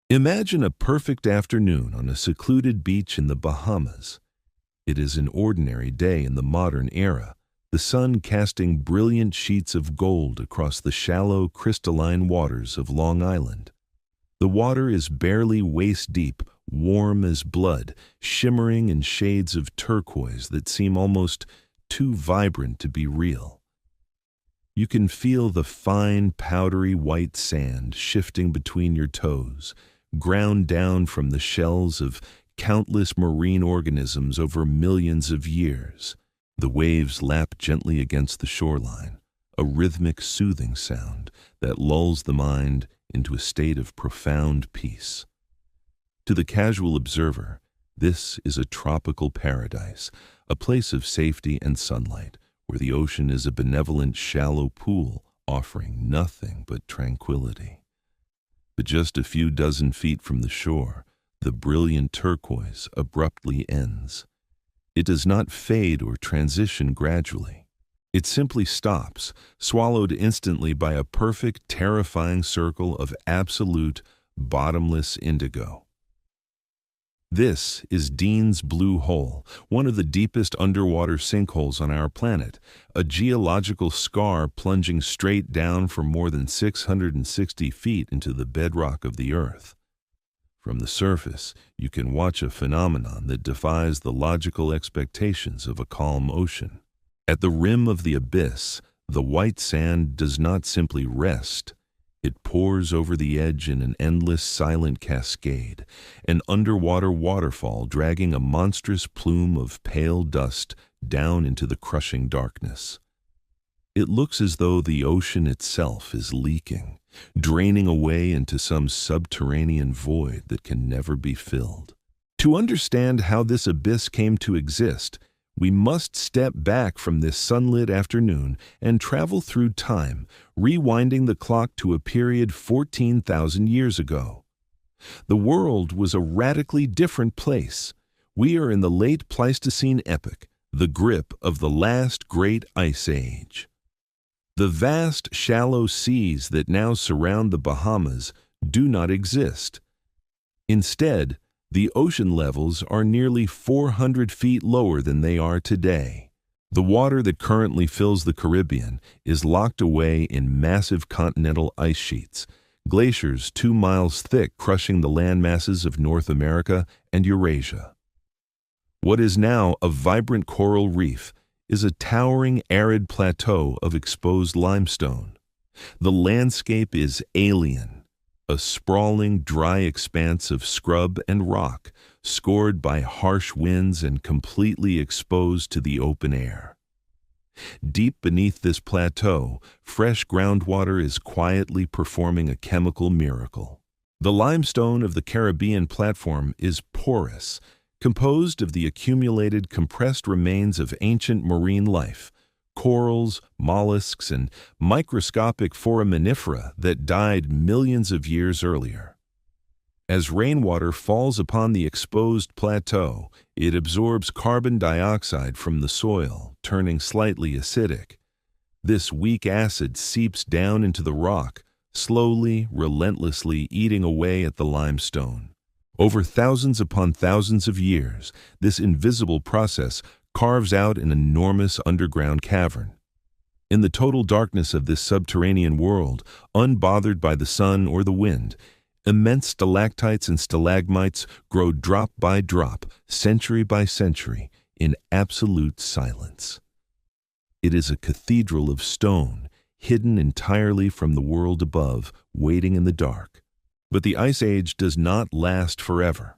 Imagine a perfect afternoon on a secluded beach in the Bahamas. It is an ordinary day in the modern era, the sun casting brilliant sheets of gold across the shallow, crystalline waters of Long Island. The water is barely waist-deep, warm as blood, shimmering in shades of turquoise that seem almost too vibrant to be real. You can feel the fine, powdery white sand shifting between your toes, ground down from the shells of countless marine organisms over millions of years. The waves lap gently against the shoreline, a rhythmic, soothing sound that lulls the mind into a state of profound peace. To the casual observer, this is a tropical paradise, a place of safety and sunlight, where the ocean is a benevolent, shallow pool offering nothing but tranquility. But just a few dozen feet from the shore, the brilliant turquoise abruptly ends. It does not fade or transition gradually. It simply stops, swallowed instantly by a perfect, terrifying circle of absolute, bottomless indigo. This is Dean's Blue Hole, one of the deepest underwater sinkholes on our planet, a geological scar plunging straight down for more than 660 feet into the bedrock of the Earth. From the surface, you can watch a phenomenon that defies the logical expectations of a calm ocean. At the rim of the abyss, the white sand does not simply rest. It pours over the edge in an endless, silent cascade, an underwater waterfall dragging a monstrous plume of pale dust down into the crushing darkness. It looks as though the ocean itself is leaking, draining away into some subterranean void that can never be filled. To understand how this abyss came to exist, we must step back from this sunlit afternoon and travel through time, rewinding the clock to a period 14,000 years ago. The world was a radically different place. We are in the late Pleistocene epoch, the grip of the last great ice age. The vast, shallow seas that now surround the Bahamas do not exist. Instead, the ocean levels are nearly 400 feet lower than they are today. The water that currently fills the Caribbean is locked away in massive continental ice sheets, glaciers 2 miles thick crushing the land masses of North America and Eurasia. What is now a vibrant coral reef is a towering arid plateau of exposed limestone. The landscape is alien, a sprawling, dry expanse of scrub and rock, scored by harsh winds and completely exposed to the open air. Deep beneath this plateau, fresh groundwater is quietly performing a chemical miracle. The limestone of the Caribbean platform is porous, composed of the accumulated compressed remains of ancient marine life, corals, mollusks, and microscopic foraminifera that died millions of years earlier. As rainwater falls upon the exposed plateau, it absorbs carbon dioxide from the soil, turning slightly acidic. This weak acid seeps down into the rock, slowly, relentlessly eating away at the limestone. Over thousands upon thousands of years, this invisible process carves out an enormous underground cavern. In the total darkness of this subterranean world, unbothered by the sun or the wind, immense stalactites and stalagmites grow drop by drop, century by century, in absolute silence. It is a cathedral of stone, hidden entirely from the world above, waiting in the dark. But the Ice Age does not last forever.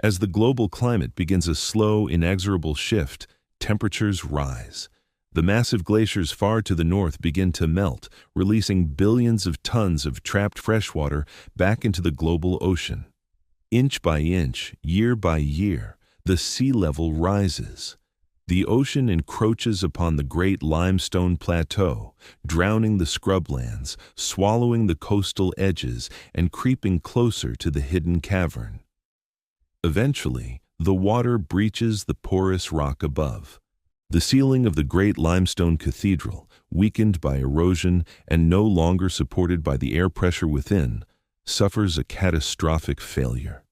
As the global climate begins a slow, inexorable shift, temperatures rise. The massive glaciers far to the north begin to melt, releasing billions of tons of trapped freshwater back into the global ocean. Inch by inch, year by year, the sea level rises. The ocean encroaches upon the great limestone plateau, drowning the scrublands, swallowing the coastal edges, and creeping closer to the hidden cavern. Eventually, the water breaches the porous rock above. The ceiling of the great limestone cathedral, weakened by erosion and no longer supported by the air pressure within, suffers a catastrophic failure.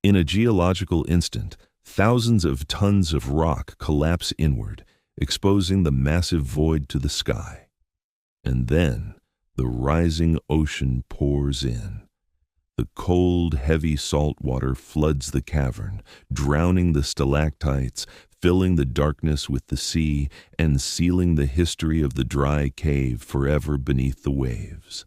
In a geological instant, thousands of tons of rock collapse inward, exposing the massive void to the sky. And then, the rising ocean pours in. The cold, heavy salt water floods the cavern, drowning the stalactites, filling the darkness with the sea, and sealing the history of the dry cave forever beneath the waves.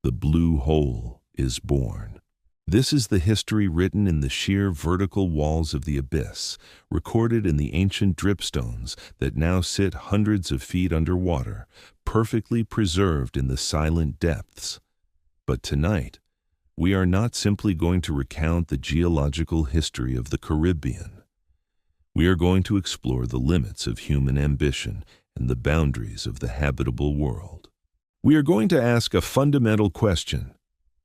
The blue hole is born. This is the history written in the sheer vertical walls of the abyss, recorded in the ancient dripstones that now sit hundreds of feet underwater, perfectly preserved in the silent depths. But tonight, we are not simply going to recount the geological history of the Caribbean. We are going to explore the limits of human ambition and the boundaries of the habitable world. We are going to ask a fundamental question.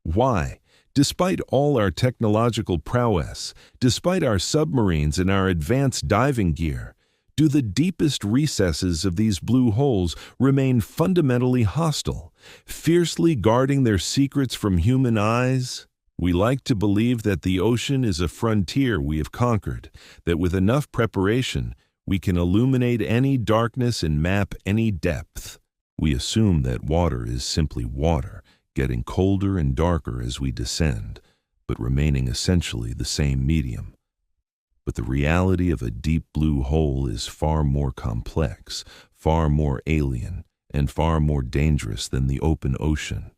Why, despite all our technological prowess, despite our submarines and our advanced diving gear, do the deepest recesses of these blue holes remain fundamentally hostile, fiercely guarding their secrets from human eyes? We like to believe that the ocean is a frontier we have conquered, that with enough preparation, we can illuminate any darkness and map any depth. We assume that water is simply water, getting colder and darker as we descend, but remaining essentially the same medium. But the reality of a deep blue hole is far more complex, far more alien, and far more dangerous than the open ocean.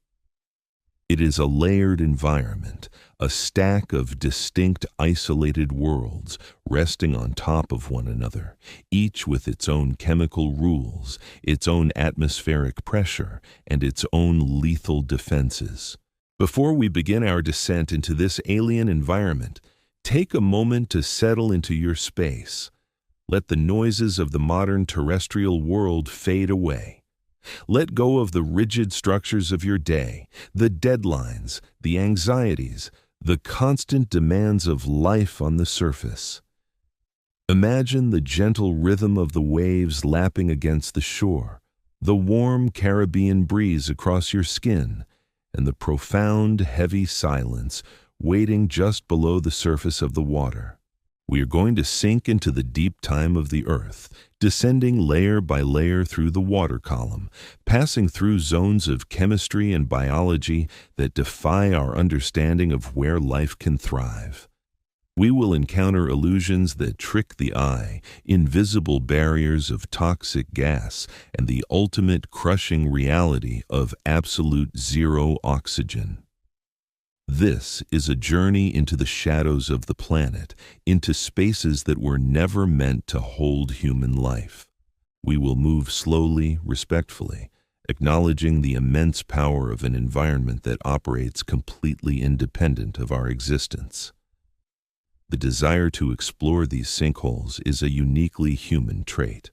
It is a layered environment, a stack of distinct isolated worlds resting on top of one another, each with its own chemical rules, its own atmospheric pressure, and its own lethal defenses. Before we begin our descent into this alien environment, take a moment to settle into your space. Let the noises of the modern terrestrial world fade away. Let go of the rigid structures of your day, the deadlines, the anxieties, the constant demands of life on the surface. Imagine the gentle rhythm of the waves lapping against the shore, the warm Caribbean breeze across your skin, and the profound, heavy silence waiting just below the surface of the water. We are going to sink into the deep time of the earth, descending layer by layer through the water column, passing through zones of chemistry and biology that defy our understanding of where life can thrive. We will encounter illusions that trick the eye, invisible barriers of toxic gas, and the ultimate crushing reality of absolute zero oxygen. This is a journey into the shadows of the planet, into spaces that were never meant to hold human life. We will move slowly, respectfully, acknowledging the immense power of an environment that operates completely independent of our existence. The desire to explore these sinkholes is a uniquely human trait.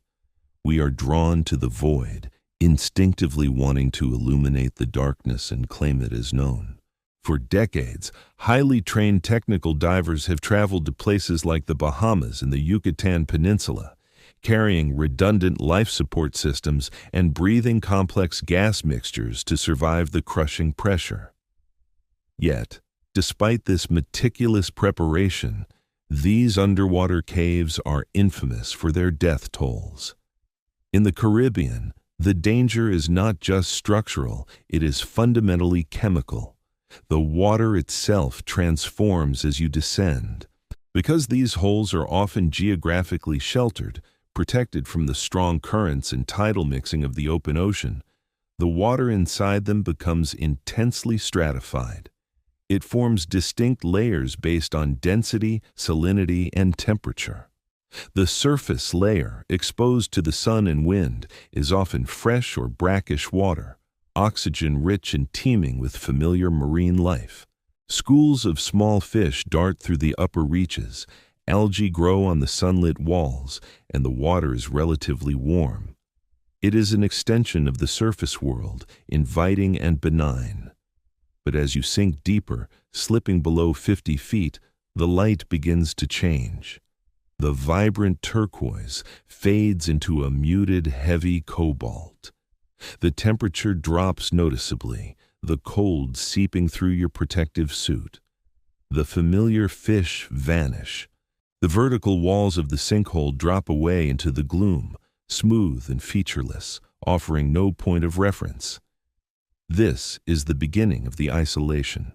We are drawn to the void, instinctively wanting to illuminate the darkness and claim it as known. For decades, highly trained technical divers have traveled to places like the Bahamas and the Yucatan Peninsula, carrying redundant life support systems and breathing complex gas mixtures to survive the crushing pressure. Yet, despite this meticulous preparation, these underwater caves are infamous for their death tolls. In the Caribbean, the danger is not just structural, it is fundamentally chemical. The water itself transforms as you descend. Because these holes are often geographically sheltered, protected from the strong currents and tidal mixing of the open ocean, the water inside them becomes intensely stratified. It forms distinct layers based on density, salinity, and temperature. The surface layer, exposed to the sun and wind, is often fresh or brackish water, oxygen-rich and teeming with familiar marine life. Schools of small fish dart through the upper reaches, algae grow on the sunlit walls, and the water is relatively warm. It is an extension of the surface world, inviting and benign. But as you sink deeper, slipping below 50 feet, the light begins to change. The vibrant turquoise fades into a muted, heavy cobalt. The temperature drops noticeably, the cold seeping through your protective suit. The familiar fish vanish. The vertical walls of the sinkhole drop away into the gloom, smooth and featureless, offering no point of reference. This is the beginning of the isolation.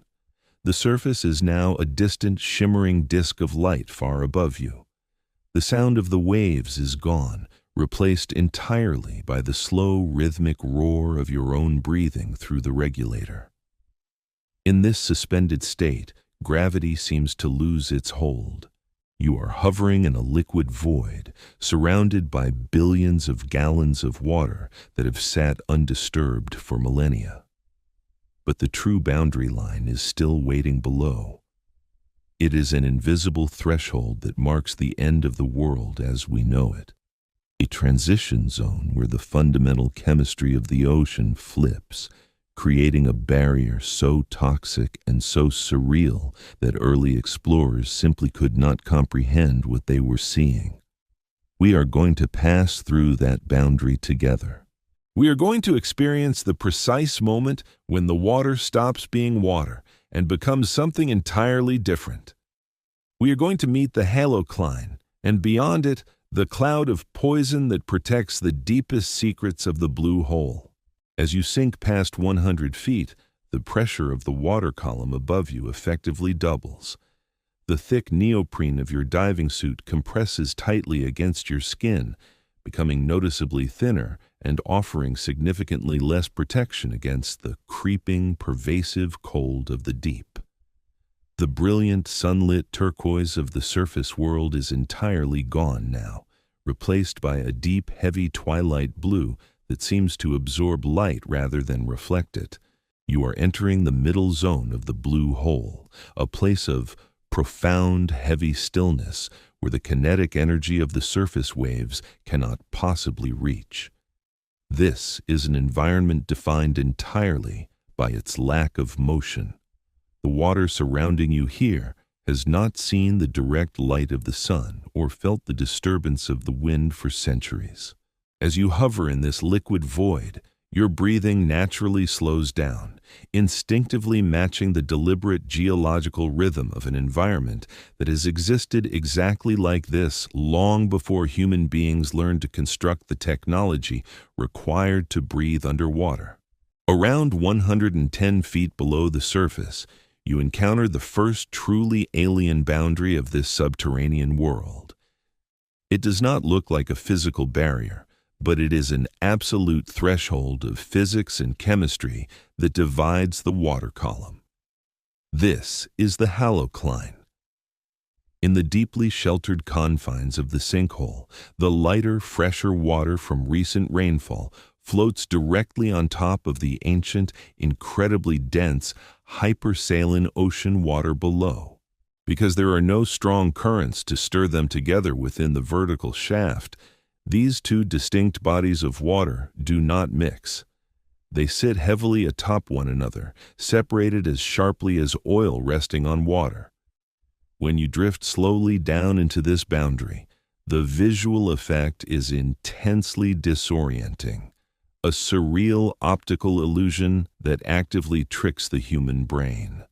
The surface is now a distant, shimmering disk of light far above you. The sound of the waves is gone, replaced entirely by the slow, rhythmic roar of your own breathing through the regulator. In this suspended state, gravity seems to lose its hold. You are hovering in a liquid void, surrounded by billions of gallons of water that have sat undisturbed for millennia. But the true boundary line is still waiting below. It is an invisible threshold that marks the end of the world as we know it, a transition zone where the fundamental chemistry of the ocean flips, creating a barrier so toxic and so surreal that early explorers simply could not comprehend what they were seeing. We are going to pass through that boundary together. We are going to experience the precise moment when the water stops being water and becomes something entirely different. We are going to meet the halocline, and beyond it, the cloud of poison that protects the deepest secrets of the blue hole. As you sink past 100 feet, the pressure of the water column above you effectively doubles. The thick neoprene of your diving suit compresses tightly against your skin, becoming noticeably thinner and offering significantly less protection against the creeping, pervasive cold of the deep. The brilliant, sunlit turquoise of the surface world is entirely gone now, replaced by a deep, heavy twilight blue that seems to absorb light rather than reflect it. You are entering the middle zone of the blue hole, a place of profound, heavy stillness where the kinetic energy of the surface waves cannot possibly reach. This is an environment defined entirely by its lack of motion. The water surrounding you here has not seen the direct light of the sun or felt the disturbance of the wind for centuries. As you hover in this liquid void, your breathing naturally slows down, instinctively matching the deliberate geological rhythm of an environment that has existed exactly like this long before human beings learned to construct the technology required to breathe underwater. Around 110 feet below the surface, you encounter the first truly alien boundary of this subterranean world. It does not look like a physical barrier, but it is an absolute threshold of physics and chemistry that divides the water column. This is the halocline. In the deeply sheltered confines of the sinkhole, the lighter, fresher water from recent rainfall floats directly on top of the ancient, incredibly dense, hypersaline ocean water below. Because there are no strong currents to stir them together within the vertical shaft, these two distinct bodies of water do not mix. They sit heavily atop one another, separated as sharply as oil resting on water. When you drift slowly down into this boundary, the visual effect is intensely disorienting, a surreal optical illusion that actively tricks the human brain.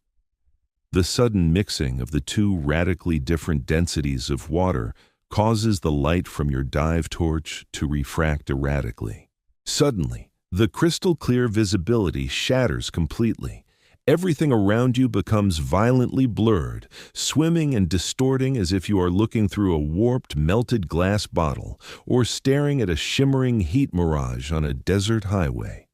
The sudden mixing of the two radically different densities of water causes the light from your dive torch to refract erratically. Suddenly, the crystal-clear visibility shatters completely. Everything around you becomes violently blurred, swimming and distorting as if you are looking through a warped, melted glass bottle or staring at a shimmering heat mirage on a desert highway.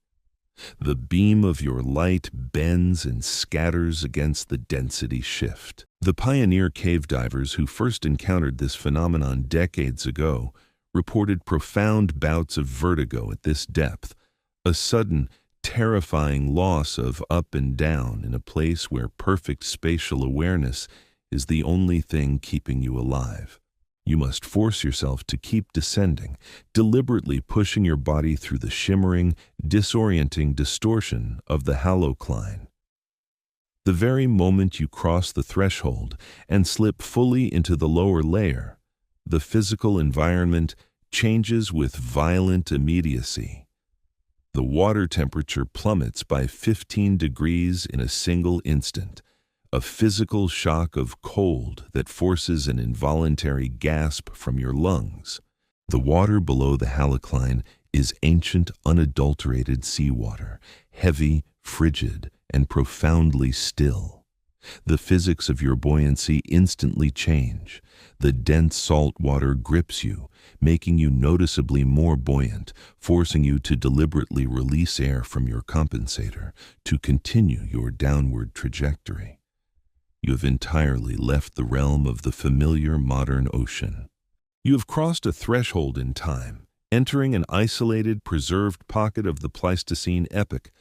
The beam of your light bends and scatters against the density shift. The pioneer cave divers who first encountered this phenomenon decades ago reported profound bouts of vertigo at this depth, a sudden, terrifying loss of up and down in a place where perfect spatial awareness is the only thing keeping you alive. You must force yourself to keep descending, deliberately pushing your body through the shimmering, disorienting distortion of the halocline. The very moment you cross the threshold and slip fully into the lower layer, the physical environment changes with violent immediacy. The water temperature plummets by 15 degrees in a single instant, a physical shock of cold that forces an involuntary gasp from your lungs. The water below the halocline is ancient, unadulterated seawater, heavy, frigid, and profoundly still. The physics of your buoyancy instantly change. The dense salt water grips you, making you noticeably more buoyant, forcing you to deliberately release air from your compensator to continue your downward trajectory. You have entirely left the realm of the familiar modern ocean. You have crossed a threshold in time, entering an isolated, preserved pocket of the Pleistocene epoch,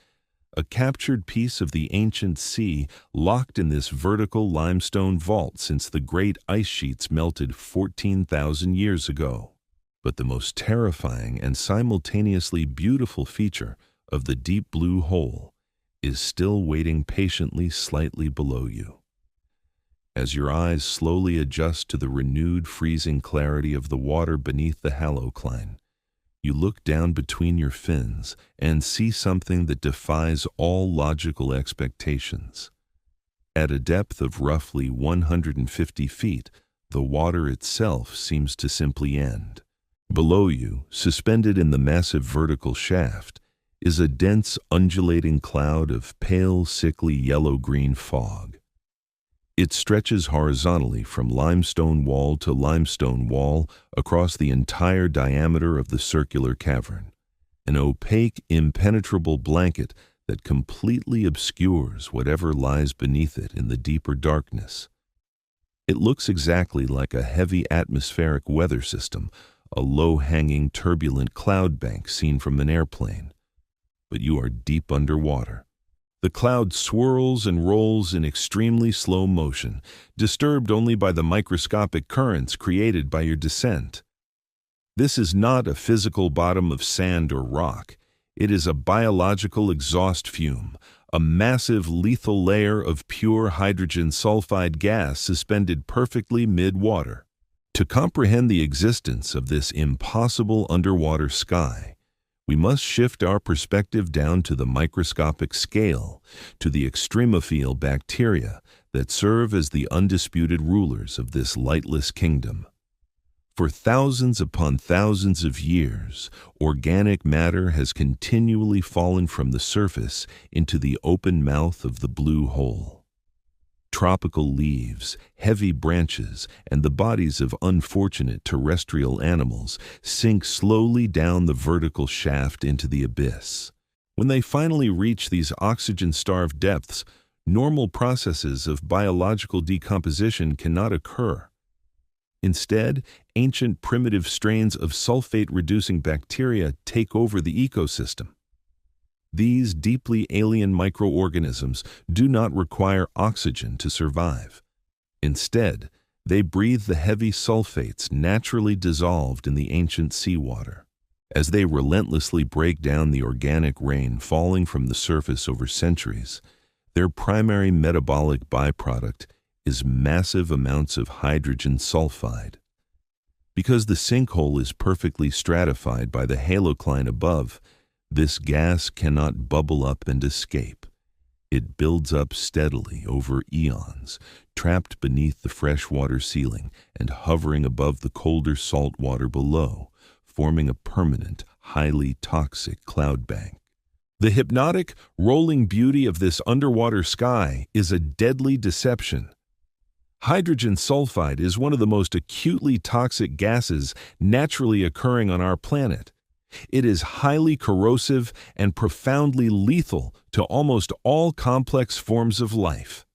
a captured piece of the ancient sea locked in this vertical limestone vault since the great ice sheets melted 14,000 years ago. But the most terrifying and simultaneously beautiful feature of the deep blue hole is still waiting patiently slightly below you. As your eyes slowly adjust to the renewed freezing clarity of the water beneath the halocline, you look down between your fins and see something that defies all logical expectations. At a depth of roughly 150 feet, the water itself seems to simply end. Below you, suspended in the massive vertical shaft, is a dense, undulating cloud of pale, sickly yellow-green fog. It stretches horizontally from limestone wall to limestone wall across the entire diameter of the circular cavern, an opaque, impenetrable blanket that completely obscures whatever lies beneath it in the deeper darkness. It looks exactly like a heavy atmospheric weather system, a low-hanging, turbulent cloud bank seen from an airplane. But you are deep underwater. The cloud swirls and rolls in extremely slow motion, disturbed only by the microscopic currents created by your descent. This is not a physical bottom of sand or rock. It is a biological exhaust fume, a massive lethal layer of pure hydrogen sulfide gas suspended perfectly mid-water. To comprehend the existence of this impossible underwater sky, we must shift our perspective down to the microscopic scale, to the extremophile bacteria that serve as the undisputed rulers of this lightless kingdom. For thousands upon thousands of years, organic matter has continually fallen from the surface into the open mouth of the blue hole. Tropical leaves, heavy branches, and the bodies of unfortunate terrestrial animals sink slowly down the vertical shaft into the abyss. When they finally reach these oxygen-starved depths, normal processes of biological decomposition cannot occur. Instead, ancient primitive strains of sulfate-reducing bacteria take over the ecosystem. These deeply alien microorganisms do not require oxygen to survive. Instead, they breathe the heavy sulfates naturally dissolved in the ancient seawater. As they relentlessly break down the organic rain falling from the surface over centuries, their primary metabolic byproduct is massive amounts of hydrogen sulfide. Because the sinkhole is perfectly stratified by the halocline above, this gas cannot bubble up and escape. It builds up steadily over eons, trapped beneath the freshwater ceiling and hovering above the colder salt water below, forming a permanent, highly toxic cloud bank. The hypnotic, rolling beauty of this underwater sky is a deadly deception. Hydrogen sulfide is one of the most acutely toxic gases naturally occurring on our planet. It is highly corrosive and profoundly lethal to almost all complex forms of life.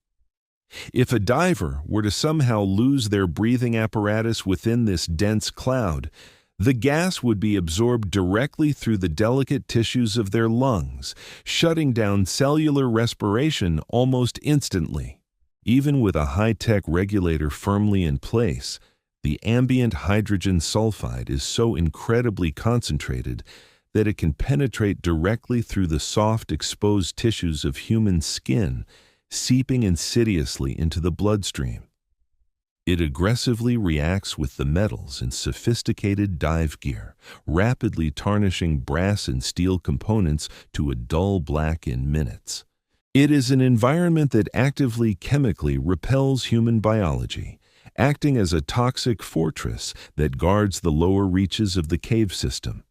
If a diver were to somehow lose their breathing apparatus within this dense cloud, the gas would be absorbed directly through the delicate tissues of their lungs, shutting down cellular respiration almost instantly. Even with a high-tech regulator firmly in place, the ambient hydrogen sulfide is so incredibly concentrated that it can penetrate directly through the soft, exposed tissues of human skin, seeping insidiously into the bloodstream. It aggressively reacts with the metals in sophisticated dive gear, rapidly tarnishing brass and steel components to a dull black in minutes. It is an environment that actively chemically repels human biology, acting as a toxic fortress that guards the lower reaches of the cave system.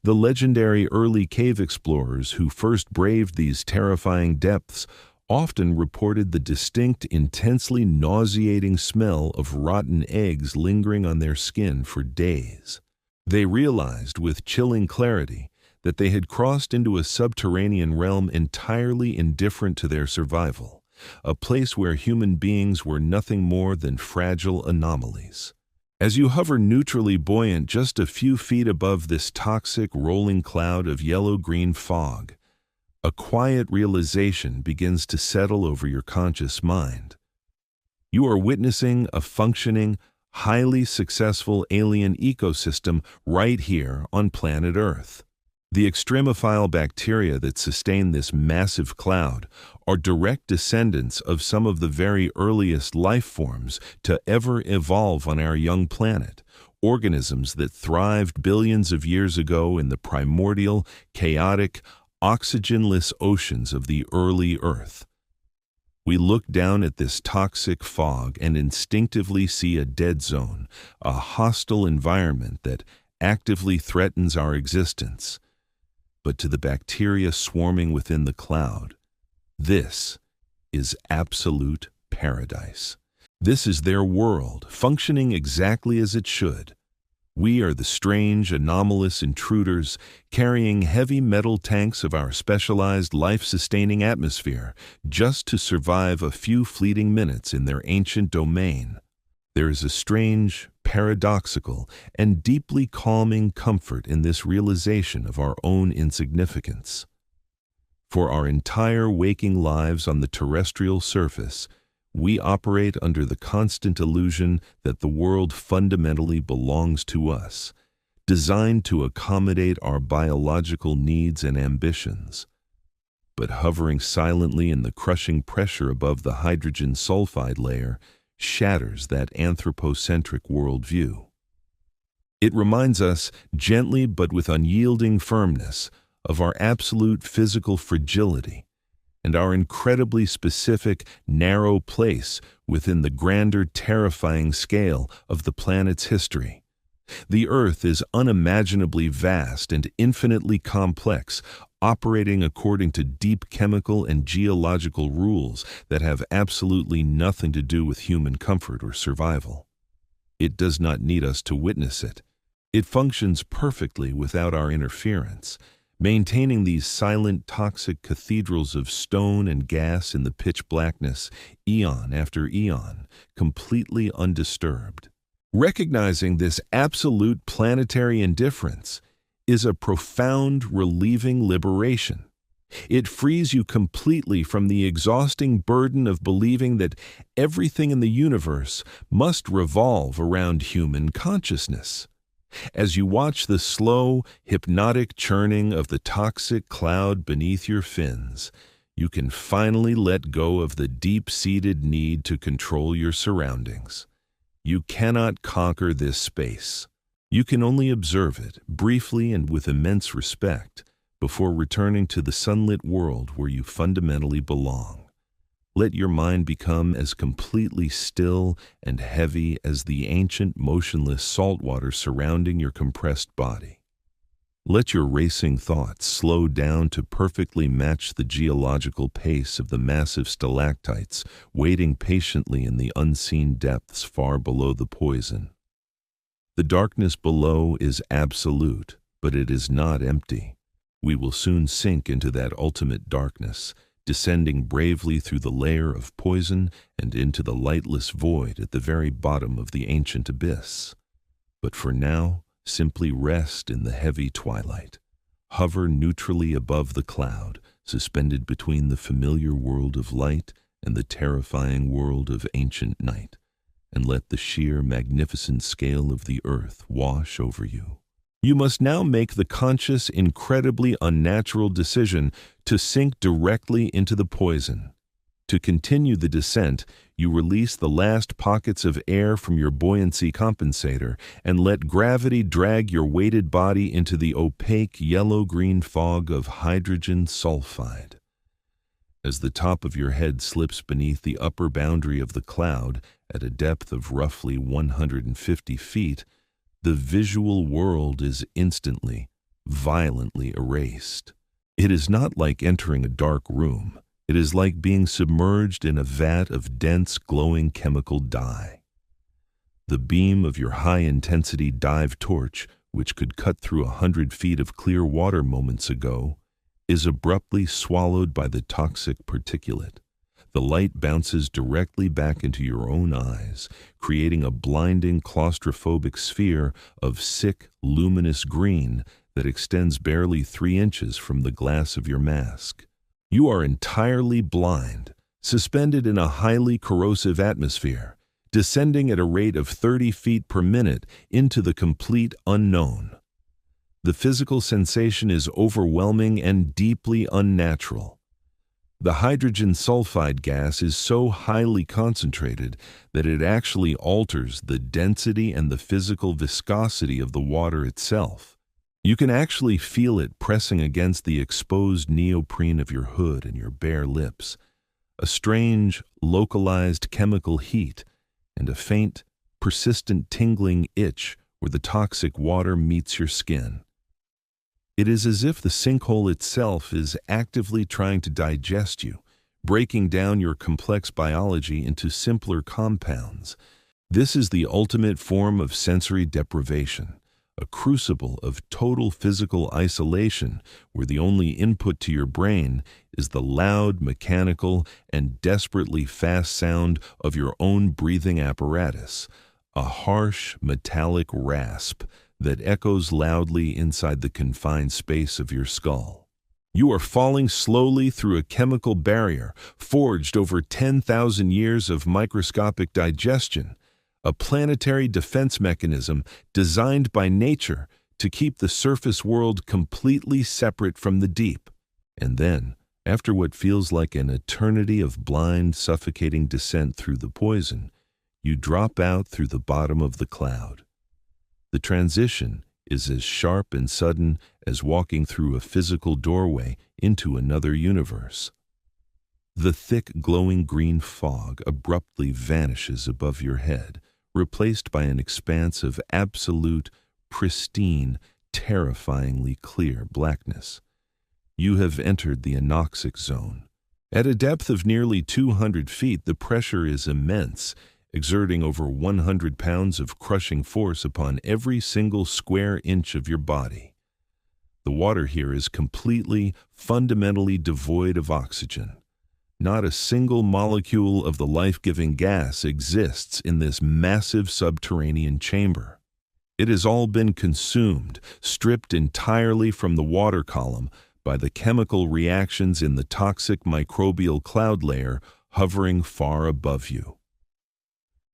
The legendary early cave explorers who first braved these terrifying depths often reported the distinct, intensely nauseating smell of rotten eggs lingering on their skin for days. They realized with chilling clarity that they had crossed into a subterranean realm entirely indifferent to their survival, a place where human beings were nothing more than fragile anomalies. As you hover neutrally buoyant just a few feet above this toxic rolling cloud of yellow-green fog, a quiet realization begins to settle over your conscious mind. You are witnessing a functioning, highly successful alien ecosystem right here on planet Earth. The extremophile bacteria that sustain this massive cloud are direct descendants of some of the very earliest life forms to ever evolve on our young planet, organisms that thrived billions of years ago in the primordial, chaotic, oxygenless oceans of the early Earth. We look down at this toxic fog and instinctively see a dead zone, a hostile environment that actively threatens our existence. But to the bacteria swarming within the cloud, this is absolute paradise. This is their world, functioning exactly as it should. We are the strange, anomalous intruders carrying heavy metal tanks of our specialized life-sustaining atmosphere just to survive a few fleeting minutes in their ancient domain. There is a strange, paradoxical, and deeply calming comfort in this realization of our own insignificance. For our entire waking lives on the terrestrial surface, we operate under the constant illusion that the world fundamentally belongs to us, designed to accommodate our biological needs and ambitions. But hovering silently in the crushing pressure above the hydrogen sulfide layer shatters that anthropocentric worldview. It reminds us, gently but with unyielding firmness, of our absolute physical fragility and our incredibly specific, narrow place within the grander, terrifying scale of the planet's history. The Earth is unimaginably vast and infinitely complex, operating according to deep chemical and geological rules that have absolutely nothing to do with human comfort or survival. It does not need us to witness it. It functions perfectly without our interference, maintaining these silent, toxic cathedrals of stone and gas in the pitch blackness, eon after eon, completely undisturbed. Recognizing this absolute planetary indifference is a profound, relieving liberation. It frees you completely from the exhausting burden of believing that everything in the universe must revolve around human consciousness. As you watch the slow, hypnotic churning of the toxic cloud beneath your fins, you can finally let go of the deep-seated need to control your surroundings. You cannot conquer this space. You can only observe it, briefly and with immense respect, before returning to the sunlit world where you fundamentally belong. Let your mind become as completely still and heavy as the ancient, motionless saltwater surrounding your compressed body. Let your racing thoughts slow down to perfectly match the geological pace of the massive stalactites waiting patiently in the unseen depths far below the poison. The darkness below is absolute, but it is not empty. We will soon sink into that ultimate darkness, descending bravely through the layer of poison and into the lightless void at the very bottom of the ancient abyss. But for now, simply rest in the heavy twilight. Hover neutrally above the cloud, suspended between the familiar world of light and the terrifying world of ancient night, and let the sheer, magnificent scale of the earth wash over you. You must now make the conscious, incredibly unnatural decision to sink directly into the poison, To continue the descent, you release the last pockets of air from your buoyancy compensator and let gravity drag your weighted body into the opaque yellow-green fog of hydrogen sulfide. As the top of your head slips beneath the upper boundary of the cloud at a depth of roughly 150 feet, the visual world is instantly, violently erased. It is not like entering a dark room. It is like being submerged in a vat of dense, glowing chemical dye. The beam of your high-intensity dive torch, which could cut through 100 feet of clear water moments ago, is abruptly swallowed by the toxic particulate. The light bounces directly back into your own eyes, creating a blinding claustrophobic sphere of sick, luminous green that extends barely 3 inches from the glass of your mask. You are entirely blind, suspended in a highly corrosive atmosphere, descending at a rate of 30 feet per minute into the complete unknown. The physical sensation is overwhelming and deeply unnatural. The hydrogen sulfide gas is so highly concentrated that it actually alters the density and the physical viscosity of the water itself. You can actually feel it pressing against the exposed neoprene of your hood and your bare lips, a strange, localized chemical heat, and a faint, persistent tingling itch where the toxic water meets your skin. It is as if the sinkhole itself is actively trying to digest you, breaking down your complex biology into simpler compounds. This is the ultimate form of sensory deprivation, a crucible of total physical isolation where the only input to your brain is the loud, mechanical, and desperately fast sound of your own breathing apparatus, a harsh, metallic rasp that echoes loudly inside the confined space of your skull. You are falling slowly through a chemical barrier forged over 10,000 years of microscopic digestion, a planetary defense mechanism designed by nature to keep the surface world completely separate from the deep. And then, after what feels like an eternity of blind, suffocating descent through the poison, you drop out through the bottom of the cloud. The transition is as sharp and sudden as walking through a physical doorway into another universe. The thick, glowing green fog abruptly vanishes above your head, replaced by an expanse of absolute, pristine, terrifyingly clear blackness. You have entered the anoxic zone. At a depth of nearly 200 feet, the pressure is immense, exerting over 100 pounds of crushing force upon every single square inch of your body. The water here is completely, fundamentally devoid of oxygen. Not a single molecule of the life-giving gas exists in this massive subterranean chamber. It has all been consumed, stripped entirely from the water column by the chemical reactions in the toxic microbial cloud layer hovering far above you.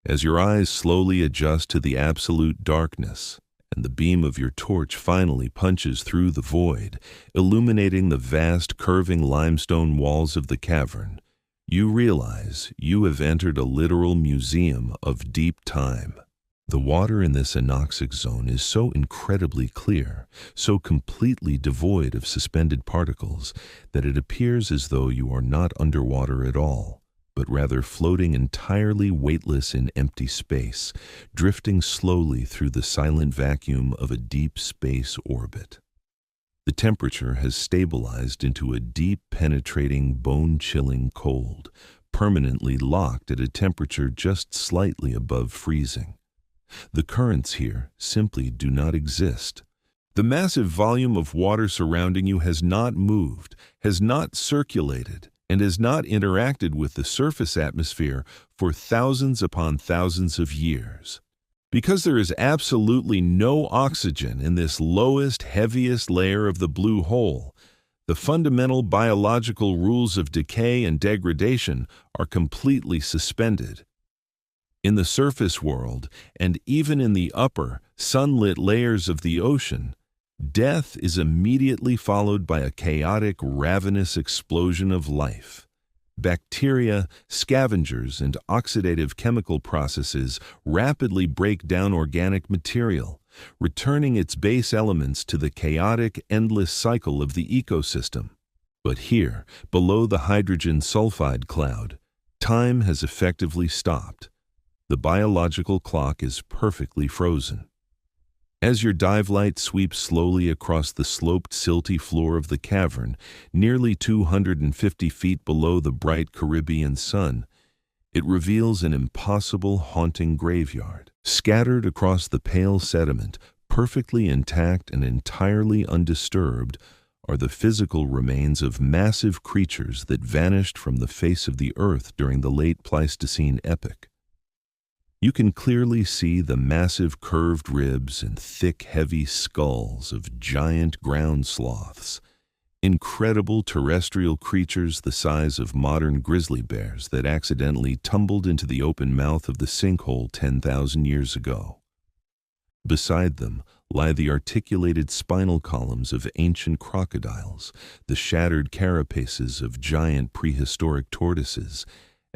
As your eyes slowly adjust to the absolute darkness, and the beam of your torch finally punches through the void, illuminating the vast curving limestone walls of the cavern, you realize you have entered a literal museum of deep time. The water in this anoxic zone is so incredibly clear, so completely devoid of suspended particles, that it appears as though you are not underwater at all, but rather floating entirely weightless in empty space, drifting slowly through the silent vacuum of a deep space orbit. The temperature has stabilized into a deep, penetrating, bone-chilling cold, permanently locked at a temperature just slightly above freezing. The currents here simply do not exist. The massive volume of water surrounding you has not moved, has not circulated, and has not interacted with the surface atmosphere for thousands upon thousands of years. Because there is absolutely no oxygen in this lowest, heaviest layer of the blue hole, the fundamental biological rules of decay and degradation are completely suspended. In the surface world, and even in the upper, sunlit layers of the ocean, death is immediately followed by a chaotic, ravenous explosion of life. Bacteria, scavengers, and oxidative chemical processes rapidly break down organic material, returning its base elements to the chaotic, endless cycle of the ecosystem. But here, below the hydrogen sulfide cloud, time has effectively stopped. The biological clock is perfectly frozen. As your dive light sweeps slowly across the sloped, silty floor of the cavern, nearly 250 feet below the bright Caribbean sun, it reveals an impossible, haunting graveyard. Scattered across the pale sediment, perfectly intact and entirely undisturbed, are the physical remains of massive creatures that vanished from the face of the earth during the late Pleistocene epoch. You can clearly see the massive curved ribs and thick, heavy skulls of giant ground sloths, incredible terrestrial creatures the size of modern grizzly bears that accidentally tumbled into the open mouth of the sinkhole 10,000 years ago. Beside them lie the articulated spinal columns of ancient crocodiles, the shattered carapaces of giant prehistoric tortoises,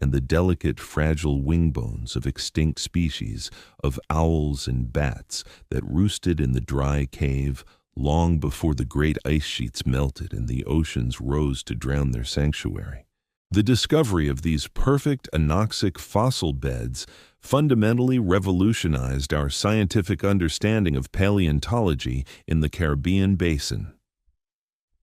and the delicate, fragile wing bones of extinct species of owls and bats that roosted in the dry cave long before the great ice sheets melted and the oceans rose to drown their sanctuary. The discovery of these perfect anoxic fossil beds fundamentally revolutionized our scientific understanding of paleontology in the Caribbean basin.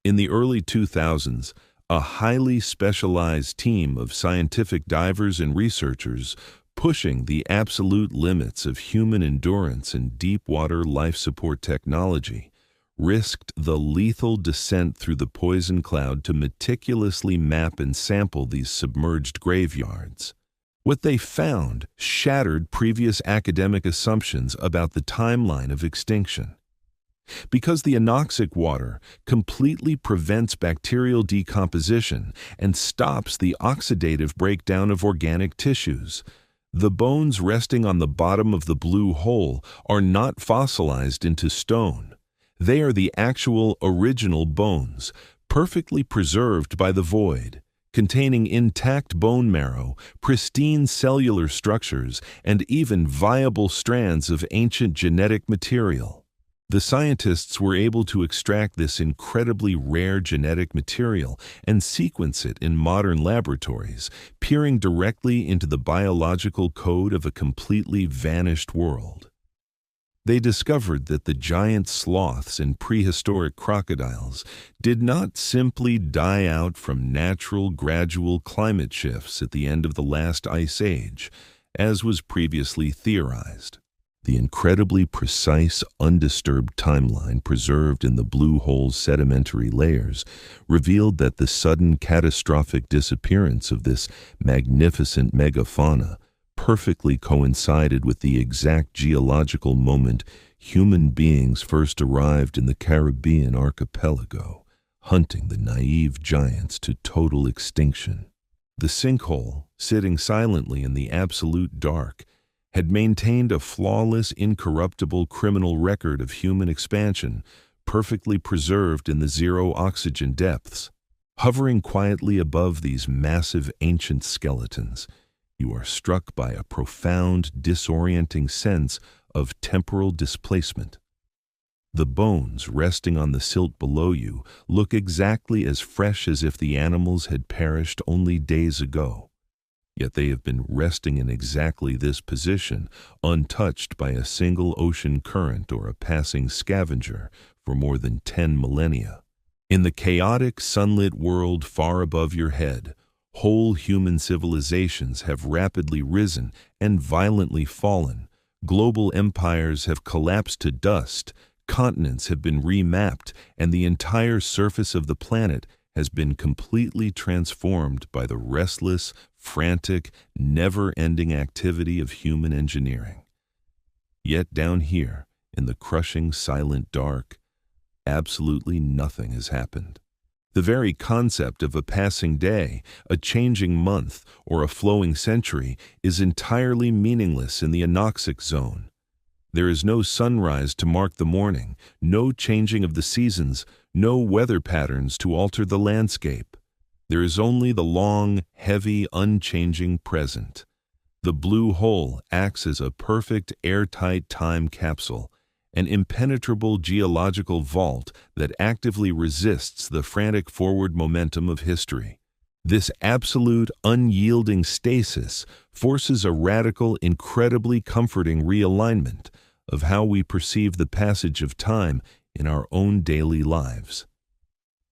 In the early 2000s, a highly specialized team of scientific divers and researchers pushing the absolute limits of human endurance and deep-water life support technology risked the lethal descent through the poison cloud to meticulously map and sample these submerged graveyards. What they found shattered previous academic assumptions about the timeline of extinction. Because the anoxic water completely prevents bacterial decomposition and stops the oxidative breakdown of organic tissues, the bones resting on the bottom of the blue hole are not fossilized into stone. They are the actual original bones, perfectly preserved by the void, containing intact bone marrow, pristine cellular structures, and even viable strands of ancient genetic material. The scientists were able to extract this incredibly rare genetic material and sequence it in modern laboratories, peering directly into the biological code of a completely vanished world. They discovered that the giant sloths and prehistoric crocodiles did not simply die out from natural gradual climate shifts at the end of the last ice age, as was previously theorized. The incredibly precise, undisturbed timeline preserved in the blue hole's sedimentary layers revealed that the sudden catastrophic disappearance of this magnificent megafauna perfectly coincided with the exact geological moment human beings first arrived in the Caribbean archipelago, hunting the naive giants to total extinction. The sinkhole, sitting silently in the absolute dark, had maintained a flawless, incorruptible criminal record of human expansion, perfectly preserved in the zero-oxygen depths. Hovering quietly above these massive ancient skeletons, you are struck by a profound, disorienting sense of temporal displacement. The bones resting on the silt below you look exactly as fresh as if the animals had perished only days ago. Yet they have been resting in exactly this position, untouched by a single ocean current or a passing scavenger, for more than 10 millennia. In the chaotic, sunlit world far above your head, whole human civilizations have rapidly risen and violently fallen. Global empires have collapsed to dust, continents have been remapped, and the entire surface of the planet has been completely transformed by the restless, frantic, never-ending activity of human engineering. Yet down here, in the crushing, silent dark, absolutely nothing has happened. The very concept of a passing day, a changing month, or a flowing century is entirely meaningless in the anoxic zone. There is no sunrise to mark the morning, no changing of the seasons, no weather patterns to alter the landscape. There is only the long, heavy, unchanging present. The blue hole acts as a perfect airtight time capsule, an impenetrable geological vault that actively resists the frantic forward momentum of history. This absolute, unyielding stasis forces a radical, incredibly comforting realignment of how we perceive the passage of time in our own daily lives.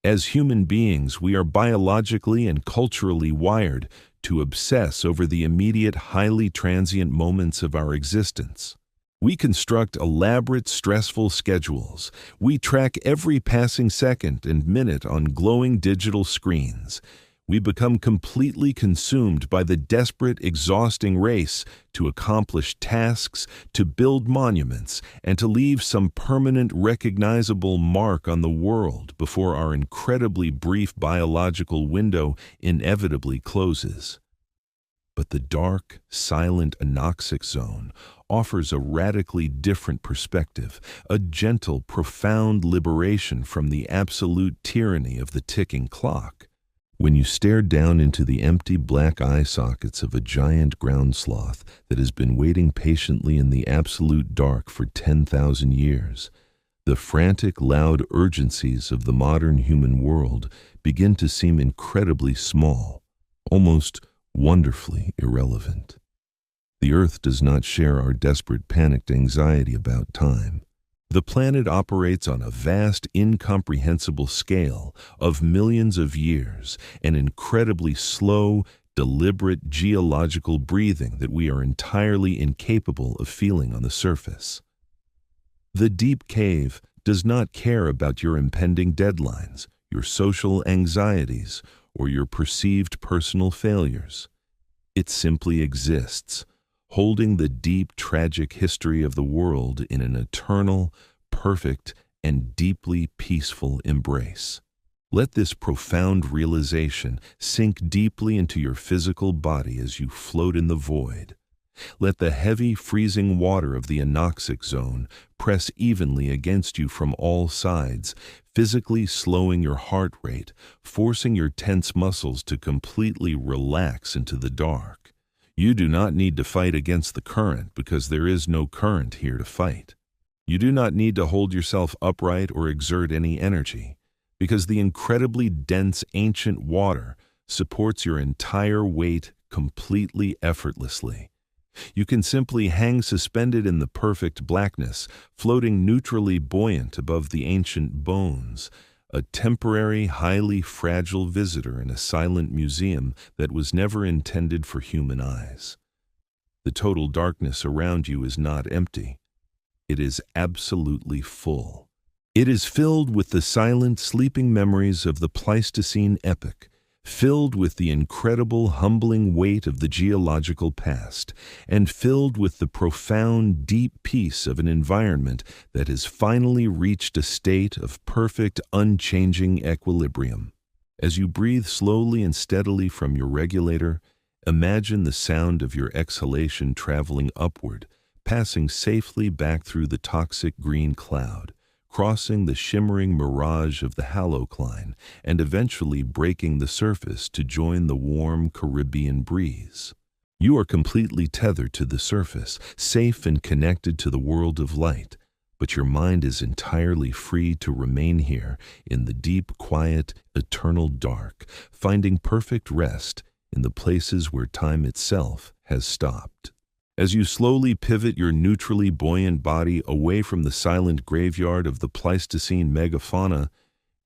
As human beings, we are biologically and culturally wired to obsess over the immediate, highly transient moments of our existence. We construct elaborate, stressful schedules. We track every passing second and minute on glowing digital screens. We become completely consumed by the desperate, exhausting race to accomplish tasks, to build monuments, and to leave some permanent, recognizable mark on the world before our incredibly brief biological window inevitably closes. But the dark, silent anoxic zone offers a radically different perspective, a gentle, profound liberation from the absolute tyranny of the ticking clock. When you stare down into the empty black eye sockets of a giant ground sloth that has been waiting patiently in the absolute dark for 10,000 years, the frantic, loud urgencies of the modern human world begin to seem incredibly small, almost wonderfully irrelevant. The Earth does not share our desperate, panicked anxiety about time. The planet operates on a vast, incomprehensible scale of millions of years, an incredibly slow, deliberate geological breathing that we are entirely incapable of feeling on the surface. The deep cave does not care about your impending deadlines, your social anxieties, or your perceived personal failures. It simply exists, holding the deep, tragic history of the world in an eternal, perfect, and deeply peaceful embrace. Let this profound realization sink deeply into your physical body as you float in the void. Let the heavy, freezing water of the anoxic zone press evenly against you from all sides, physically slowing your heart rate, forcing your tense muscles to completely relax into the dark. You do not need to fight against the current because there is no current here to fight. You do not need to hold yourself upright or exert any energy because the incredibly dense ancient water supports your entire weight completely effortlessly. You can simply hang suspended in the perfect blackness, floating neutrally buoyant above the ancient bones, a temporary, highly fragile visitor in a silent museum that was never intended for human eyes. The total darkness around you is not empty. It is absolutely full. It is filled with the silent, sleeping memories of the Pleistocene epoch, filled with the incredible, humbling weight of the geological past, and filled with the profound, deep peace of an environment that has finally reached a state of perfect, unchanging equilibrium. As you breathe slowly and steadily from your regulator, imagine the sound of your exhalation traveling upward, passing safely back through the toxic green cloud, crossing the shimmering mirage of the halocline, and eventually breaking the surface to join the warm Caribbean breeze. You are completely tethered to the surface, safe and connected to the world of light, but your mind is entirely free to remain here in the deep, quiet, eternal dark, finding perfect rest in the places where time itself has stopped. As you slowly pivot your neutrally buoyant body away from the silent graveyard of the Pleistocene megafauna,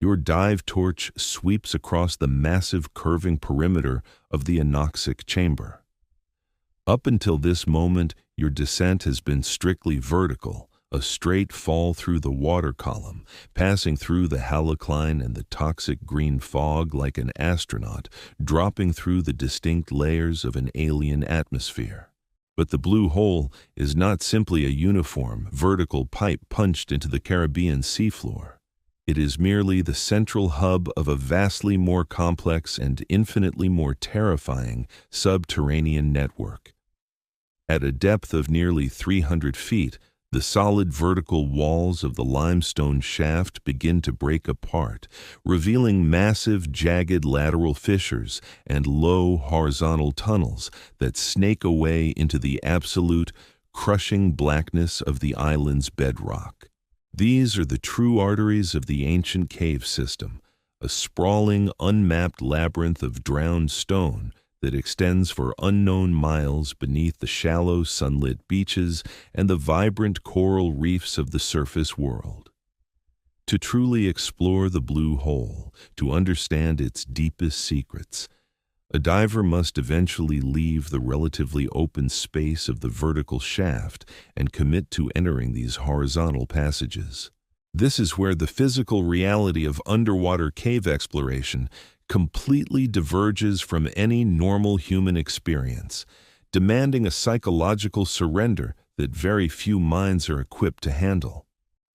your dive torch sweeps across the massive curving perimeter of the anoxic chamber. Up until this moment, your descent has been strictly vertical, a straight fall through the water column, passing through the halocline and the toxic green fog like an astronaut, dropping through the distinct layers of an alien atmosphere. But the blue hole is not simply a uniform, vertical pipe punched into the Caribbean seafloor. It is merely the central hub of a vastly more complex and infinitely more terrifying subterranean network. At a depth of nearly 300 feet, The solid vertical walls of the limestone shaft begin to break apart, revealing massive, jagged lateral fissures and low horizontal tunnels that snake away into the absolute, crushing blackness of the island's bedrock. These are the true arteries of the ancient cave system, a sprawling, unmapped labyrinth of drowned stone that extends for unknown miles beneath the shallow, sunlit beaches and the vibrant coral reefs of the surface world. To truly explore the blue hole, to understand its deepest secrets, a diver must eventually leave the relatively open space of the vertical shaft and commit to entering these horizontal passages. This is where the physical reality of underwater cave exploration completely diverges from any normal human experience, demanding a psychological surrender that very few minds are equipped to handle.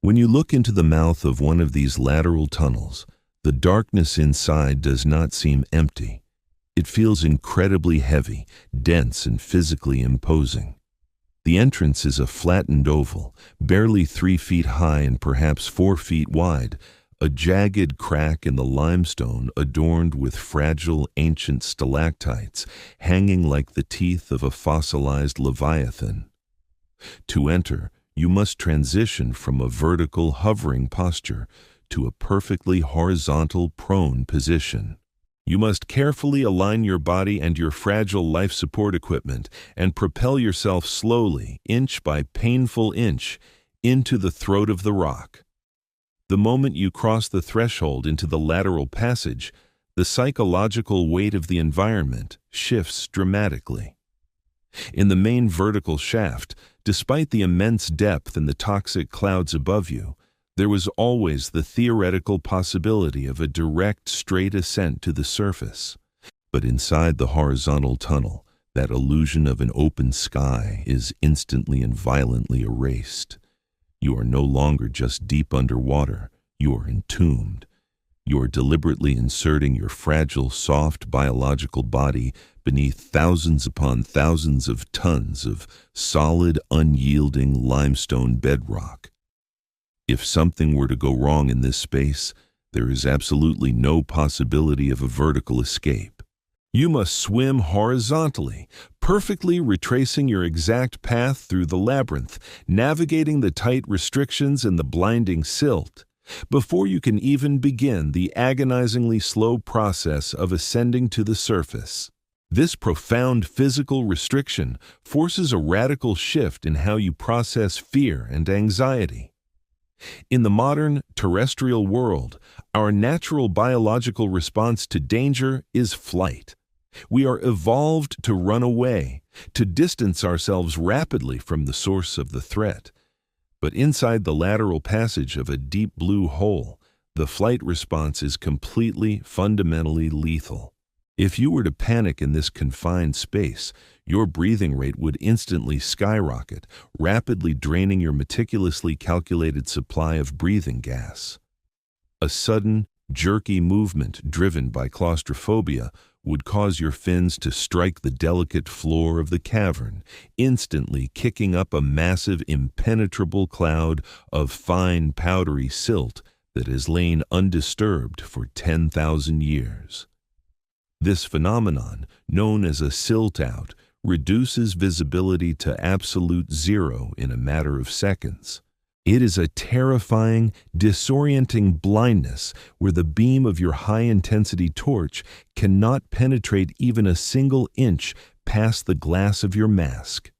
When you look into the mouth of one of these lateral tunnels, the darkness inside does not seem empty. It feels incredibly heavy, dense, and physically imposing. The entrance is a flattened oval, barely 3 feet high and perhaps 4 feet wide, a jagged crack in the limestone adorned with fragile ancient stalactites hanging like the teeth of a fossilized leviathan. To enter, you must transition from a vertical hovering posture to a perfectly horizontal prone position. You must carefully align your body and your fragile life support equipment and propel yourself slowly, inch by painful inch, into the throat of the rock. The moment you cross the threshold into the lateral passage, the psychological weight of the environment shifts dramatically. In the main vertical shaft, despite the immense depth and the toxic clouds above you, there was always the theoretical possibility of a direct, straight ascent to the surface. But inside the horizontal tunnel, that illusion of an open sky is instantly and violently erased. You are no longer just deep underwater, you are entombed. You are deliberately inserting your fragile, soft biological body beneath thousands upon thousands of tons of solid, unyielding limestone bedrock. If something were to go wrong in this space, there is absolutely no possibility of a vertical escape. You must swim horizontally, perfectly retracing your exact path through the labyrinth, navigating the tight restrictions and the blinding silt, before you can even begin the agonizingly slow process of ascending to the surface. This profound physical restriction forces a radical shift in how you process fear and anxiety. In the modern terrestrial world, our natural biological response to danger is flight. We are evolved to run away, to distance ourselves rapidly from the source of the threat. But inside the lateral passage of a deep blue hole, the flight response is completely, fundamentally lethal. If you were to panic in this confined space, your breathing rate would instantly skyrocket, rapidly draining your meticulously calculated supply of breathing gas. A sudden, jerky movement driven by claustrophobia would cause your fins to strike the delicate floor of the cavern, instantly kicking up a massive, impenetrable cloud of fine, powdery silt that has lain undisturbed for 10,000 years. This phenomenon, known as a silt-out, reduces visibility to absolute zero in a matter of seconds. It is a terrifying, disorienting blindness where the beam of your high-intensity torch cannot penetrate even a single inch past the glass of your mask.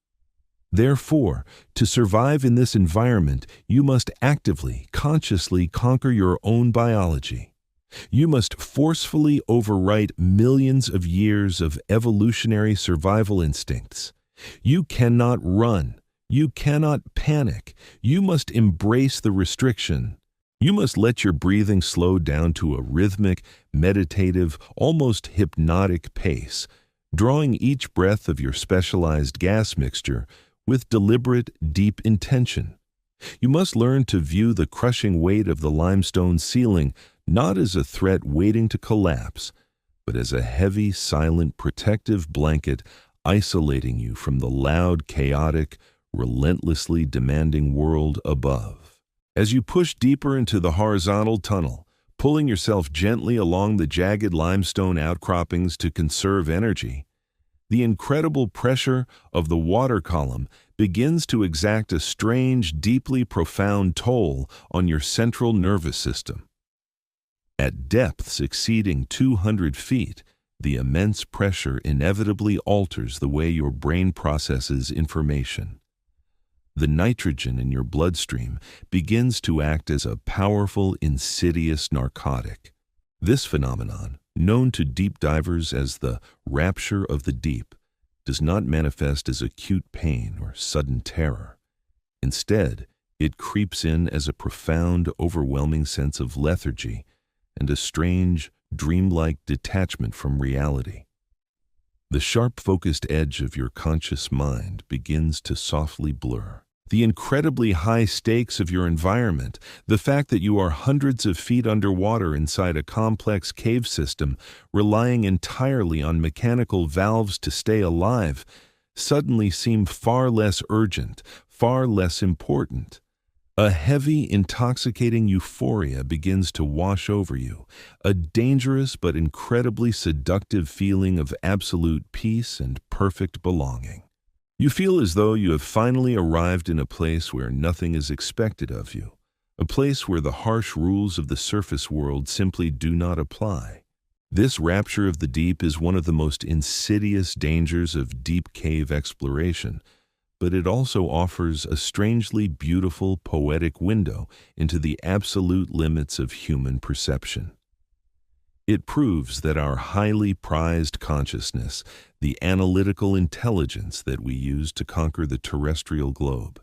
Therefore, to survive in this environment, you must actively, consciously conquer your own biology. You must forcefully overwrite millions of years of evolutionary survival instincts. You cannot run. You cannot panic. You must embrace the restriction. You must let your breathing slow down to a rhythmic, meditative, almost hypnotic pace, drawing each breath of your specialized gas mixture with deliberate, deep intention. You must learn to view the crushing weight of the limestone ceiling not as a threat waiting to collapse, but as a heavy, silent, protective blanket isolating you from the loud, chaotic, relentlessly demanding world above. As you push deeper into the horizontal tunnel, pulling yourself gently along the jagged limestone outcroppings to conserve energy, the incredible pressure of the water column begins to exact a strange, deeply profound toll on your central nervous system. At depths exceeding 200 feet, the immense pressure inevitably alters the way your brain processes information. The nitrogen in your bloodstream begins to act as a powerful, insidious narcotic. This phenomenon, known to deep divers as the rapture of the deep, does not manifest as acute pain or sudden terror. Instead, it creeps in as a profound, overwhelming sense of lethargy and a strange, dreamlike detachment from reality. The sharp, focused edge of your conscious mind begins to softly blur. The incredibly high stakes of your environment, the fact that you are hundreds of feet underwater inside a complex cave system, relying entirely on mechanical valves to stay alive, suddenly seem far less urgent, far less important. A heavy, intoxicating euphoria begins to wash over you, a dangerous but incredibly seductive feeling of absolute peace and perfect belonging. You feel as though you have finally arrived in a place where nothing is expected of you, a place where the harsh rules of the surface world simply do not apply. This rapture of the deep is one of the most insidious dangers of deep cave exploration, but it also offers a strangely beautiful, poetic window into the absolute limits of human perception. It proves that our highly prized consciousness, the analytical intelligence that we use to conquer the terrestrial globe,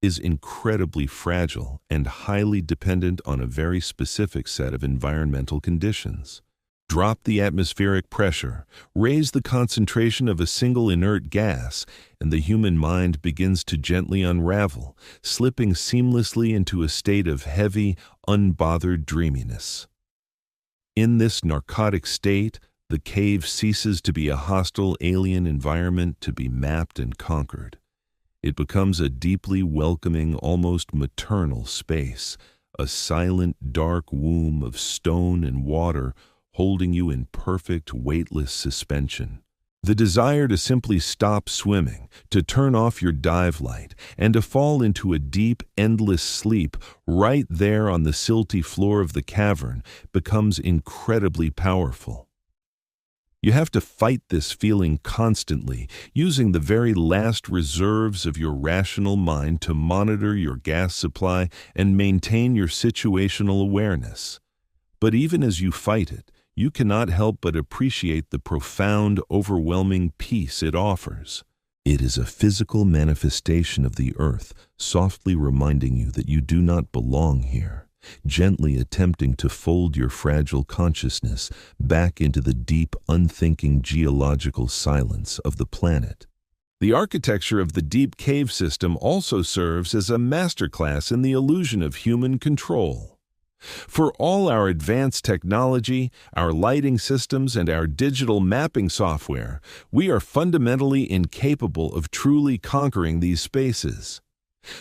is incredibly fragile and highly dependent on a very specific set of environmental conditions. Drop the atmospheric pressure, raise the concentration of a single inert gas, and the human mind begins to gently unravel, slipping seamlessly into a state of heavy, unbothered dreaminess. In this narcotic state, the cave ceases to be a hostile alien environment to be mapped and conquered. It becomes a deeply welcoming, almost maternal space, a silent, dark womb of stone and water holding you in perfect, weightless suspension. The desire to simply stop swimming, to turn off your dive light, and to fall into a deep, endless sleep right there on the silty floor of the cavern becomes incredibly powerful. You have to fight this feeling constantly, using the very last reserves of your rational mind to monitor your gas supply and maintain your situational awareness. But even as you fight it, you cannot help but appreciate the profound, overwhelming peace it offers. It is a physical manifestation of the earth, softly reminding you that you do not belong here, gently attempting to fold your fragile consciousness back into the deep, unthinking geological silence of the planet. The architecture of the deep cave system also serves as a masterclass in the illusion of human control. For all our advanced technology, our lighting systems, and our digital mapping software, we are fundamentally incapable of truly conquering these spaces.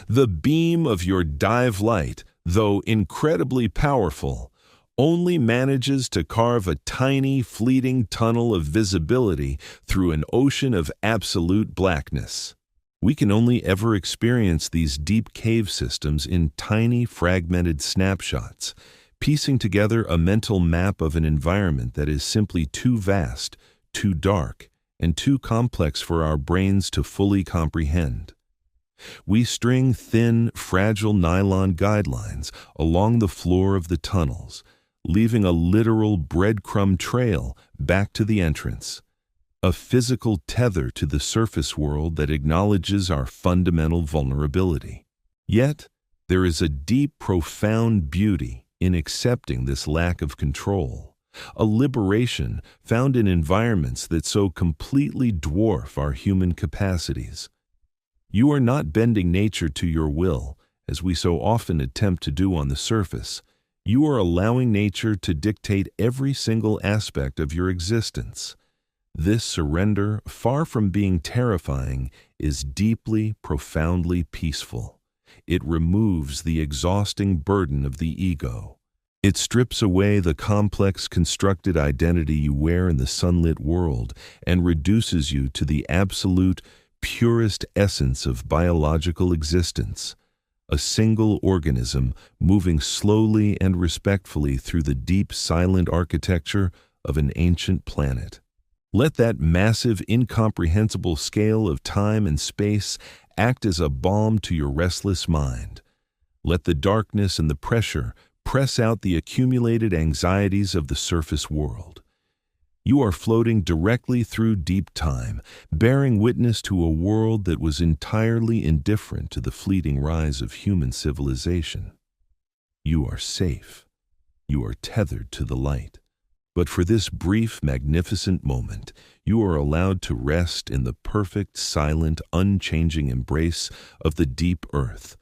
The beam of your dive light, though incredibly powerful, only manages to carve a tiny, fleeting tunnel of visibility through an ocean of absolute blackness. We can only ever experience these deep cave systems in tiny, fragmented snapshots, piecing together a mental map of an environment that is simply too vast, too dark, and too complex for our brains to fully comprehend. We string thin, fragile nylon guidelines along the floor of the tunnels, leaving a literal breadcrumb trail back to the entrance. A physical tether to the surface world that acknowledges our fundamental vulnerability. Yet, there is a deep, profound beauty in accepting this lack of control, a liberation found in environments that so completely dwarf our human capacities. You are not bending nature to your will, as we so often attempt to do on the surface. You are allowing nature to dictate every single aspect of your existence. This surrender, far from being terrifying, is deeply, profoundly peaceful. It removes the exhausting burden of the ego. It strips away the complex constructed identity you wear in the sunlit world and reduces you to the absolute, purest essence of biological existence, a single organism moving slowly and respectfully through the deep, silent architecture of an ancient planet. Let that massive, incomprehensible scale of time and space act as a balm to your restless mind. Let the darkness and the pressure press out the accumulated anxieties of the surface world. You are floating directly through deep time, bearing witness to a world that was entirely indifferent to the fleeting rise of human civilization. You are safe. You are tethered to the light. But for this brief, magnificent moment, you are allowed to rest in the perfect, silent, unchanging embrace of the deep earth,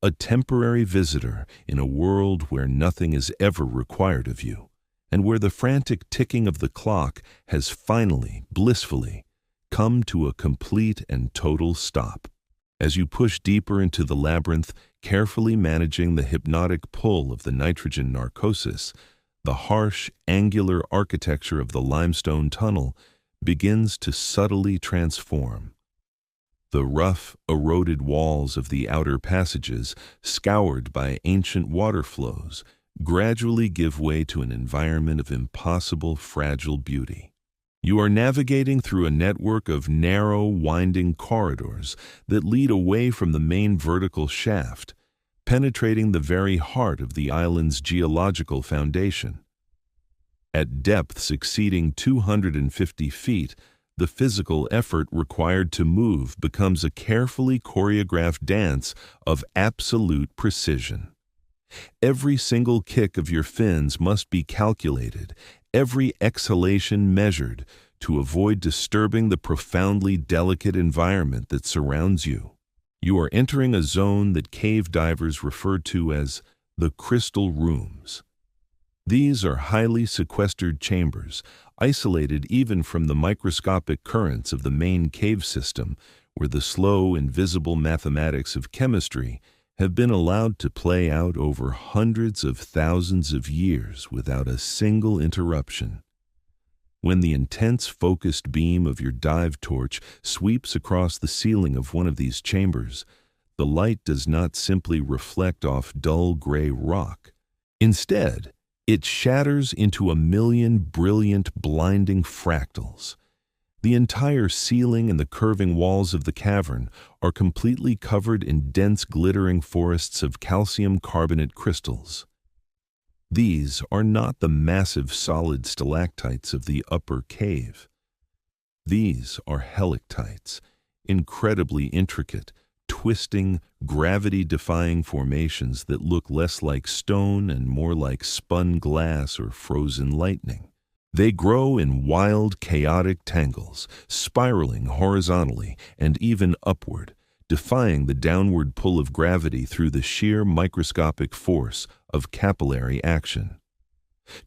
a temporary visitor in a world where nothing is ever required of you, and where the frantic ticking of the clock has finally, blissfully, come to a complete and total stop. As you push deeper into the labyrinth, carefully managing the hypnotic pull of the nitrogen narcosis, the harsh, angular architecture of the limestone tunnel begins to subtly transform. The rough, eroded walls of the outer passages, scoured by ancient water flows, gradually give way to an environment of impossible, fragile beauty. You are navigating through a network of narrow, winding corridors that lead away from the main vertical shaft, penetrating the very heart of the island's geological foundation. At depths exceeding 250 feet, the physical effort required to move becomes a carefully choreographed dance of absolute precision. Every single kick of your fins must be calculated, every exhalation measured, to avoid disturbing the profoundly delicate environment that surrounds you. You are entering a zone that cave divers refer to as the crystal rooms. These are highly sequestered chambers, isolated even from the microscopic currents of the main cave system, where the slow, invisible mathematics of chemistry have been allowed to play out over hundreds of thousands of years without a single interruption. When the intense focused beam of your dive torch sweeps across the ceiling of one of these chambers, the light does not simply reflect off dull gray rock. Instead, it shatters into a million brilliant, blinding fractals. The entire ceiling and the curving walls of the cavern are completely covered in dense, glittering forests of calcium carbonate crystals. These are not the massive solid stalactites of the upper cave. These are helictites, incredibly intricate, twisting, gravity-defying formations that look less like stone and more like spun glass or frozen lightning. They grow in wild, chaotic tangles, spiraling horizontally and even upward, defying the downward pull of gravity through the sheer microscopic force of capillary action.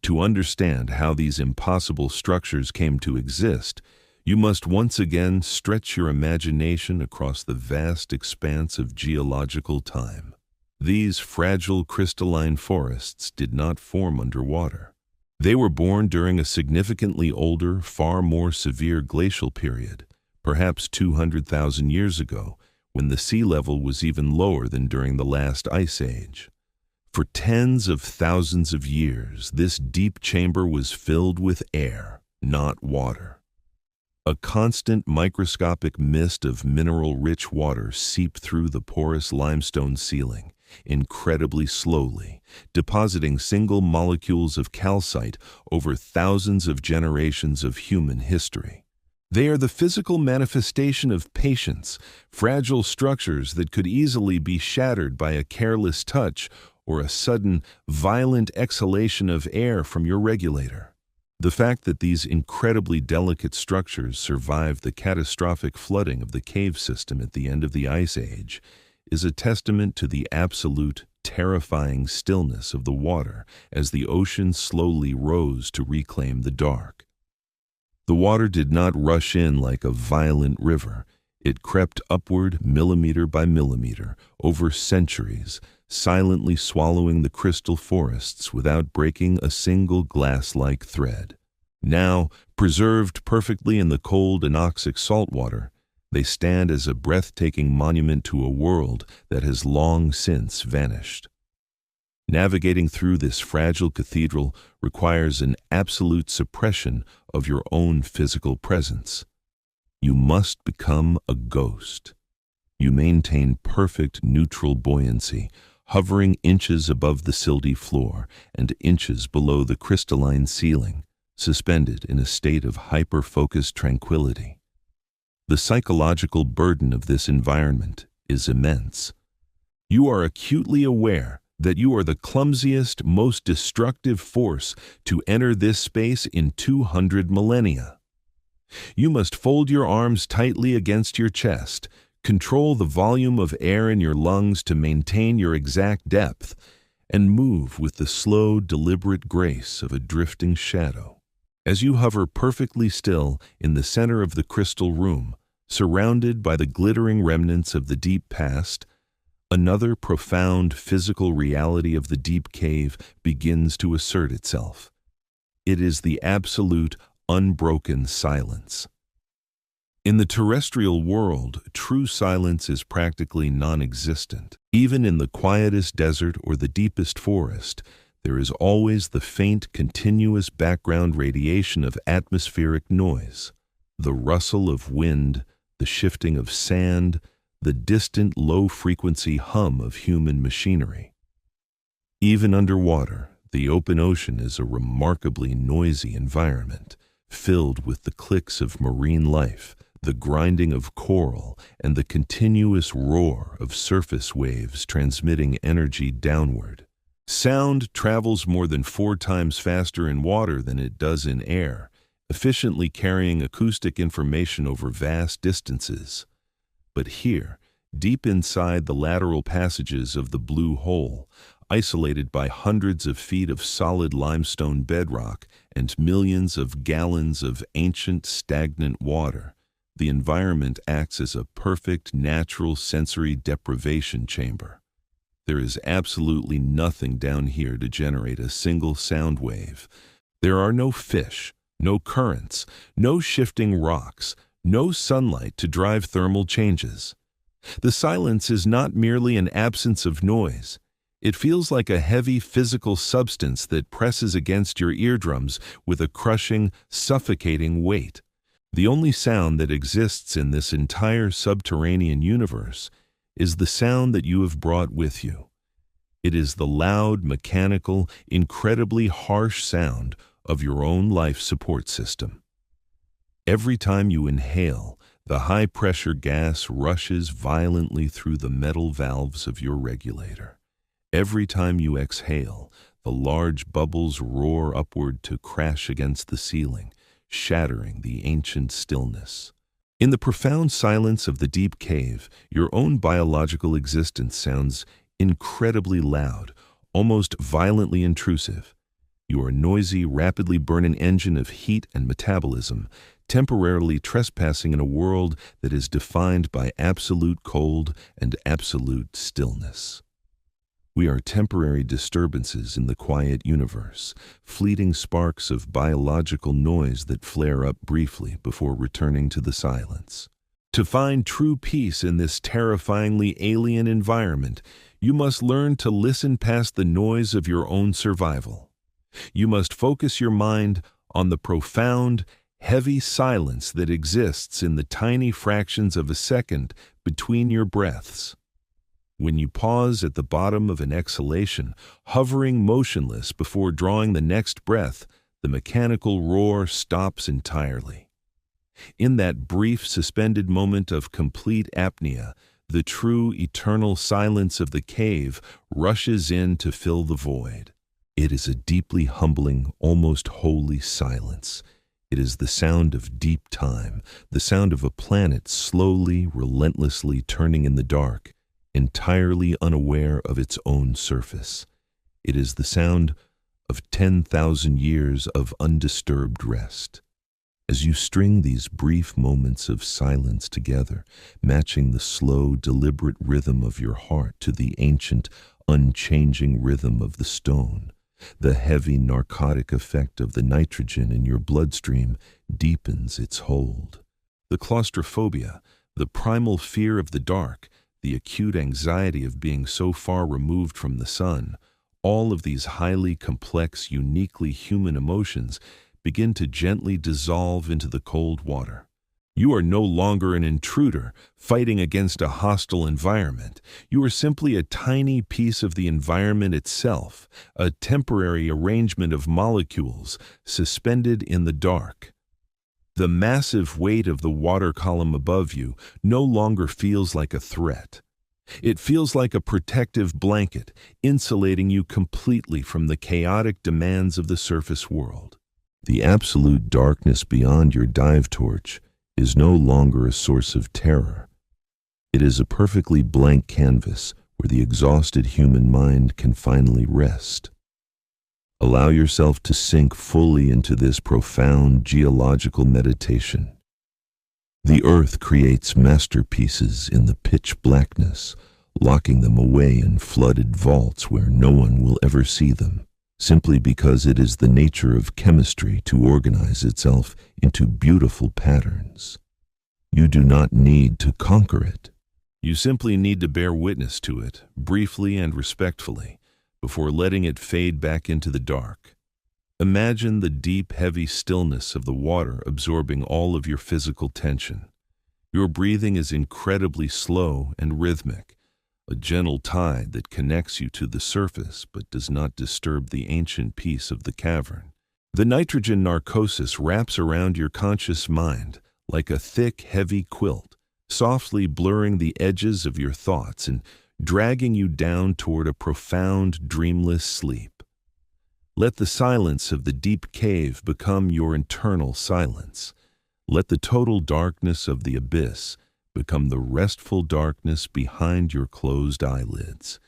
To understand how these impossible structures came to exist, you must once again stretch your imagination across the vast expanse of geological time. These fragile crystalline forests did not form underwater. They were born during a significantly older, far more severe glacial period, perhaps 200,000 years ago, when the sea level was even lower than during the last ice age. For tens of thousands of years, this deep chamber was filled with air, not water. A constant microscopic mist of mineral-rich water seeped through the porous limestone ceiling, incredibly slowly, depositing single molecules of calcite over thousands of generations of human history. They are the physical manifestation of patience, fragile structures that could easily be shattered by a careless touch or a sudden, violent exhalation of air from your regulator. The fact that these incredibly delicate structures survived the catastrophic flooding of the cave system at the end of the Ice Age is a testament to the absolute, terrifying stillness of the water as the ocean slowly rose to reclaim the dark. The water did not rush in like a violent river. It crept upward millimeter by millimeter over centuries, silently swallowing the crystal forests without breaking a single glass-like thread. Now, preserved perfectly in the cold anoxic saltwater, they stand as a breathtaking monument to a world that has long since vanished. Navigating through this fragile cathedral requires an absolute suppression of your own physical presence. You must become a ghost. You maintain perfect neutral buoyancy, hovering inches above the silty floor and inches below the crystalline ceiling, suspended in a state of hyper-focused tranquility. The psychological burden of this environment is immense. You are acutely aware that you are the clumsiest, most destructive force to enter this space in 200 millennia. You must fold your arms tightly against your chest, control the volume of air in your lungs to maintain your exact depth, and move with the slow, deliberate grace of a drifting shadow. As you hover perfectly still in the center of the crystal room, surrounded by the glittering remnants of the deep past, another profound physical reality of the deep cave begins to assert itself. It is the absolute, unbroken silence. In the terrestrial world, true silence is practically non-existent. Even in the quietest desert or the deepest forest, there is always the faint, continuous background radiation of atmospheric noise, the rustle of wind, the shifting of sand, the distant low-frequency hum of human machinery. Even underwater, the open ocean is a remarkably noisy environment, filled with the clicks of marine life, the grinding of coral, and the continuous roar of surface waves transmitting energy downward. Sound travels more than 4 times faster in water than it does in air, efficiently carrying acoustic information over vast distances. But here, deep inside the lateral passages of the blue hole, isolated by hundreds of feet of solid limestone bedrock and millions of gallons of ancient stagnant water, the environment acts as a perfect natural sensory deprivation chamber. There is absolutely nothing down here to generate a single sound wave. There are no fish, no currents, no shifting rocks, no sunlight to drive thermal changes. The silence is not merely an absence of noise. It feels like a heavy physical substance that presses against your eardrums with a crushing, suffocating weight. The only sound that exists in this entire subterranean universe is the sound that you have brought with you. It is the loud, mechanical, incredibly harsh sound of your own life support system. Every time you inhale, the high-pressure gas rushes violently through the metal valves of your regulator. Every time you exhale, the large bubbles roar upward to crash against the ceiling, shattering the ancient stillness. In the profound silence of the deep cave, your own biological existence sounds incredibly loud, almost violently intrusive. You are a noisy, rapidly burning engine of heat and metabolism, temporarily trespassing in a world that is defined by absolute cold and absolute stillness. We are temporary disturbances in the quiet universe, fleeting sparks of biological noise that flare up briefly before returning to the silence. To find true peace in this terrifyingly alien environment, you must learn to listen past the noise of your own survival. You must focus your mind on the profound, heavy silence that exists in the tiny fractions of a second between your breaths. When you pause at the bottom of an exhalation, hovering motionless before drawing the next breath, the mechanical roar stops entirely. In that brief, suspended moment of complete apnea, the true, eternal silence of the cave rushes in to fill the void. It is a deeply humbling, almost holy silence. It is the sound of deep time, the sound of a planet slowly, relentlessly turning in the dark, entirely unaware of its own surface. It is the sound of 10,000 years of undisturbed rest. As you string these brief moments of silence together, matching the slow, deliberate rhythm of your heart to the ancient, unchanging rhythm of the stone, the heavy narcotic effect of the nitrogen in your bloodstream deepens its hold. The claustrophobia, the primal fear of the dark, the acute anxiety of being so far removed from the sun, all of these highly complex, uniquely human emotions begin to gently dissolve into the cold water. You are no longer an intruder fighting against a hostile environment. You are simply a tiny piece of the environment itself, a temporary arrangement of molecules suspended in the dark. The massive weight of the water column above you no longer feels like a threat. It feels like a protective blanket, insulating you completely from the chaotic demands of the surface world. The absolute darkness beyond your dive torch is no longer a source of terror. It is a perfectly blank canvas where the exhausted human mind can finally rest. Allow yourself to sink fully into this profound geological meditation. The earth creates masterpieces in the pitch blackness, locking them away in flooded vaults where no one will ever see them, simply because it is the nature of chemistry to organize itself into beautiful patterns. You do not need to conquer it. You simply need to bear witness to it, briefly and respectfully, before letting it fade back into the dark. Imagine the deep, heavy stillness of the water absorbing all of your physical tension. Your breathing is incredibly slow and rhythmic, a gentle tide that connects you to the surface but does not disturb the ancient peace of the cavern. The nitrogen narcosis wraps around your conscious mind like a thick, heavy quilt, softly blurring the edges of your thoughts and dragging you down toward a profound, dreamless sleep. Let the silence of the deep cave become your internal silence. Let the total darkness of the abyss become the restful darkness behind your closed eyelids.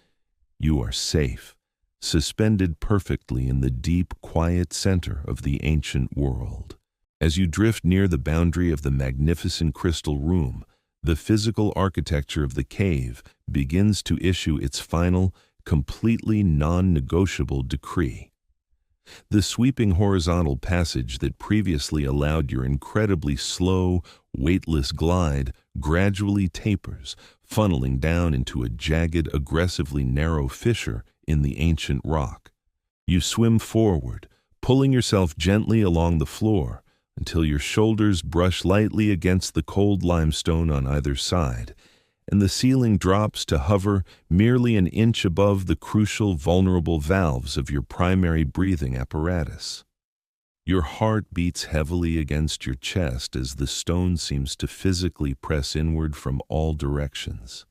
You are safe, suspended perfectly in the deep, quiet center of the ancient world. As you drift near the boundary of the magnificent crystal room, the physical architecture of the cave begins to issue its final, completely non-negotiable decree. The sweeping horizontal passage that previously allowed your incredibly slow, weightless glide gradually tapers, funneling down into a jagged, aggressively narrow fissure in the ancient rock. You swim forward, pulling yourself gently along the floor until your shoulders brush lightly against the cold limestone on either side, and the ceiling drops to hover merely an inch above the crucial, vulnerable valves of your primary breathing apparatus. Your heart beats heavily against your chest as the stone seems to physically press inward from all directions.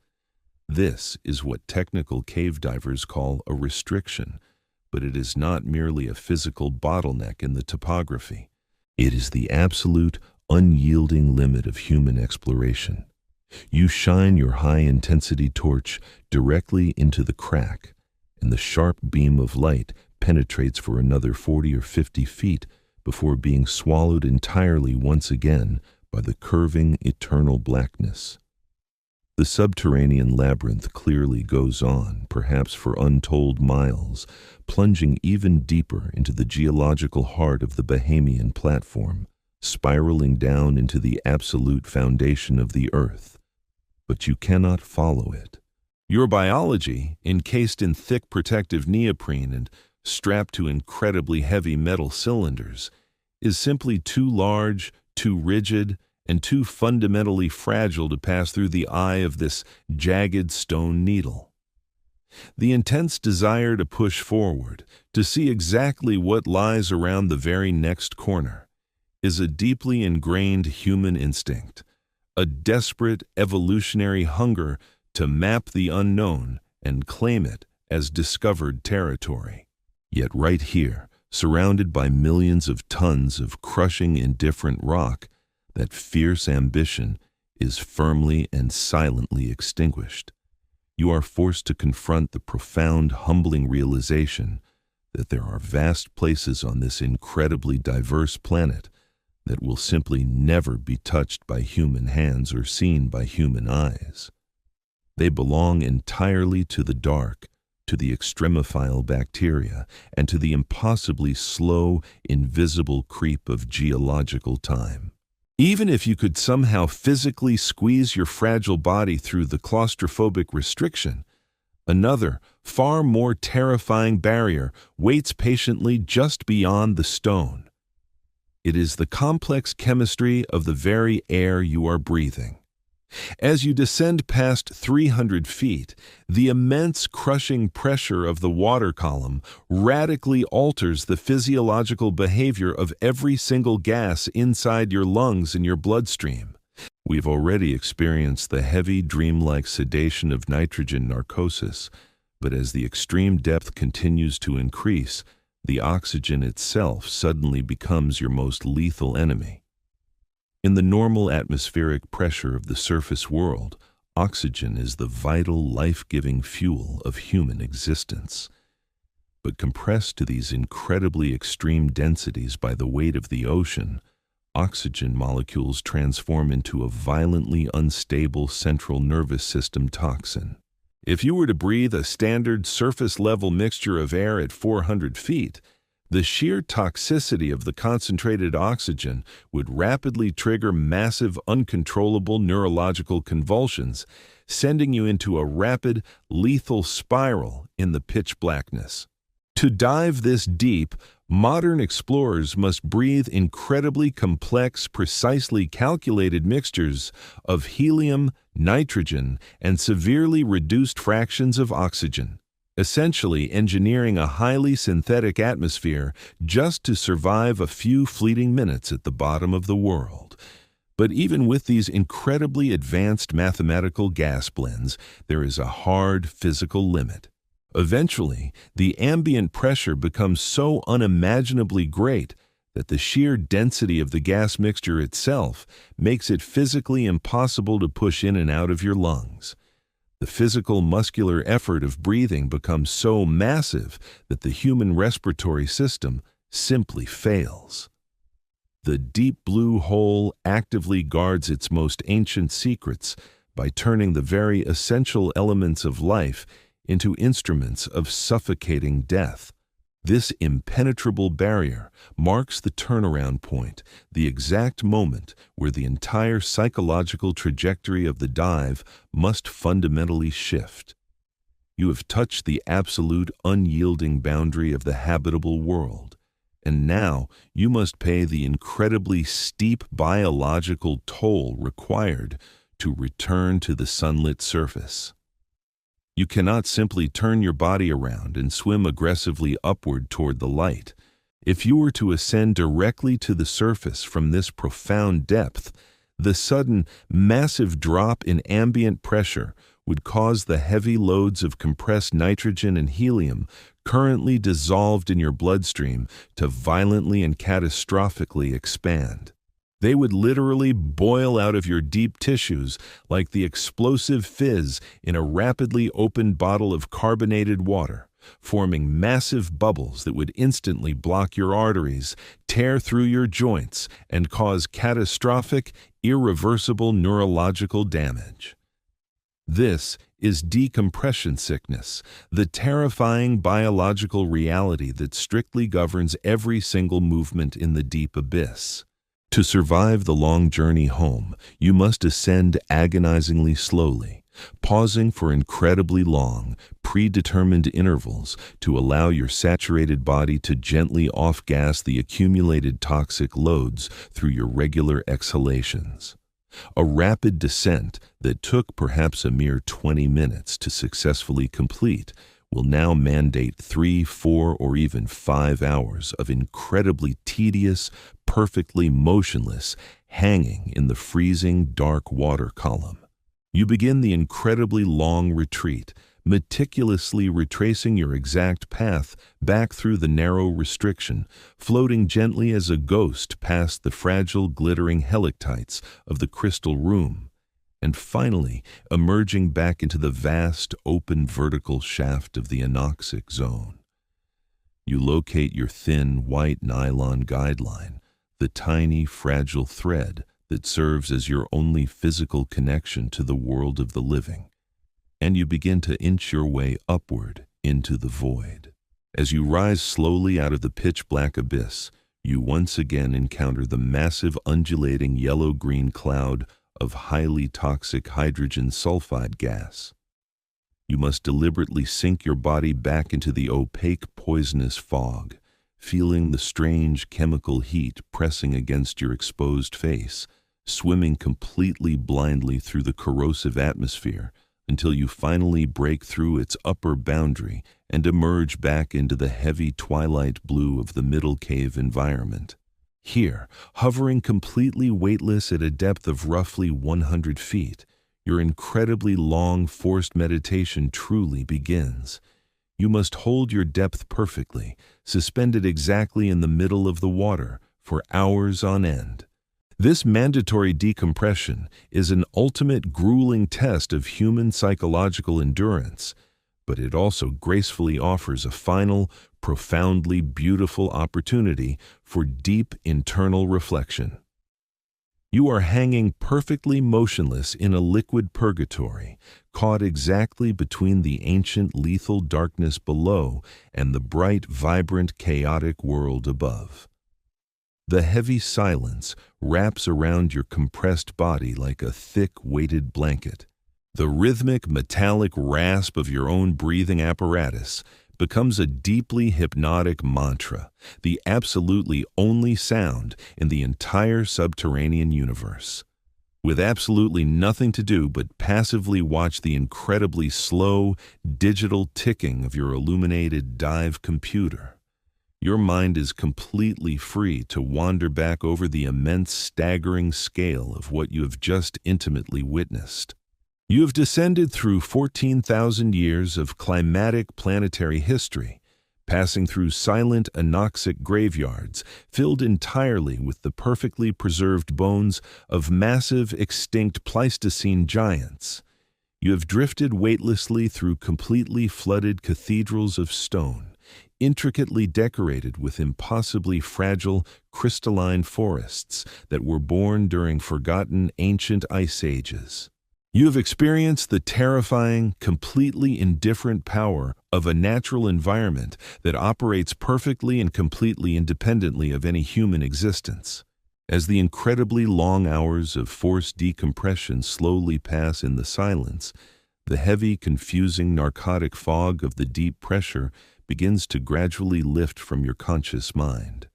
This is what technical cave divers call a restriction, but it is not merely a physical bottleneck in the topography. It is the absolute, unyielding limit of human exploration. You shine your high-intensity torch directly into the crack, and the sharp beam of light penetrates for another 40 or 50 feet before being swallowed entirely once again by the curving, eternal blackness. The subterranean labyrinth clearly goes on, perhaps for untold miles, plunging even deeper into the geological heart of the Bahamian platform, spiraling down into the absolute foundation of the earth. But you cannot follow it. Your biology, encased in thick protective neoprene and strapped to incredibly heavy metal cylinders, is simply too large, too rigid, and too fundamentally fragile to pass through the eye of this jagged stone needle. The intense desire to push forward, to see exactly what lies around the very next corner, is a deeply ingrained human instinct, a desperate evolutionary hunger to map the unknown and claim it as discovered territory. Yet right here, surrounded by millions of tons of crushing indifferent rock, that fierce ambition is firmly and silently extinguished. You are forced to confront the profound, humbling realization that there are vast places on this incredibly diverse planet that will simply never be touched by human hands or seen by human eyes. They belong entirely to the dark, to the extremophile bacteria, and to the impossibly slow, invisible creep of geological time. Even if you could somehow physically squeeze your fragile body through the claustrophobic restriction, another, far more terrifying barrier waits patiently just beyond the stone. It is the complex chemistry of the very air you are breathing. As you descend past 300 feet, the immense crushing pressure of the water column radically alters the physiological behavior of every single gas inside your lungs and your bloodstream. We've already experienced the heavy, dreamlike sedation of nitrogen narcosis, but as the extreme depth continues to increase, the oxygen itself suddenly becomes your most lethal enemy. In the normal atmospheric pressure of the surface world, oxygen is the vital, life-giving fuel of human existence. But compressed to these incredibly extreme densities by the weight of the ocean, oxygen molecules transform into a violently unstable central nervous system toxin. If you were to breathe a standard surface-level mixture of air at 400 feet, the sheer toxicity of the concentrated oxygen would rapidly trigger massive, uncontrollable neurological convulsions, sending you into a rapid, lethal spiral in the pitch blackness. To dive this deep, modern explorers must breathe incredibly complex, precisely calculated mixtures of helium, nitrogen, and severely reduced fractions of oxygen, essentially engineering a highly synthetic atmosphere just to survive a few fleeting minutes at the bottom of the world. But even with these incredibly advanced mathematical gas blends, there is a hard physical limit. Eventually, the ambient pressure becomes so unimaginably great that the sheer density of the gas mixture itself makes it physically impossible to push in and out of your lungs. The physical muscular effort of breathing becomes so massive that the human respiratory system simply fails. The deep blue hole actively guards its most ancient secrets by turning the very essential elements of life into instruments of suffocating death. This impenetrable barrier marks the turnaround point, the exact moment where the entire psychological trajectory of the dive must fundamentally shift. You have touched the absolute unyielding boundary of the habitable world, and now you must pay the incredibly steep biological toll required to return to the sunlit surface. You cannot simply turn your body around and swim aggressively upward toward the light. If you were to ascend directly to the surface from this profound depth, the sudden, massive drop in ambient pressure would cause the heavy loads of compressed nitrogen and helium currently dissolved in your bloodstream to violently and catastrophically expand. They would literally boil out of your deep tissues like the explosive fizz in a rapidly opened bottle of carbonated water, forming massive bubbles that would instantly block your arteries, tear through your joints, and cause catastrophic, irreversible neurological damage. This is decompression sickness, the terrifying biological reality that strictly governs every single movement in the deep abyss. To survive the long journey home, you must ascend agonizingly slowly, pausing for incredibly long, predetermined intervals to allow your saturated body to gently off-gas the accumulated toxic loads through your regular exhalations. A rapid descent that took perhaps a mere 20 minutes to successfully complete will now mandate 3, 4, or even 5 hours of incredibly tedious, perfectly motionless, hanging in the freezing dark water column. You begin the incredibly long retreat, meticulously retracing your exact path back through the narrow restriction, floating gently as a ghost past the fragile, glittering helictites of the crystal room, and finally emerging back into the vast, open vertical shaft of the anoxic zone. You locate your thin, white nylon guideline, the tiny, fragile thread that serves as your only physical connection to the world of the living, and you begin to inch your way upward into the void. As you rise slowly out of the pitch-black abyss, you once again encounter the massive undulating yellow-green cloud of highly toxic hydrogen sulfide gas. You must deliberately sink your body back into the opaque, poisonous fog, feeling the strange chemical heat pressing against your exposed face, swimming completely blindly through the corrosive atmosphere until you finally break through its upper boundary and emerge back into the heavy twilight blue of the middle cave environment. Here, hovering completely weightless at a depth of roughly 100 feet, your incredibly long forced meditation truly begins. You must hold your depth perfectly, suspended exactly in the middle of the water, for hours on end. This mandatory decompression is an ultimate grueling test of human psychological endurance, but it also gracefully offers a final, profoundly beautiful opportunity for deep internal reflection. You are hanging perfectly motionless in a liquid purgatory, caught exactly between the ancient lethal darkness below and the bright, vibrant, chaotic world above. The heavy silence wraps around your compressed body like a thick, weighted blanket. The rhythmic, metallic rasp of your own breathing apparatus becomes a deeply hypnotic mantra, the absolutely only sound in the entire subterranean universe. With absolutely nothing to do but passively watch the incredibly slow, digital ticking of your illuminated dive computer, your mind is completely free to wander back over the immense, staggering scale of what you have just intimately witnessed. You have descended through 14,000 years of climatic planetary history, passing through silent anoxic graveyards filled entirely with the perfectly preserved bones of massive extinct Pleistocene giants. You have drifted weightlessly through completely flooded cathedrals of stone, intricately decorated with impossibly fragile, crystalline forests that were born during forgotten ancient ice ages. You have experienced the terrifying, completely indifferent power of a natural environment that operates perfectly and completely independently of any human existence. As the incredibly long hours of forced decompression slowly pass in the silence, the heavy, confusing, narcotic fog of the deep pressure begins to gradually lift from your conscious mind.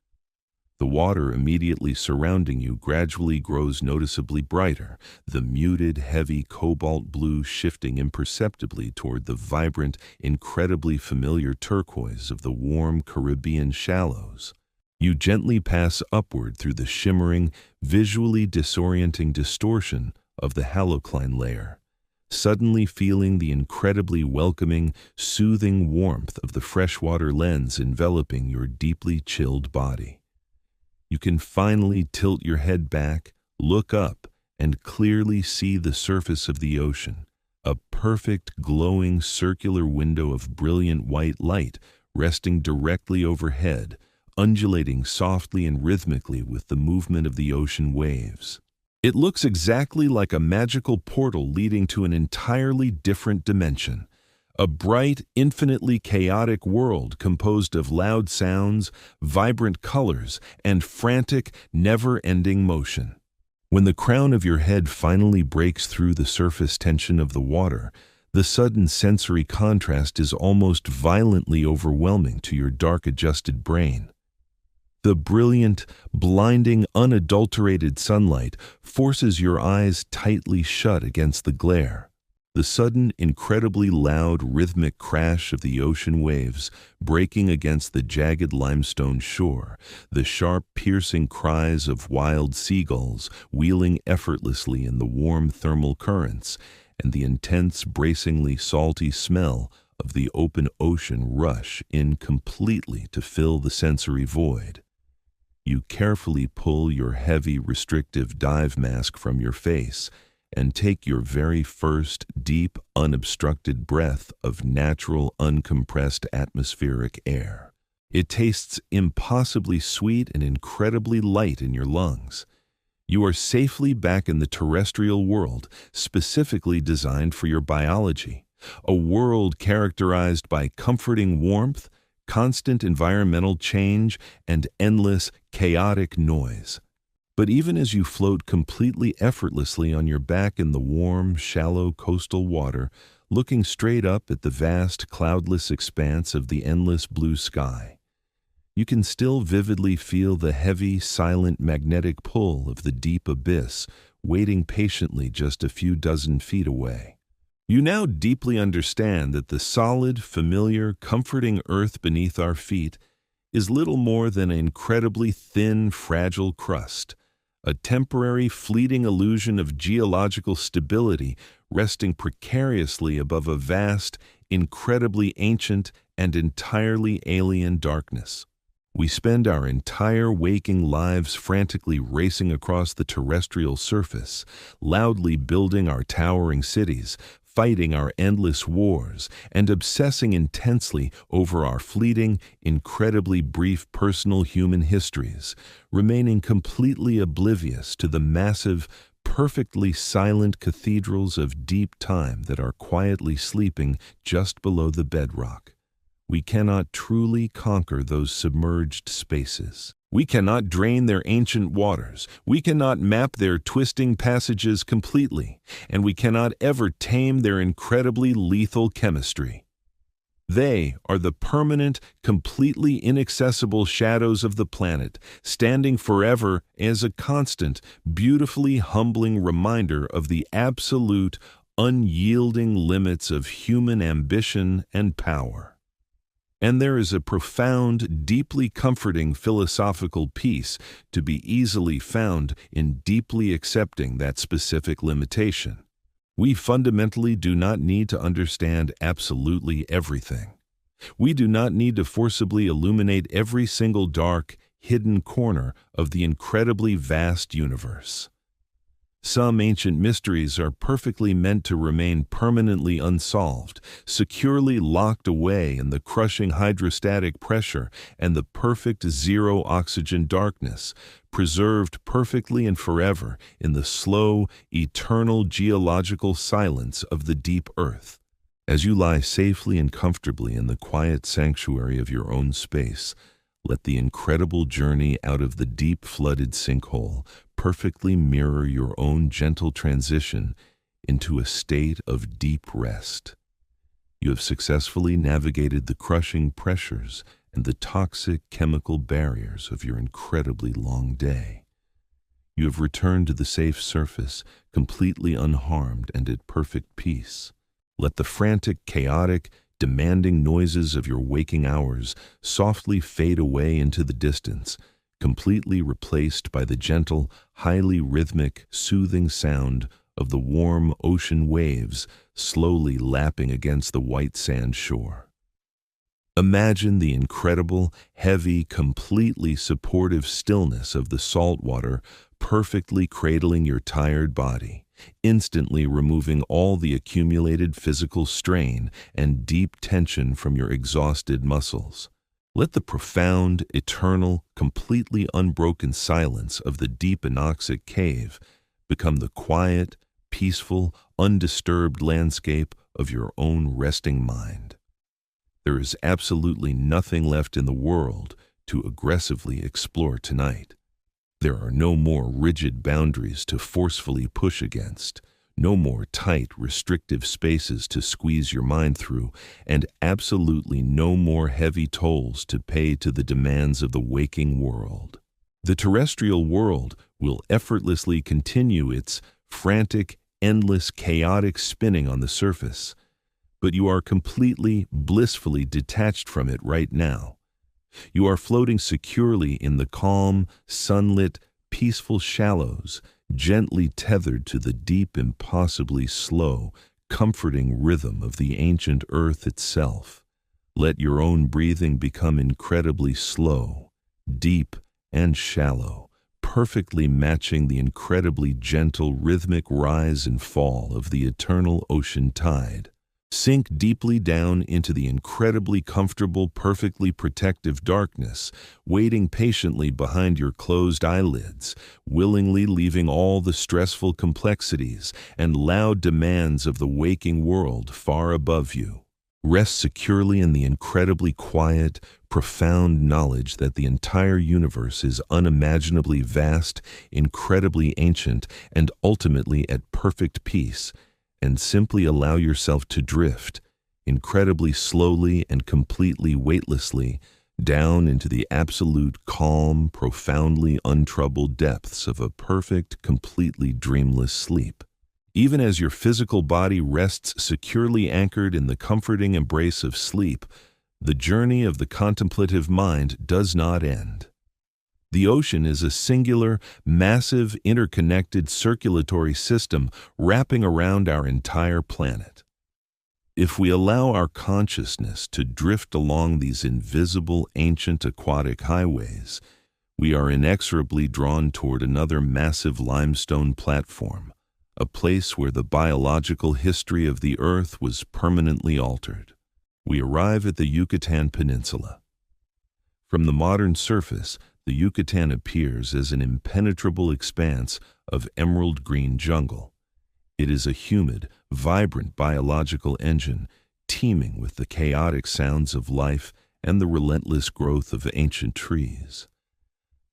The water immediately surrounding you gradually grows noticeably brighter, the muted, heavy cobalt blue shifting imperceptibly toward the vibrant, incredibly familiar turquoise of the warm Caribbean shallows. You gently pass upward through the shimmering, visually disorienting distortion of the halocline layer, suddenly feeling the incredibly welcoming, soothing warmth of the freshwater lens enveloping your deeply chilled body. You can finally tilt your head back, look up, and clearly see the surface of the ocean, a perfect, glowing, circular window of brilliant white light resting directly overhead, undulating softly and rhythmically with the movement of the ocean waves. It looks exactly like a magical portal leading to an entirely different dimension, a bright, infinitely chaotic world composed of loud sounds, vibrant colors, and frantic, never-ending motion. When the crown of your head finally breaks through the surface tension of the water, the sudden sensory contrast is almost violently overwhelming to your dark-adjusted brain. The brilliant, blinding, unadulterated sunlight forces your eyes tightly shut against the glare. The sudden, incredibly loud, rhythmic crash of the ocean waves breaking against the jagged limestone shore, the sharp, piercing cries of wild seagulls wheeling effortlessly in the warm thermal currents, and the intense, bracingly salty smell of the open ocean rush in completely to fill the sensory void. You carefully pull your heavy, restrictive dive mask from your face and take your very first deep, unobstructed breath of natural, uncompressed atmospheric air. It tastes impossibly sweet and incredibly light in your lungs. You are safely back in the terrestrial world, specifically designed for your biology, a world characterized by comforting warmth, constant environmental change, and endless, chaotic noise. But even as you float completely effortlessly on your back in the warm, shallow coastal water, looking straight up at the vast, cloudless expanse of the endless blue sky, you can still vividly feel the heavy, silent magnetic pull of the deep abyss waiting patiently just a few dozen feet away. You now deeply understand that the solid, familiar, comforting earth beneath our feet is little more than an incredibly thin, fragile crust, a temporary, fleeting illusion of geological stability resting precariously above a vast, incredibly ancient, and entirely alien darkness. We spend our entire waking lives frantically racing across the terrestrial surface, loudly building our towering cities, fighting our endless wars, and obsessing intensely over our fleeting, incredibly brief personal human histories, remaining completely oblivious to the massive, perfectly silent cathedrals of deep time that are quietly sleeping just below the bedrock. We cannot truly conquer those submerged spaces. We cannot drain their ancient waters. We cannot map their twisting passages completely, and we cannot ever tame their incredibly lethal chemistry. They are the permanent, completely inaccessible shadows of the planet, standing forever as a constant, beautifully humbling reminder of the absolute, unyielding limits of human ambition and power. And there is a profound, deeply comforting philosophical peace to be easily found in deeply accepting that specific limitation. We fundamentally do not need to understand absolutely everything. We do not need to forcibly illuminate every single dark, hidden corner of the incredibly vast universe. Some ancient mysteries are perfectly meant to remain permanently unsolved, securely locked away in the crushing hydrostatic pressure and the perfect zero-oxygen darkness, preserved perfectly and forever in the slow, eternal geological silence of the deep earth. As you lie safely and comfortably in the quiet sanctuary of your own space, let the incredible journey out of the deep flooded sinkhole perfectly mirror your own gentle transition into a state of deep rest. You have successfully navigated the crushing pressures and the toxic chemical barriers of your incredibly long day. You have returned to the safe surface, completely unharmed and at perfect peace. Let the frantic, chaotic, demanding noises of your waking hours softly fade away into the distance, completely replaced by the gentle, highly rhythmic, soothing sound of the warm ocean waves slowly lapping against the white sand shore. Imagine the incredible, heavy, completely supportive stillness of the salt water perfectly cradling your tired body, instantly removing all the accumulated physical strain and deep tension from your exhausted muscles. Let the profound, eternal, completely unbroken silence of the deep anoxic cave become the quiet, peaceful, undisturbed landscape of your own resting mind. There is absolutely nothing left in the world to aggressively explore tonight. There are no more rigid boundaries to forcefully push against, no more tight, restrictive spaces to squeeze your mind through, and absolutely no more heavy tolls to pay to the demands of the waking world. The terrestrial world will effortlessly continue its frantic, endless, chaotic spinning on the surface, but you are completely, blissfully detached from it right now. You are floating securely in the calm, sunlit, peaceful shallows, gently tethered to the deep, impossibly slow, comforting rhythm of the ancient earth itself. Let your own breathing become incredibly slow, deep, and shallow, perfectly matching the incredibly gentle rhythmic rise and fall of the eternal ocean tide. Sink deeply down into the incredibly comfortable, perfectly protective darkness, waiting patiently behind your closed eyelids, willingly leaving all the stressful complexities and loud demands of the waking world far above you. Rest securely in the incredibly quiet, profound knowledge that the entire universe is unimaginably vast, incredibly ancient, and ultimately at perfect peace, and simply allow yourself to drift, incredibly slowly and completely weightlessly, down into the absolute calm, profoundly untroubled depths of a perfect, completely dreamless sleep. Even as your physical body rests securely anchored in the comforting embrace of sleep, the journey of the contemplative mind does not end. The ocean is a singular, massive, interconnected circulatory system wrapping around our entire planet. If we allow our consciousness to drift along these invisible, ancient aquatic highways, we are inexorably drawn toward another massive limestone platform, a place where the biological history of the Earth was permanently altered. We arrive at the Yucatan Peninsula. From the modern surface, the Yucatan appears as an impenetrable expanse of emerald green jungle. It is a humid, vibrant biological engine, teeming with the chaotic sounds of life and the relentless growth of ancient trees.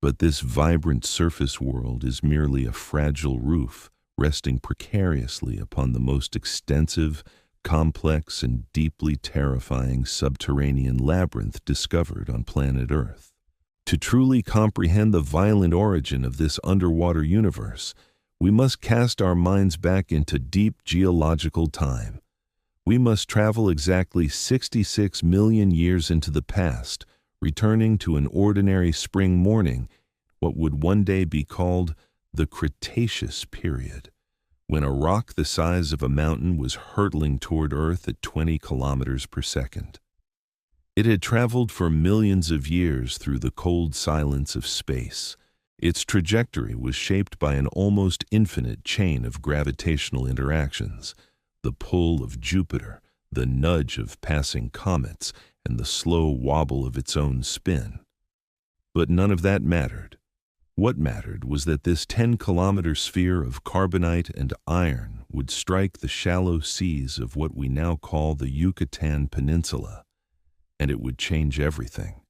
But this vibrant surface world is merely a fragile roof, resting precariously upon the most extensive, complex, and deeply terrifying subterranean labyrinth discovered on planet Earth. To truly comprehend the violent origin of this underwater universe, we must cast our minds back into deep geological time. We must travel exactly 66 million years into the past, returning to an ordinary spring morning, what would one day be called the Cretaceous period, when a rock the size of a mountain was hurtling toward Earth at 20 kilometers per second. It had traveled for millions of years through the cold silence of space. Its trajectory was shaped by an almost infinite chain of gravitational interactions, the pull of Jupiter, the nudge of passing comets, and the slow wobble of its own spin. But none of that mattered. What mattered was that this 10-kilometer sphere of carbonite and iron would strike the shallow seas of what we now call the Yucatan Peninsula, and it would change everything.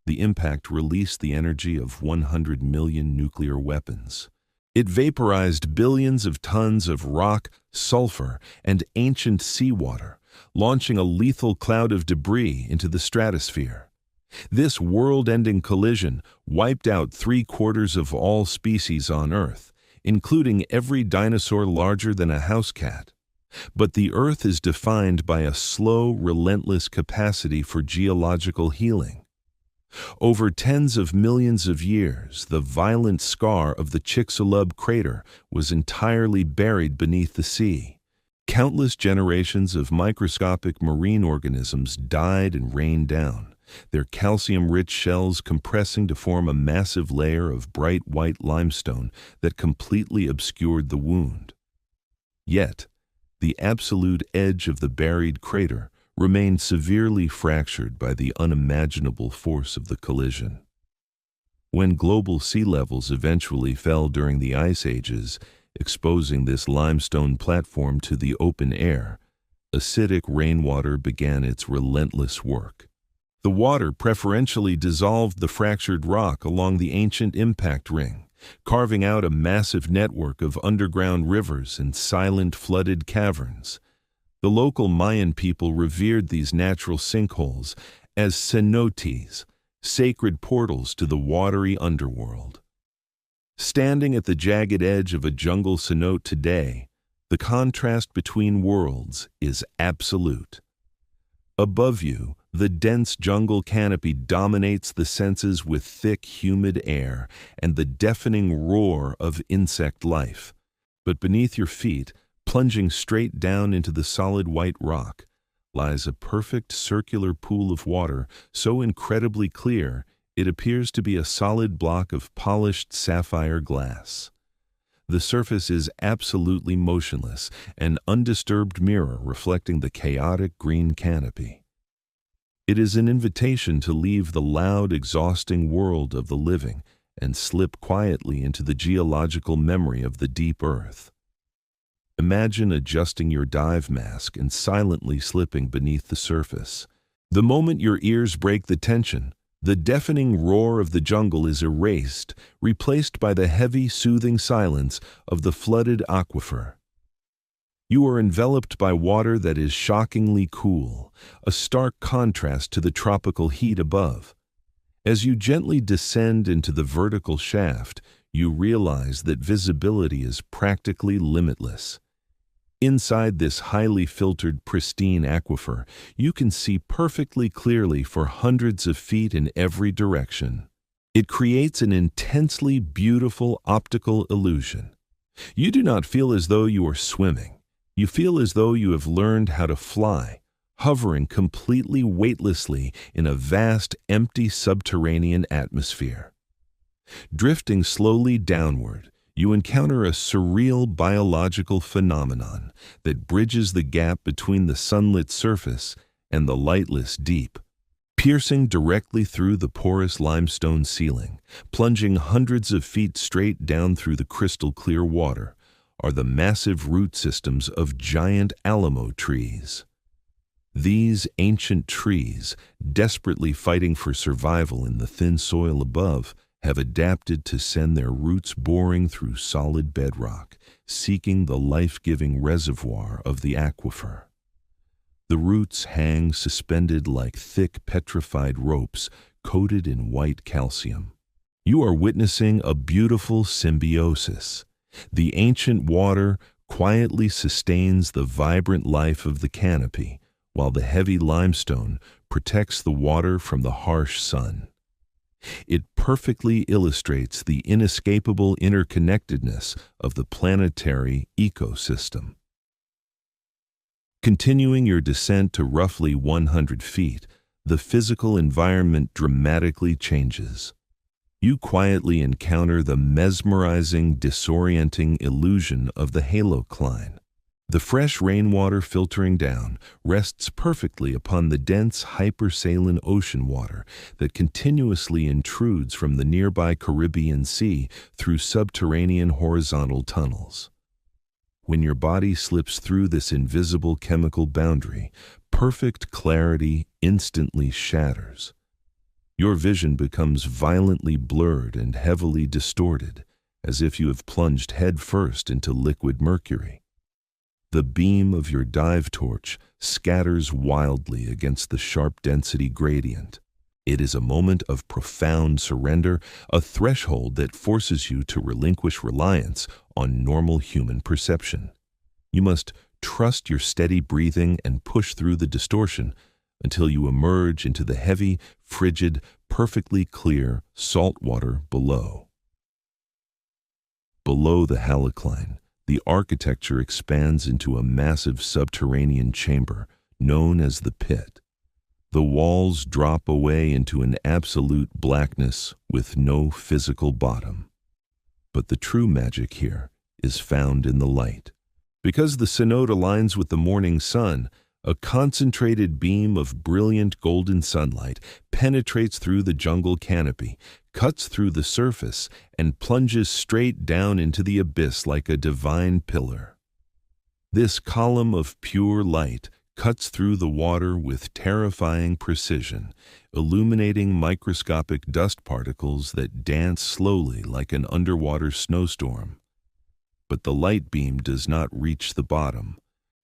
The impact released the energy of 100 million nuclear weapons. It vaporized billions of tons of rock, sulfur, and ancient seawater, launching a lethal cloud of debris into the stratosphere. This world-ending collision wiped out 3/4 of all species on Earth, including every dinosaur larger than a house cat. But the Earth is defined by a slow, relentless capacity for geological healing. Over tens of millions of years, the violent scar of the Chicxulub crater was entirely buried beneath the sea. Countless generations of microscopic marine organisms died and rained down, their calcium-rich shells compressing to form a massive layer of bright white limestone that completely obscured the wound. Yet, the absolute edge of the buried crater remained severely fractured by the unimaginable force of the collision. When global sea levels eventually fell during the ice ages, exposing this limestone platform to the open air, acidic rainwater began its relentless work. The water preferentially dissolved the fractured rock along the ancient impact ring, carving out a massive network of underground rivers and silent flooded caverns. The local Mayan people revered these natural sinkholes as cenotes, sacred portals to the watery underworld. Standing at the jagged edge of a jungle cenote today, the contrast between worlds is absolute. Above you, the dense jungle canopy dominates the senses with thick, humid air and the deafening roar of insect life. But beneath your feet, plunging straight down into the solid white rock, lies a perfect circular pool of water so incredibly clear it appears to be a solid block of polished sapphire glass. The surface is absolutely motionless, an undisturbed mirror reflecting the chaotic green canopy. It is an invitation to leave the loud, exhausting world of the living and slip quietly into the geological memory of the deep earth. Imagine adjusting your dive mask and silently slipping beneath the surface. The moment your ears break the tension, the deafening roar of the jungle is erased, replaced by the heavy, soothing silence of the flooded aquifer. You are enveloped by water that is shockingly cool, a stark contrast to the tropical heat above. As you gently descend into the vertical shaft, you realize that visibility is practically limitless. Inside this highly filtered, pristine aquifer, you can see perfectly clearly for hundreds of feet in every direction. It creates an intensely beautiful optical illusion. You do not feel as though you are swimming. You feel as though you have learned how to fly, hovering completely weightlessly in a vast, empty subterranean atmosphere. Drifting slowly downward, you encounter a surreal biological phenomenon that bridges the gap between the sunlit surface and the lightless deep. Piercing directly through the porous limestone ceiling, plunging hundreds of feet straight down through the crystal-clear water, are the massive root systems of giant alamo trees. These ancient trees, desperately fighting for survival in the thin soil above, have adapted to send their roots boring through solid bedrock, seeking the life-giving reservoir of the aquifer. The roots hang suspended like thick petrified ropes coated in white calcium. You are witnessing a beautiful symbiosis. The ancient water quietly sustains the vibrant life of the canopy, while the heavy limestone protects the water from the harsh sun. It perfectly illustrates the inescapable interconnectedness of the planetary ecosystem. Continuing your descent to roughly 100 feet, the physical environment dramatically changes. You quietly encounter the mesmerizing, disorienting illusion of the halocline. The fresh rainwater filtering down rests perfectly upon the dense hypersaline ocean water that continuously intrudes from the nearby Caribbean Sea through subterranean horizontal tunnels. When your body slips through this invisible chemical boundary, perfect clarity instantly shatters. Your vision becomes violently blurred and heavily distorted, as if you have plunged headfirst into liquid mercury. The beam of your dive torch scatters wildly against the sharp density gradient. It is a moment of profound surrender, a threshold that forces you to relinquish reliance on normal human perception. You must trust your steady breathing and push through the distortion until you emerge into the heavy, frigid, perfectly clear salt water below. Below the halocline, the architecture expands into a massive subterranean chamber known as the pit. The walls drop away into an absolute blackness with no physical bottom. But the true magic here is found in the light. Because the cenote aligns with the morning sun, a concentrated beam of brilliant golden sunlight penetrates through the jungle canopy, cuts through the surface, and plunges straight down into the abyss like a divine pillar. This column of pure light cuts through the water with terrifying precision, illuminating microscopic dust particles that dance slowly like an underwater snowstorm. But the light beam does not reach the bottom.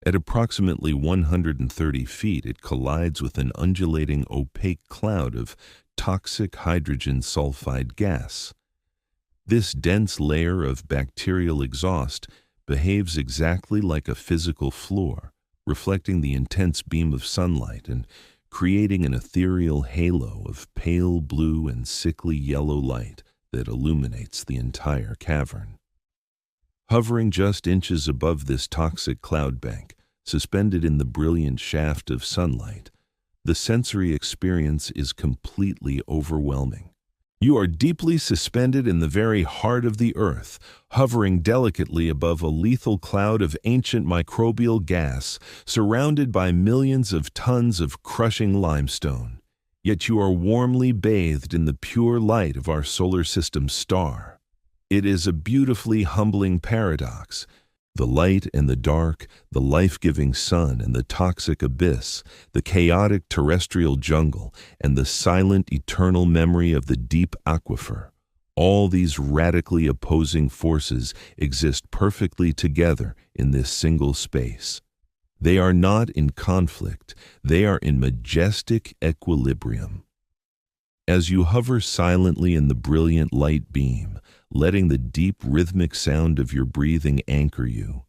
At approximately 130 feet, it collides with an undulating opaque cloud of toxic hydrogen sulfide gas. This dense layer of bacterial exhaust behaves exactly like a physical floor, reflecting the intense beam of sunlight and creating an ethereal halo of pale blue and sickly yellow light that illuminates the entire cavern. Hovering just inches above this toxic cloud bank, suspended in the brilliant shaft of sunlight, the sensory experience is completely overwhelming. You are deeply suspended in the very heart of the earth, hovering delicately above a lethal cloud of ancient microbial gas, surrounded by millions of tons of crushing limestone. Yet you are warmly bathed in the pure light of our solar system's star. It is a beautifully humbling paradox. The light and the dark, the life-giving sun and the toxic abyss, the chaotic terrestrial jungle, and the silent eternal memory of the deep aquifer. All these radically opposing forces exist perfectly together in this single space. They are not in conflict, they are in majestic equilibrium. As you hover silently in the brilliant light beam, letting the deep rhythmic sound of your breathing anchor you,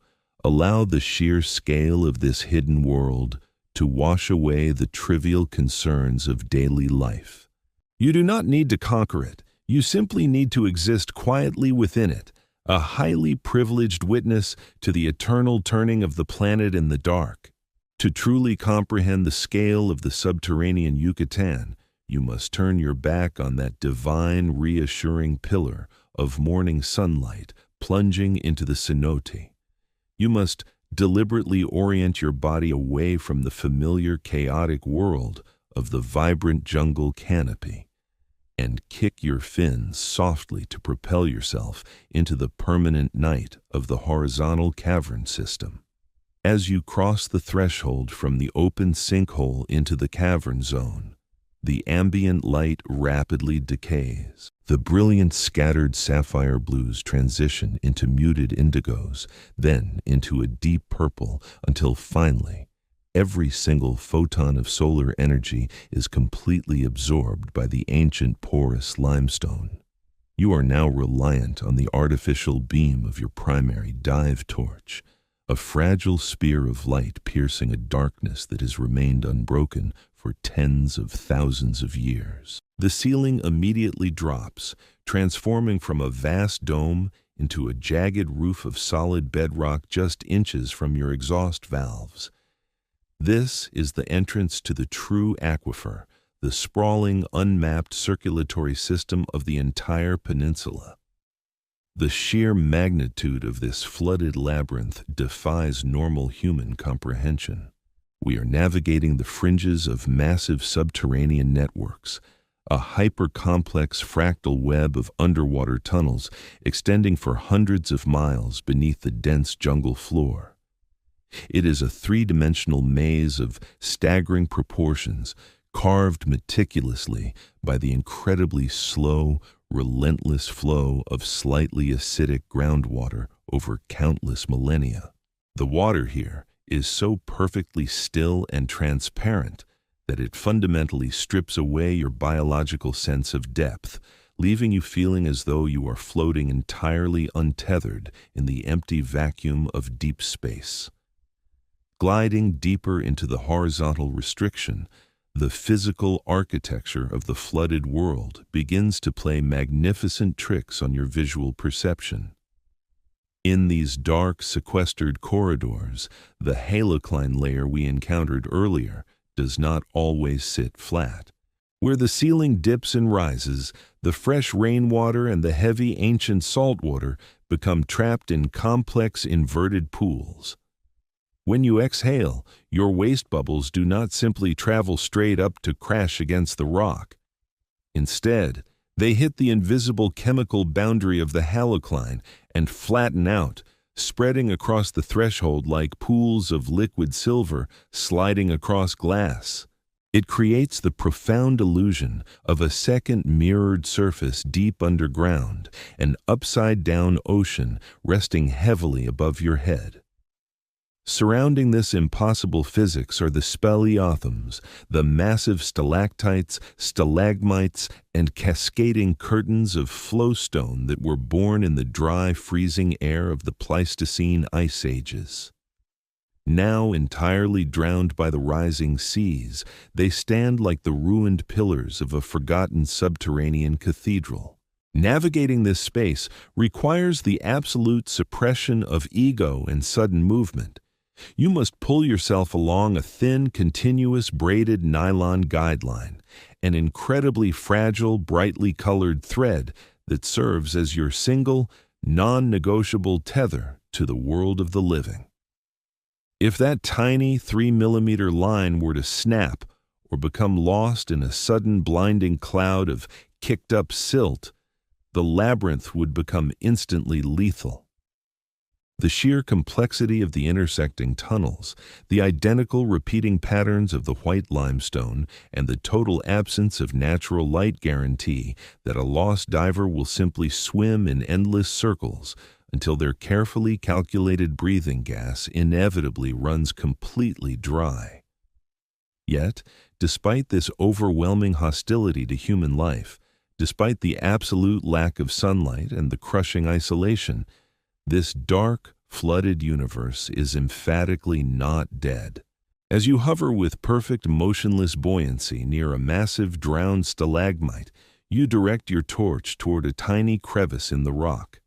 allow the sheer scale of this hidden world to wash away the trivial concerns of daily life. You do not need to conquer it, you simply need to exist quietly within it, a highly privileged witness to the eternal turning of the planet in the dark. To truly comprehend the scale of the subterranean Yucatan, you must turn your back on that divine, reassuring pillar of morning sunlight plunging into the cenote. You must deliberately orient your body away from the familiar, chaotic world of the vibrant jungle canopy, and kick your fins softly to propel yourself into the permanent night of the horizontal cavern system. As you cross the threshold from the open sinkhole into the cavern zone, the ambient light rapidly decays. The brilliant scattered sapphire blues transition into muted indigos, then into a deep purple, until finally, every single photon of solar energy is completely absorbed by the ancient porous limestone. You are now reliant on the artificial beam of your primary dive torch, a fragile spear of light piercing a darkness that has remained unbroken for tens of thousands of years. The ceiling immediately drops, transforming from a vast dome into a jagged roof of solid bedrock just inches from your exhaust valves. This is the entrance to the true aquifer, the sprawling, unmapped circulatory system of the entire peninsula. The sheer magnitude of this flooded labyrinth defies normal human comprehension. We are navigating the fringes of massive subterranean networks, a hyper-complex fractal web of underwater tunnels extending for hundreds of miles beneath the dense jungle floor. It is a three-dimensional maze of staggering proportions, carved meticulously by the incredibly slow, relentless flow of slightly acidic groundwater over countless millennia. The water here is so perfectly still and transparent that it fundamentally strips away your biological sense of depth, leaving you feeling as though you are floating entirely untethered in the empty vacuum of deep space. Gliding deeper into the horizontal restriction, the physical architecture of the flooded world begins to play magnificent tricks on your visual perception. In these dark, sequestered corridors, the halocline layer we encountered earlier does not always sit flat. Where the ceiling dips and rises, the fresh rainwater and the heavy ancient saltwater become trapped in complex inverted pools. When you exhale, your waste bubbles do not simply travel straight up to crash against the rock. Instead, they hit the invisible chemical boundary of the halocline and flatten out, spreading across the threshold like pools of liquid silver sliding across glass. It creates the profound illusion of a second mirrored surface deep underground, an upside-down ocean resting heavily above your head. Surrounding this impossible physics are the speleothems, the massive stalactites, stalagmites, and cascading curtains of flowstone that were born in the dry, freezing air of the Pleistocene ice ages. Now entirely drowned by the rising seas, they stand like the ruined pillars of a forgotten subterranean cathedral. Navigating this space requires the absolute suppression of ego and sudden movement. You must pull yourself along a thin, continuous braided nylon guideline, an incredibly fragile, brightly colored thread that serves as your single, non-negotiable tether to the world of the living. If that tiny 3-millimeter line were to snap or become lost in a sudden blinding cloud of kicked-up silt, the labyrinth would become instantly lethal. The sheer complexity of the intersecting tunnels, the identical repeating patterns of the white limestone, and the total absence of natural light guarantee that a lost diver will simply swim in endless circles until their carefully calculated breathing gas inevitably runs completely dry. Yet, despite this overwhelming hostility to human life, despite the absolute lack of sunlight and the crushing isolation, this dark, flooded universe is emphatically not dead. As you hover with perfect motionless buoyancy near a massive drowned stalagmite, you direct your torch toward a tiny crevice in the rock.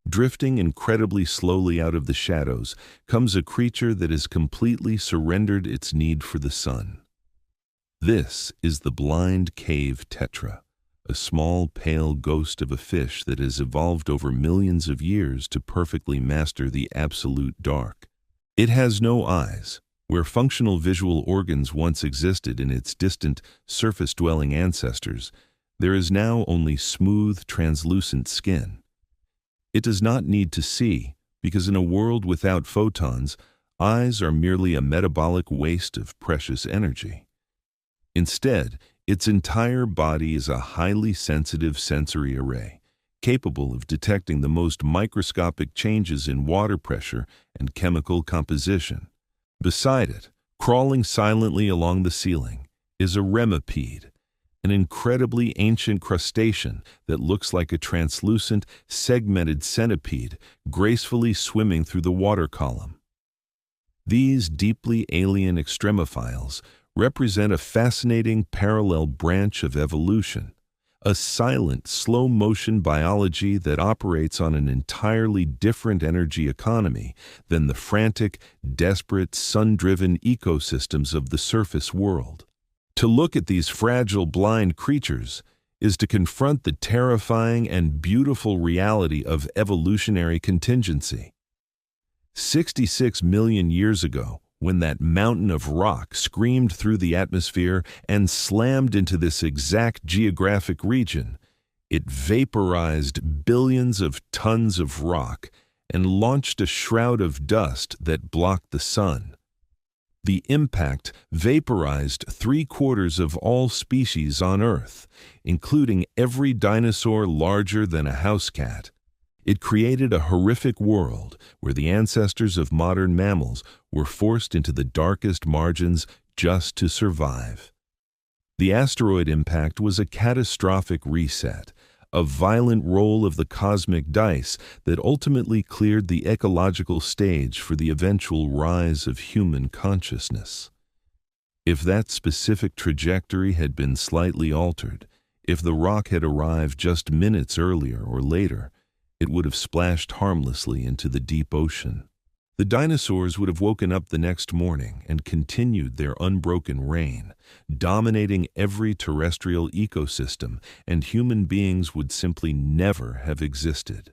Drifting incredibly slowly out of the shadows comes a creature that has completely surrendered its need for the sun. This is the blind cave tetra, a small, pale ghost of a fish that has evolved over millions of years to perfectly master the absolute dark. It has no eyes. Where functional visual organs once existed in its distant, surface-dwelling ancestors, there is now only smooth, translucent skin. It does not need to see, because in a world without photons, eyes are merely a metabolic waste of precious energy. Instead, its entire body is a highly sensitive sensory array, capable of detecting the most microscopic changes in water pressure and chemical composition. Beside it, crawling silently along the ceiling, is a remipede, an incredibly ancient crustacean that looks like a translucent, segmented centipede gracefully swimming through the water column. These deeply alien extremophiles represent a fascinating parallel branch of evolution, a silent, slow-motion biology that operates on an entirely different energy economy than the frantic, desperate, sun-driven ecosystems of the surface world. To look at these fragile, blind creatures is to confront the terrifying and beautiful reality of evolutionary contingency. 66 million years ago, when that mountain of rock screamed through the atmosphere and slammed into this exact geographic region, it vaporized billions of tons of rock and launched a shroud of dust that blocked the sun. The impact vaporized 3/4 of all species on Earth, including every dinosaur larger than a house cat. It created a horrific world where the ancestors of modern mammals were forced into the darkest margins just to survive. The asteroid impact was a catastrophic reset, a violent roll of the cosmic dice that ultimately cleared the ecological stage for the eventual rise of human consciousness. If that specific trajectory had been slightly altered, if the rock had arrived just minutes earlier or later, it would have splashed harmlessly into the deep ocean. The dinosaurs would have woken up the next morning and continued their unbroken reign, dominating every terrestrial ecosystem, and human beings would simply never have existed.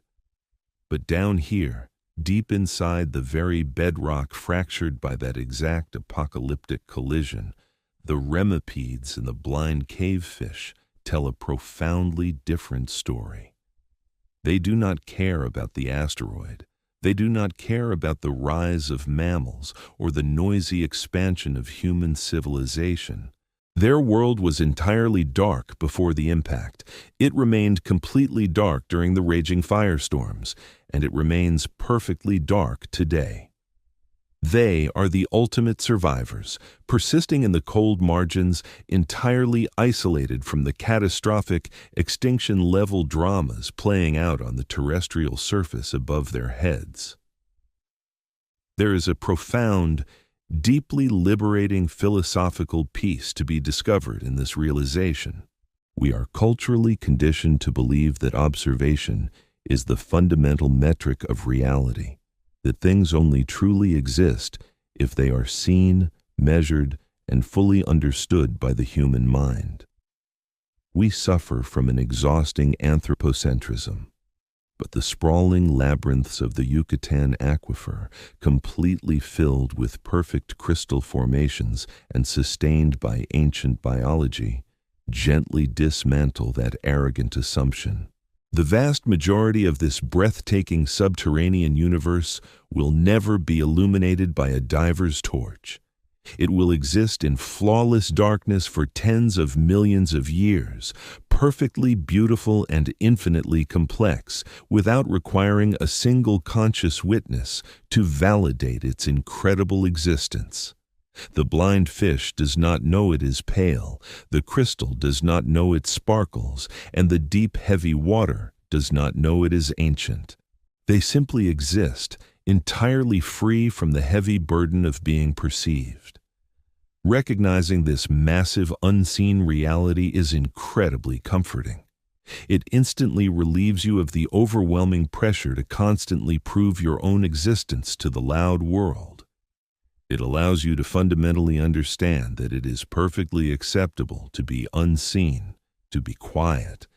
But down here, deep inside the very bedrock fractured by that exact apocalyptic collision, the remipedes and the blind cavefish tell a profoundly different story. They do not care about the asteroid. They do not care about the rise of mammals or the noisy expansion of human civilization. Their world was entirely dark before the impact. It remained completely dark during the raging firestorms, and it remains perfectly dark today. They are the ultimate survivors, persisting in the cold margins, entirely isolated from the catastrophic, extinction-level dramas playing out on the terrestrial surface above their heads. There is a profound, deeply liberating philosophical peace to be discovered in this realization. We are culturally conditioned to believe that observation is the fundamental metric of reality. that things only truly exist if they are seen, measured, and fully understood by the human mind. We suffer from an exhausting anthropocentrism, but the sprawling labyrinths of the Yucatan Aquifer, completely filled with perfect crystal formations and sustained by ancient biology, gently dismantle that arrogant assumption. The vast majority of this breathtaking subterranean universe will never be illuminated by a diver's torch. It will exist in flawless darkness for tens of millions of years, perfectly beautiful and infinitely complex, without requiring a single conscious witness to validate its incredible existence. The blind fish does not know it is pale, the crystal does not know it sparkles, and the deep, heavy water does not know it is ancient. They simply exist, entirely free from the heavy burden of being perceived. Recognizing this massive unseen reality is incredibly comforting. It instantly relieves you of the overwhelming pressure to constantly prove your own existence to the loud world. It allows you to fundamentally understand that it is perfectly acceptable to be unseen, to be quiet,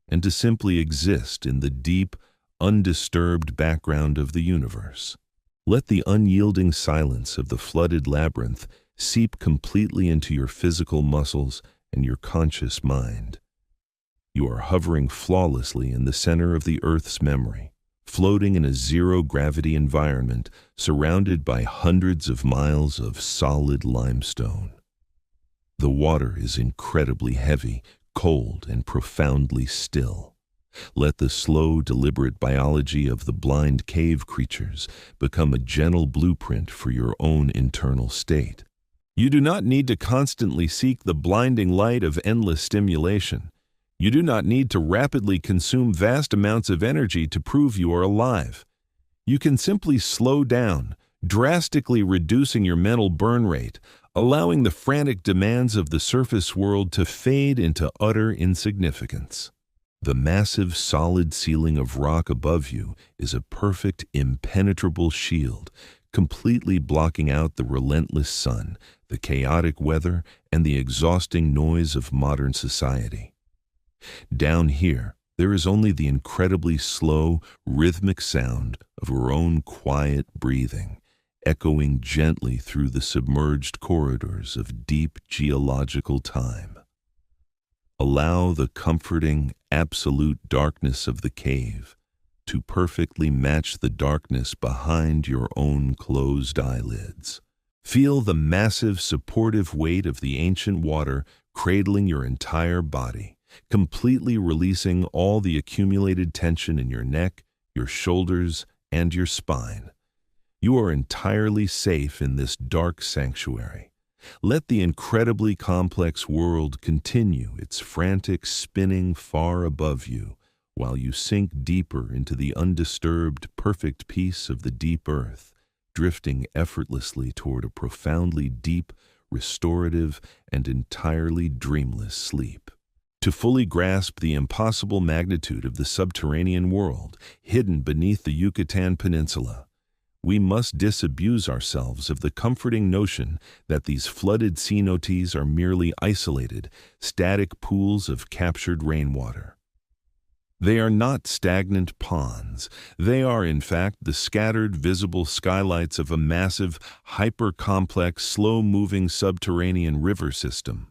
and to simply exist in the deep, undisturbed background of the universe. Let the unyielding silence of the flooded labyrinth seep completely into your physical muscles and your conscious mind. You are hovering flawlessly in the center of the Earth's memory, floating in a zero-gravity environment surrounded by hundreds of miles of solid limestone. The water is incredibly heavy, cold, and profoundly still. Let the slow, deliberate biology of the blind cave creatures become a gentle blueprint for your own internal state. You do not need to constantly seek the blinding light of endless stimulation. You do not need to rapidly consume vast amounts of energy to prove you are alive. You can simply slow down, drastically reducing your mental burn rate, allowing the frantic demands of the surface world to fade into utter insignificance. The massive solid ceiling of rock above you is a perfect, impenetrable shield, completely blocking out the relentless sun, the chaotic weather, and the exhausting noise of modern society. Down here, there is only the incredibly slow, rhythmic sound of our own quiet breathing, echoing gently through the submerged corridors of deep geological time. Allow the comforting, absolute darkness of the cave to perfectly match the darkness behind your own closed eyelids. Feel the massive, supportive weight of the ancient water cradling your entire body, completely releasing all the accumulated tension in your neck, your shoulders, and your spine. You are entirely safe in this dark sanctuary. Let the incredibly complex world continue its frantic spinning far above you, while you sink deeper into the undisturbed, perfect peace of the deep earth, drifting effortlessly toward a profoundly deep, restorative, and entirely dreamless sleep. To fully grasp the impossible magnitude of the subterranean world hidden beneath the Yucatan Peninsula, we must disabuse ourselves of the comforting notion that these flooded cenotes are merely isolated, static pools of captured rainwater. They are not stagnant ponds. They are, in fact, the scattered, visible skylights of a massive, hyper-complex, slow-moving subterranean river system.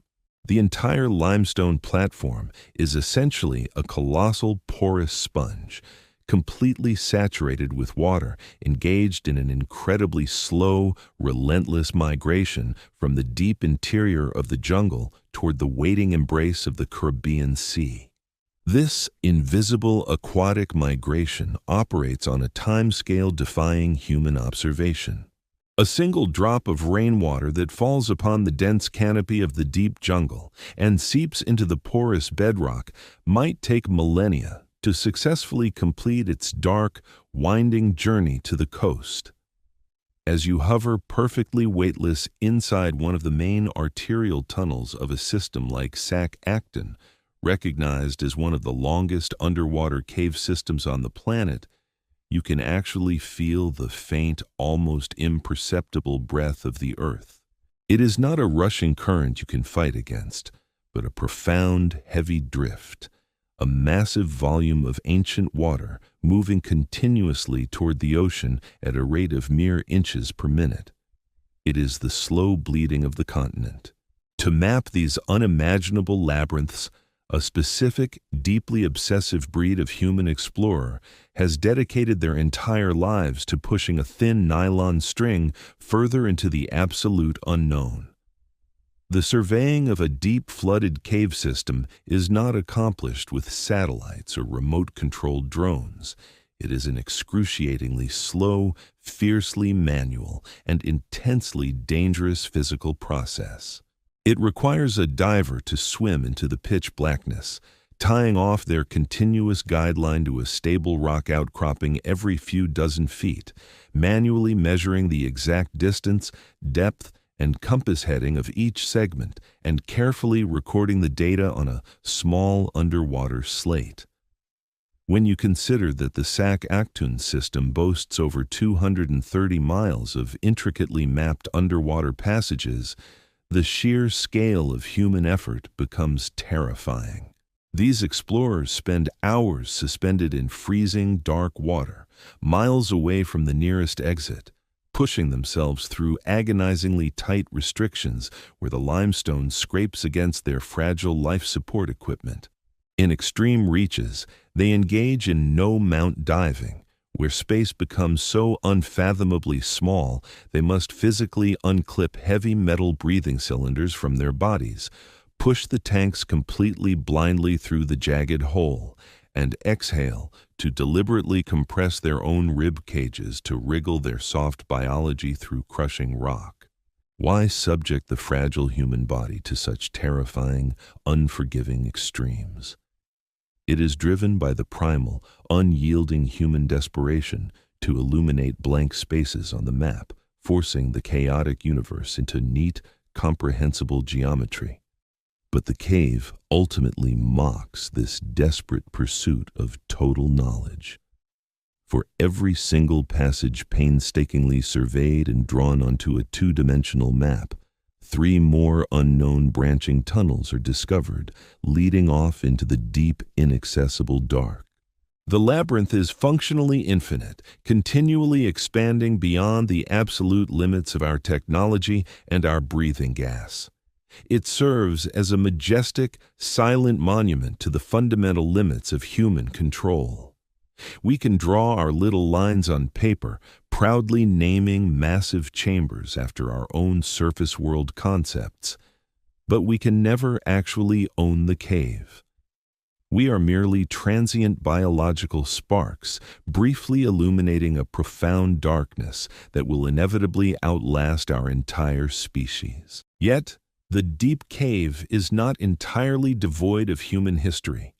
The entire limestone platform is essentially a colossal porous sponge, completely saturated with water, engaged in an incredibly slow, relentless migration from the deep interior of the jungle toward the waiting embrace of the Caribbean Sea. This invisible aquatic migration operates on a timescale defying human observation. A single drop of rainwater that falls upon the dense canopy of the deep jungle and seeps into the porous bedrock might take millennia to successfully complete its dark, winding journey to the coast. As you hover perfectly weightless inside one of the main arterial tunnels of a system like Sac Acton, recognized as one of the longest underwater cave systems on the planet, you can actually feel the faint, almost imperceptible breath of the earth. It is not a rushing current you can fight against, but a profound, heavy drift, a massive volume of ancient water moving continuously toward the ocean at a rate of mere inches per minute. It is the slow bleeding of the continent. To map these unimaginable labyrinths, a specific, deeply obsessive breed of human explorer has dedicated their entire lives to pushing a thin nylon string further into the absolute unknown. The surveying of a deep flooded cave system is not accomplished with satellites or remote-controlled drones. It is an excruciatingly slow, fiercely manual, and intensely dangerous physical process. It requires a diver to swim into the pitch blackness, tying off their continuous guideline to a stable rock outcropping every few dozen feet, manually measuring the exact distance, depth, and compass heading of each segment, and carefully recording the data on a small underwater slate. When you consider that the Sac Actun system boasts over 230 miles of intricately mapped underwater passages, the sheer scale of human effort becomes terrifying. These explorers spend hours suspended in freezing, dark water, miles away from the nearest exit, pushing themselves through agonizingly tight restrictions where the limestone scrapes against their fragile life support equipment. In extreme reaches, they engage in no-mount diving, where space becomes so unfathomably small they must physically unclip heavy metal breathing cylinders from their bodies, push the tanks completely blindly through the jagged hole, and exhale to deliberately compress their own rib cages to wriggle their soft biology through crushing rock. Why subject the fragile human body to such terrifying, unforgiving extremes? It is driven by the primal, unyielding human desperation to illuminate blank spaces on the map, forcing the chaotic universe into neat, comprehensible geometry. But the cave ultimately mocks this desperate pursuit of total knowledge. For every single passage painstakingly surveyed and drawn onto a two-dimensional map, 3 more unknown branching tunnels are discovered, leading off into the deep, inaccessible dark. The labyrinth is functionally infinite, continually expanding beyond the absolute limits of our technology and our breathing gas. It serves as a majestic, silent monument to the fundamental limits of human control. We can draw our little lines on paper, proudly naming massive chambers after our own surface world concepts, but we can never actually own the cave. We are merely transient biological sparks, briefly illuminating a profound darkness that will inevitably outlast our entire species. Yet, the deep cave is not entirely devoid of human history.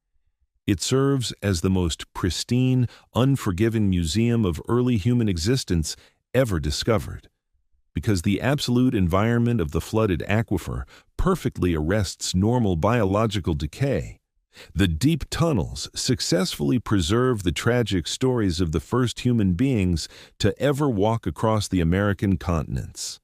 It serves as the most pristine, unforgiving museum of early human existence ever discovered, because the absolute environment of the flooded aquifer perfectly arrests normal biological decay. The deep tunnels successfully preserve the tragic stories of the first human beings to ever walk across the American continents.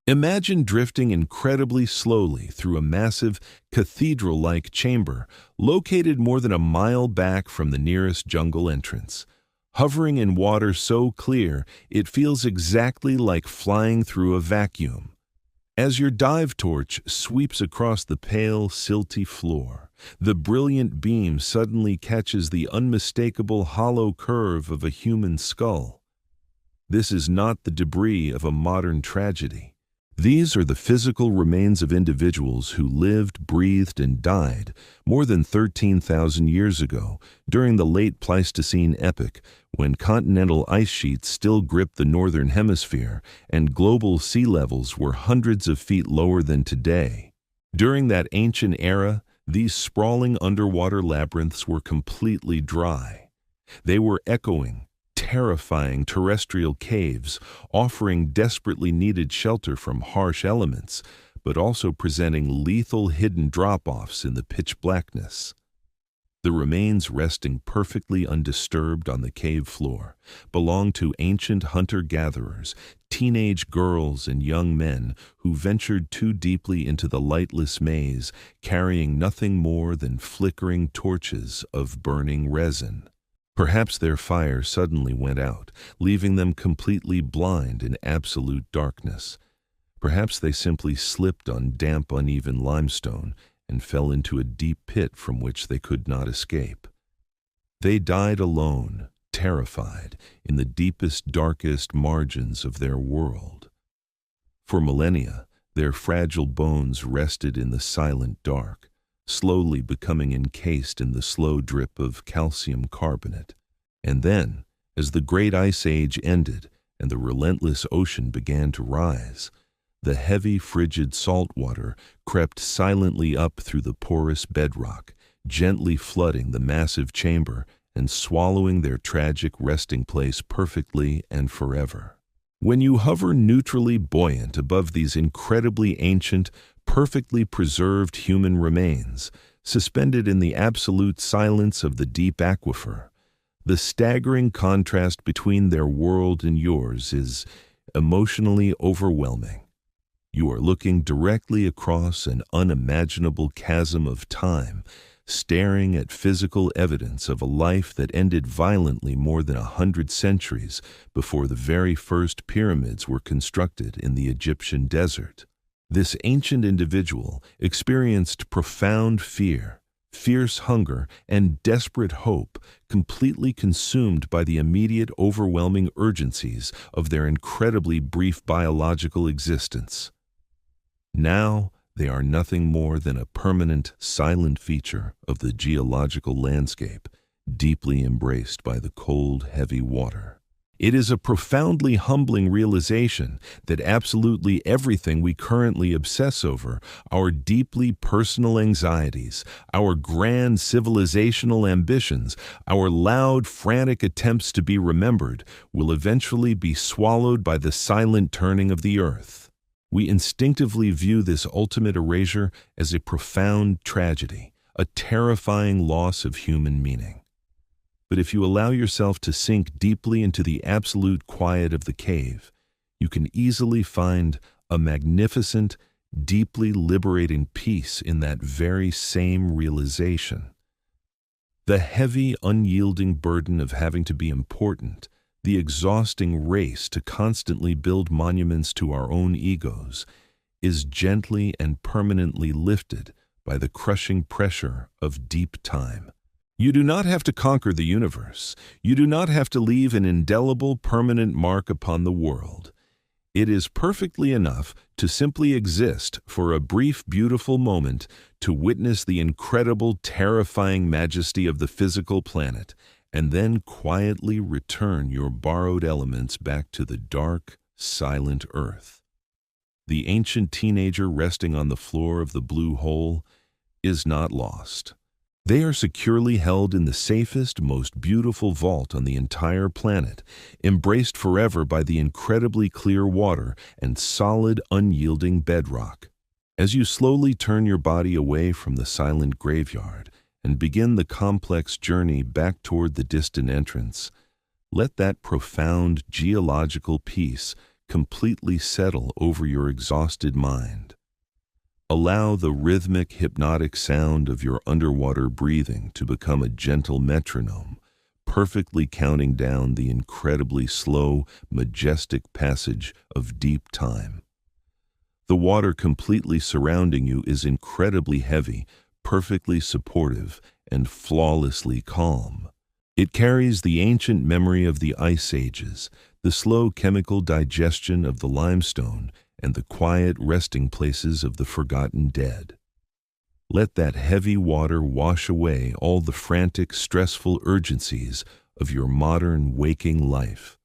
Imagine drifting incredibly slowly through a massive, cathedral-like chamber located more than a mile back from the nearest jungle entrance. Hovering in water so clear, it feels exactly like flying through a vacuum. As your dive torch sweeps across the pale, silty floor, the brilliant beam suddenly catches the unmistakable hollow curve of a human skull. This is not the debris of a modern tragedy. These are the physical remains of individuals who lived, breathed, and died more than 13,000 years ago during the late Pleistocene epoch, when continental ice sheets still gripped the northern hemisphere and global sea levels were hundreds of feet lower than today. During that ancient era, these sprawling underwater labyrinths were completely dry. They were echoing, terrifying terrestrial caves, offering desperately needed shelter from harsh elements, but also presenting lethal hidden drop-offs in the pitch blackness. The remains resting perfectly undisturbed on the cave floor belong to ancient hunter-gatherers, teenage girls and young men who ventured too deeply into the lightless maze, carrying nothing more than flickering torches of burning resin. Perhaps their fire suddenly went out, leaving them completely blind in absolute darkness. Perhaps they simply slipped on damp, uneven limestone and fell into a deep pit from which they could not escape. They died alone, terrified, in the deepest, darkest margins of their world. For millennia, their fragile bones rested in the silent dark, slowly becoming encased in the slow drip of calcium carbonate. And then, as the great ice age ended and the relentless ocean began to rise, the heavy, frigid salt water crept silently up through the porous bedrock, gently flooding the massive chamber and swallowing their tragic resting place perfectly and forever. When you hover neutrally buoyant above these incredibly ancient, perfectly preserved human remains, suspended in the absolute silence of the deep aquifer, the staggering contrast between their world and yours is emotionally overwhelming. You are looking directly across an unimaginable chasm of time, staring at physical evidence of a life that ended violently more than 100 centuries before the very first pyramids were constructed in the Egyptian desert. This ancient individual experienced profound fear, fierce hunger, and desperate hope, completely consumed by the immediate overwhelming urgencies of their incredibly brief biological existence. Now they are nothing more than a permanent, silent feature of the geological landscape, deeply embraced by the cold, heavy water. It is a profoundly humbling realization that absolutely everything we currently obsess over, our deeply personal anxieties, our grand civilizational ambitions, our loud, frantic attempts to be remembered, will eventually be swallowed by the silent turning of the earth. We instinctively view this ultimate erasure as a profound tragedy, a terrifying loss of human meaning. But if you allow yourself to sink deeply into the absolute quiet of the cave, you can easily find a magnificent, deeply liberating peace in that very same realization. The heavy, unyielding burden of having to be important, the exhausting race to constantly build monuments to our own egos, is gently and permanently lifted by the crushing pressure of deep time. You do not have to conquer the universe. You do not have to leave an indelible, permanent mark upon the world. It is perfectly enough to simply exist for a brief, beautiful moment to witness the incredible, terrifying majesty of the physical planet, and then quietly return your borrowed elements back to the dark, silent earth. The ancient teenager resting on the floor of the blue hole is not lost. They are securely held in the safest, most beautiful vault on the entire planet, embraced forever by the incredibly clear water and solid, unyielding bedrock. As you slowly turn your body away from the silent graveyard and begin the complex journey back toward the distant entrance, let that profound geological peace completely settle over your exhausted mind. Allow the rhythmic, hypnotic sound of your underwater breathing to become a gentle metronome, perfectly counting down the incredibly slow, majestic passage of deep time. The water completely surrounding you is incredibly heavy, perfectly supportive, and flawlessly calm. It carries the ancient memory of the ice ages, the slow chemical digestion of the limestone, and the quiet resting places of the forgotten dead. Let that heavy water wash away all the frantic, stressful urgencies of your modern waking life.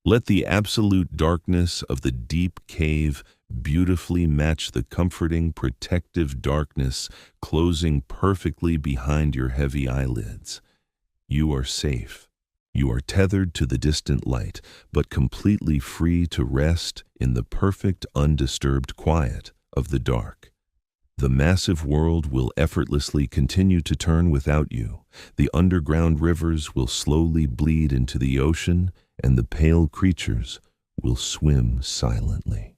Let the absolute darkness of the deep cave beautifully match the comforting, protective darkness closing perfectly behind your heavy eyelids. You are safe. You are tethered to the distant light, but completely free to rest in the perfect, undisturbed quiet of the dark. The massive world will effortlessly continue to turn without you. The underground rivers will slowly bleed into the ocean, and the pale creatures will swim silently.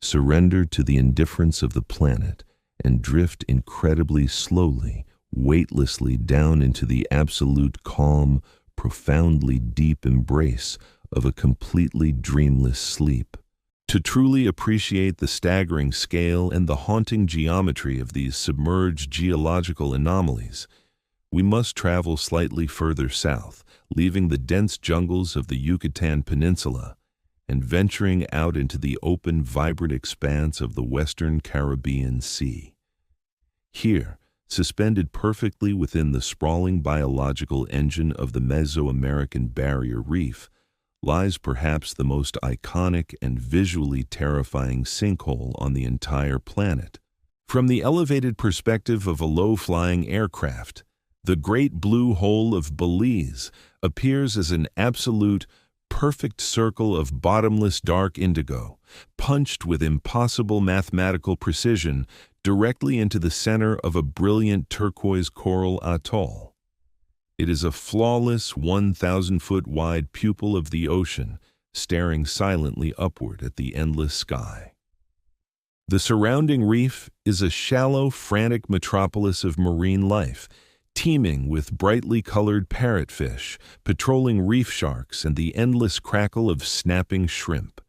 Surrender to the indifference of the planet and drift incredibly slowly, weightlessly down into the absolute calm, profoundly deep embrace of a completely dreamless sleep. To truly appreciate the staggering scale and the haunting geometry of these submerged geological anomalies, we must travel slightly further south, leaving the dense jungles of the Yucatan Peninsula and venturing out into the open, vibrant expanse of the Western Caribbean Sea. Here, suspended perfectly within the sprawling biological engine of the Mesoamerican Barrier Reef, lies perhaps the most iconic and visually terrifying sinkhole on the entire planet. From the elevated perspective of a low-flying aircraft, the Great Blue Hole of Belize appears as an absolute, perfect circle of bottomless dark indigo, punched with impossible mathematical precision directly into the center of a brilliant turquoise coral atoll. It is a flawless 1,000-foot wide pupil of the ocean, staring silently upward at the endless sky. The surrounding reef is a shallow, frantic metropolis of marine life, teeming with brightly colored parrotfish, patrolling reef sharks, and the endless crackle of snapping shrimp.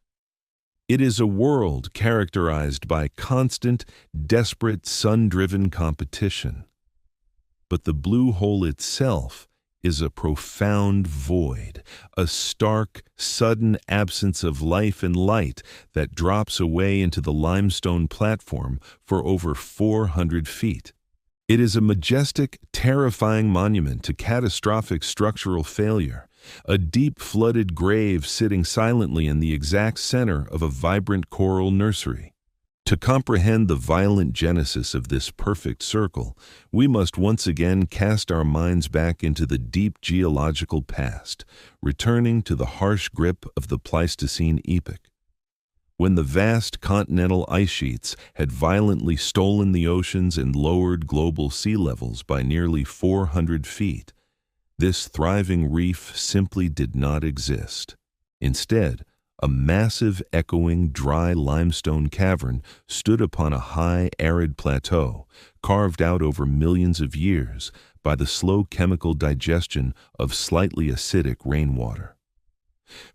It is a world characterized by constant, desperate, sun-driven competition. But the blue hole itself is a profound void, a stark, sudden absence of life and light that drops away into the limestone platform for over 400 feet. It is a majestic, terrifying monument to catastrophic structural failure, a deep flooded grave sitting silently in the exact center of a vibrant coral nursery. To comprehend the violent genesis of this perfect circle, we must once again cast our minds back into the deep geological past, returning to the harsh grip of the Pleistocene epoch. When the vast continental ice sheets had violently stolen the oceans and lowered global sea levels by nearly 400 feet, this thriving reef simply did not exist. Instead, a massive, echoing, dry limestone cavern stood upon a high, arid plateau, carved out over millions of years by the slow chemical digestion of slightly acidic rainwater.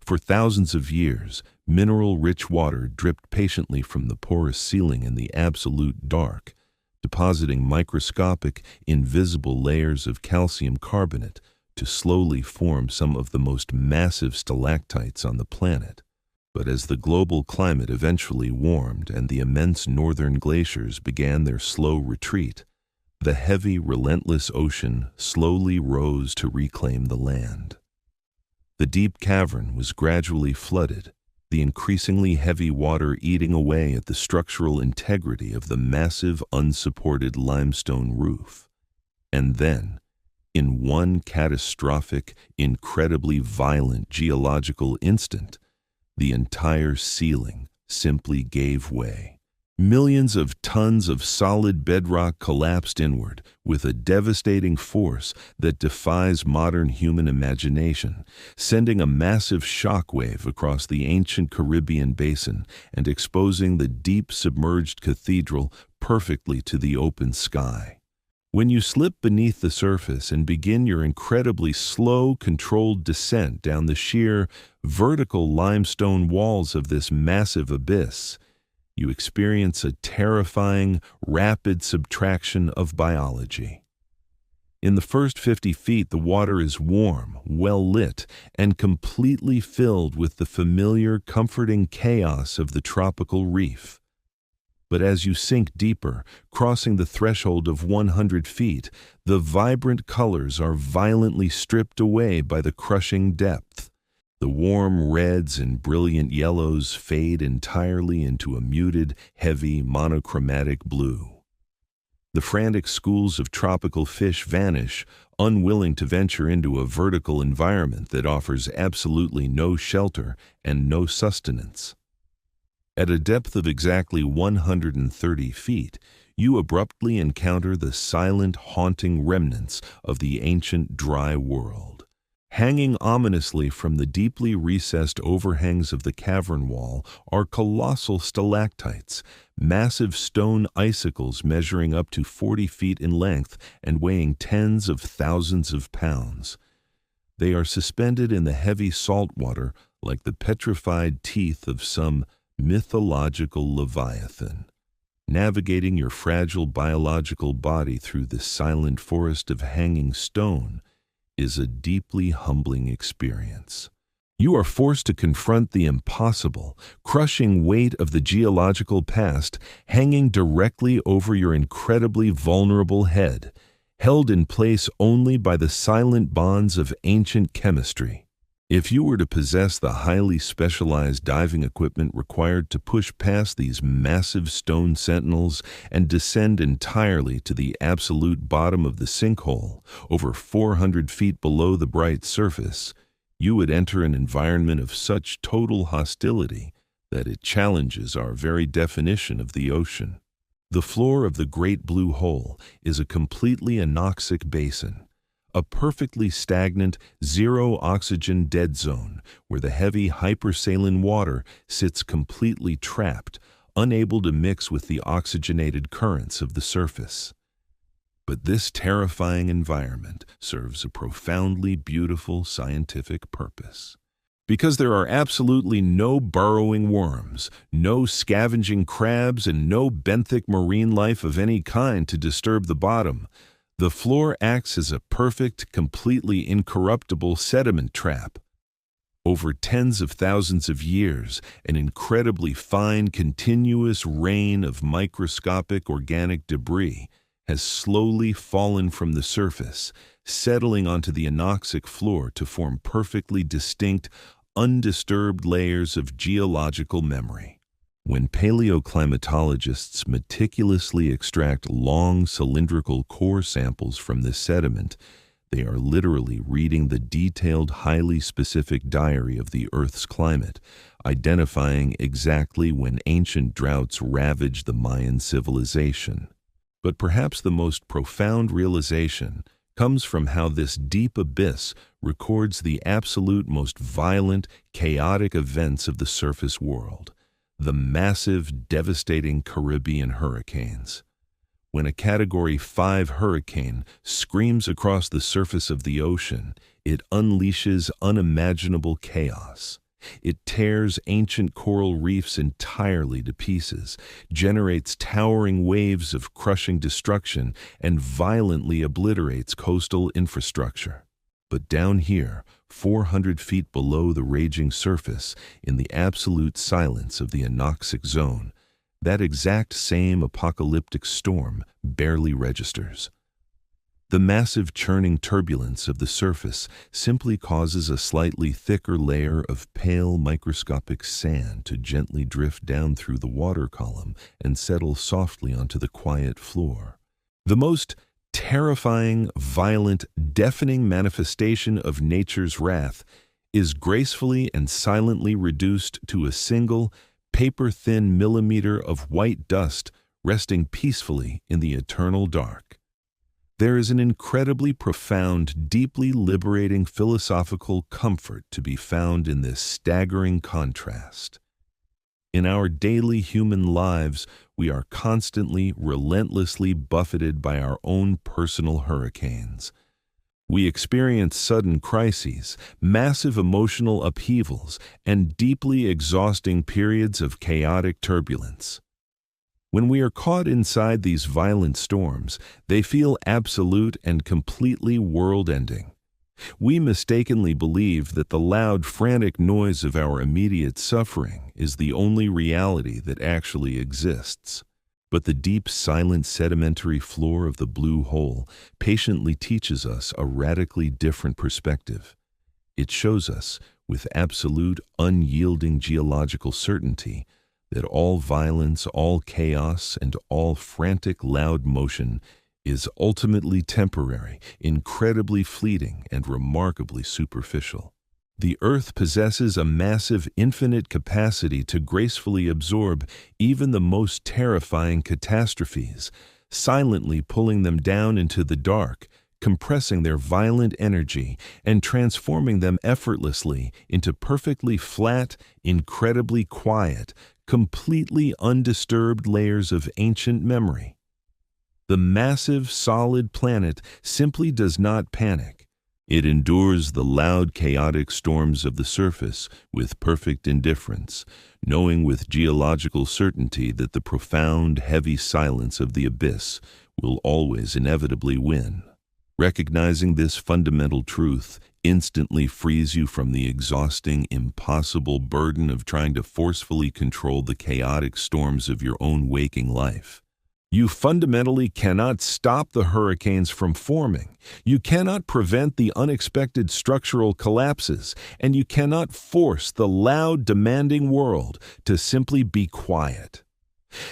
For thousands of years, mineral-rich water dripped patiently from the porous ceiling in the absolute dark, depositing microscopic, invisible layers of calcium carbonate to slowly form some of the most massive stalactites on the planet. But as the global climate eventually warmed and the immense northern glaciers began their slow retreat, the heavy, relentless ocean slowly rose to reclaim the land. The deep cavern was gradually flooded, the increasingly heavy water eating away at the structural integrity of the massive, unsupported limestone roof. And then, in one catastrophic, incredibly violent geological instant, the entire ceiling simply gave way. Millions of tons of solid bedrock collapsed inward with a devastating force that defies modern human imagination, sending a massive shockwave across the ancient Caribbean basin and exposing the deep submerged cathedral perfectly to the open sky. When you slip beneath the surface and begin your incredibly slow, controlled descent down the sheer, vertical limestone walls of this massive abyss, you experience a terrifying, rapid subtraction of biology. In the first 50 feet, the water is warm, well-lit, and completely filled with the familiar, comforting chaos of the tropical reef. But as you sink deeper, crossing the threshold of 100 feet, the vibrant colors are violently stripped away by the crushing depth. The warm reds and brilliant yellows fade entirely into a muted, heavy, monochromatic blue. The frantic schools of tropical fish vanish, unwilling to venture into a vertical environment that offers absolutely no shelter and no sustenance. At a depth of exactly 130 feet, you abruptly encounter the silent, haunting remnants of the ancient dry world. Hanging ominously from the deeply recessed overhangs of the cavern wall are colossal stalactites, massive stone icicles measuring up to 40 feet in length and weighing tens of thousands of pounds. They are suspended in the heavy salt water like the petrified teeth of some mythological leviathan. Navigating your fragile biological body through the silent forest of hanging stone is a deeply humbling experience. You are forced to confront the impossible, crushing weight of the geological past hanging directly over your incredibly vulnerable head, held in place only by the silent bonds of ancient chemistry. If you were to possess the highly specialized diving equipment required to push past these massive stone sentinels and descend entirely to the absolute bottom of the sinkhole, over 400 feet below the bright surface, you would enter an environment of such total hostility that it challenges our very definition of the ocean. The floor of the Great Blue Hole is a completely anoxic basin, a perfectly stagnant, zero-oxygen dead zone where the heavy hypersaline water sits completely trapped, unable to mix with the oxygenated currents of the surface. But this terrifying environment serves a profoundly beautiful scientific purpose. Because there are absolutely no burrowing worms, no scavenging crabs, and no benthic marine life of any kind to disturb the bottom, the floor acts as a perfect, completely incorruptible sediment trap. Over tens of thousands of years, an incredibly fine, continuous rain of microscopic organic debris has slowly fallen from the surface, settling onto the anoxic floor to form perfectly distinct, undisturbed layers of geological memory. When paleoclimatologists meticulously extract long cylindrical core samples from this sediment, they are literally reading the detailed, highly specific diary of the Earth's climate, identifying exactly when ancient droughts ravaged the Mayan civilization. But perhaps the most profound realization comes from how this deep abyss records the absolute most violent, chaotic events of the surface world. The massive, devastating Caribbean hurricanes. When a Category 5 hurricane screams across the surface of the ocean, it unleashes unimaginable chaos. It tears ancient coral reefs entirely to pieces, generates towering waves of crushing destruction, and violently obliterates coastal infrastructure. But down here, 400 feet below the raging surface, in the absolute silence of the anoxic zone, that exact same apocalyptic storm barely registers. The massive churning turbulence of the surface simply causes a slightly thicker layer of pale microscopic sand to gently drift down through the water column and settle softly onto the quiet floor. The most terrifying, violent, deafening manifestation of nature's wrath is gracefully and silently reduced to a single, paper-thin millimeter of white dust resting peacefully in the eternal dark. There is an incredibly profound, deeply liberating philosophical comfort to be found in this staggering contrast. In our daily human lives, we are constantly, relentlessly buffeted by our own personal hurricanes. We experience sudden crises, massive emotional upheavals, and deeply exhausting periods of chaotic turbulence. When we are caught inside these violent storms, they feel absolute and completely world-ending. We mistakenly believe that the loud, frantic noise of our immediate suffering is the only reality that actually exists. But the deep, silent, sedimentary floor of the blue hole patiently teaches us a radically different perspective. It shows us, with absolute, unyielding geological certainty, that all violence, all chaos, and all frantic, loud motion is ultimately temporary, incredibly fleeting, and remarkably superficial. The Earth possesses a massive infinite capacity to gracefully absorb even the most terrifying catastrophes, silently pulling them down into the dark, compressing their violent energy and transforming them effortlessly into perfectly flat, incredibly quiet, completely undisturbed layers of ancient memory. The massive, solid planet simply does not panic. It endures the loud, chaotic storms of the surface with perfect indifference, knowing with geological certainty that the profound, heavy silence of the abyss will always inevitably win. Recognizing this fundamental truth instantly frees you from the exhausting, impossible burden of trying to forcefully control the chaotic storms of your own waking life. You fundamentally cannot stop the hurricanes from forming. You cannot prevent the unexpected structural collapses, and you cannot force the loud, demanding world to simply be quiet.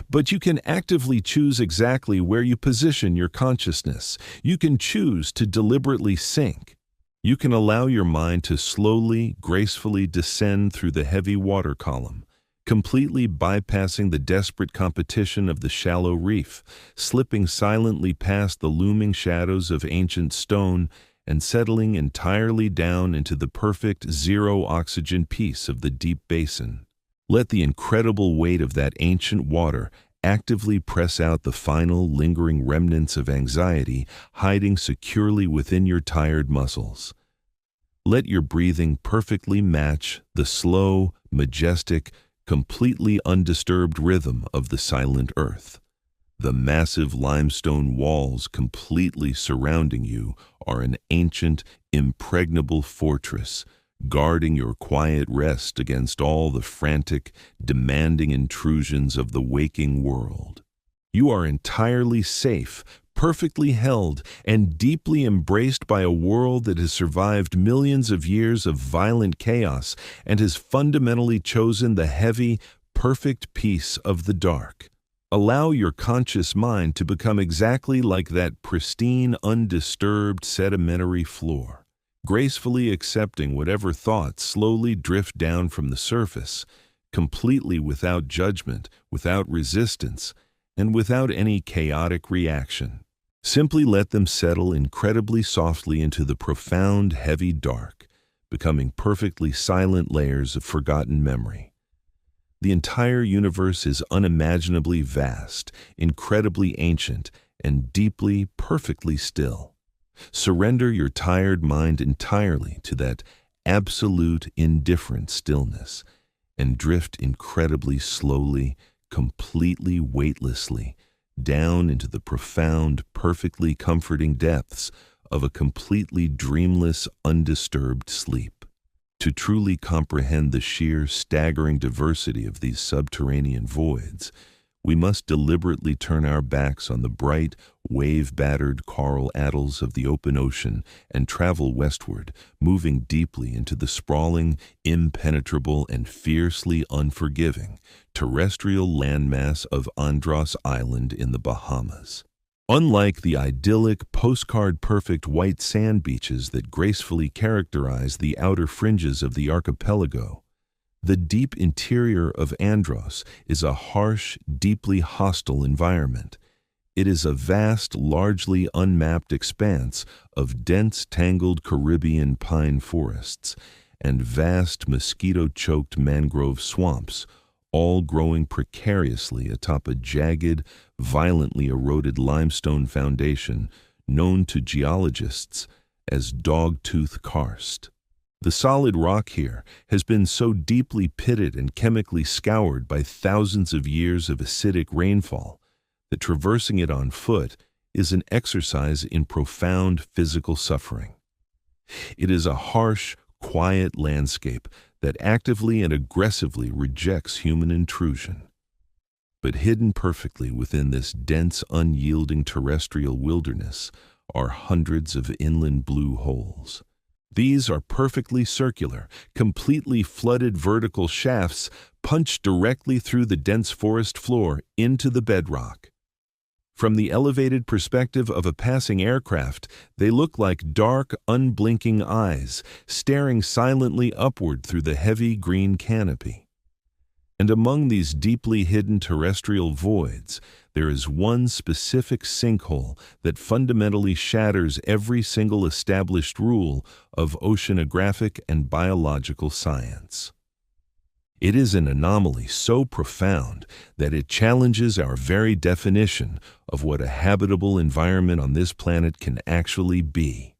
But you can actively choose exactly where you position your consciousness. You can choose to deliberately sink. You can allow your mind to slowly, gracefully descend through the heavy water column, completely bypassing the desperate competition of the shallow reef, slipping silently past the looming shadows of ancient stone and settling entirely down into the perfect zero-oxygen peace of the deep basin. Let the incredible weight of that ancient water actively press out the final lingering remnants of anxiety hiding securely within your tired muscles. Let your breathing perfectly match the slow, majestic, completely undisturbed rhythm of the silent earth. The massive limestone walls completely surrounding you are an ancient, impregnable fortress, guarding your quiet rest against all the frantic, demanding intrusions of the waking world. You are entirely safe, perfectly held, and deeply embraced by a world that has survived millions of years of violent chaos and has fundamentally chosen the heavy, perfect peace of the dark. Allow your conscious mind to become exactly like that pristine, undisturbed sedimentary floor, gracefully accepting whatever thoughts slowly drift down from the surface, completely without judgment, without resistance, and without any chaotic reaction. Simply let them settle incredibly softly into the profound, heavy dark, becoming perfectly silent layers of forgotten memory. The entire universe is unimaginably vast, incredibly ancient, and deeply, perfectly still. Surrender your tired mind entirely to that absolute, indifferent stillness, and drift incredibly slowly, completely weightlessly, down into the profound, perfectly comforting depths of a completely dreamless, undisturbed sleep. To truly comprehend the sheer, staggering diversity of these subterranean voids, we must deliberately turn our backs on the bright, wave-battered coral atolls of the open ocean and travel westward, moving deeply into the sprawling, impenetrable, and fiercely unforgiving terrestrial landmass of Andros Island in the Bahamas. Unlike the idyllic, postcard-perfect white sand beaches that gracefully characterize the outer fringes of the archipelago, the deep interior of Andros is a harsh, deeply hostile environment. It is a vast, largely unmapped expanse of dense, tangled Caribbean pine forests and vast, mosquito-choked mangrove swamps, all growing precariously atop a jagged, violently eroded limestone foundation known to geologists as dogtooth karst. The solid rock here has been so deeply pitted and chemically scoured by thousands of years of acidic rainfall that traversing it on foot is an exercise in profound physical suffering. It is a harsh, quiet landscape that actively and aggressively rejects human intrusion. But hidden perfectly within this dense, unyielding terrestrial wilderness are hundreds of inland blue holes. These are perfectly circular, completely flooded vertical shafts punched directly through the dense forest floor into the bedrock. From the elevated perspective of a passing aircraft, they look like dark, unblinking eyes, staring silently upward through the heavy green canopy. And among these deeply hidden terrestrial voids, there is one specific sinkhole that fundamentally shatters every single established rule of oceanographic and biological science. It is an anomaly so profound that it challenges our very definition of what a habitable environment on this planet can actually be.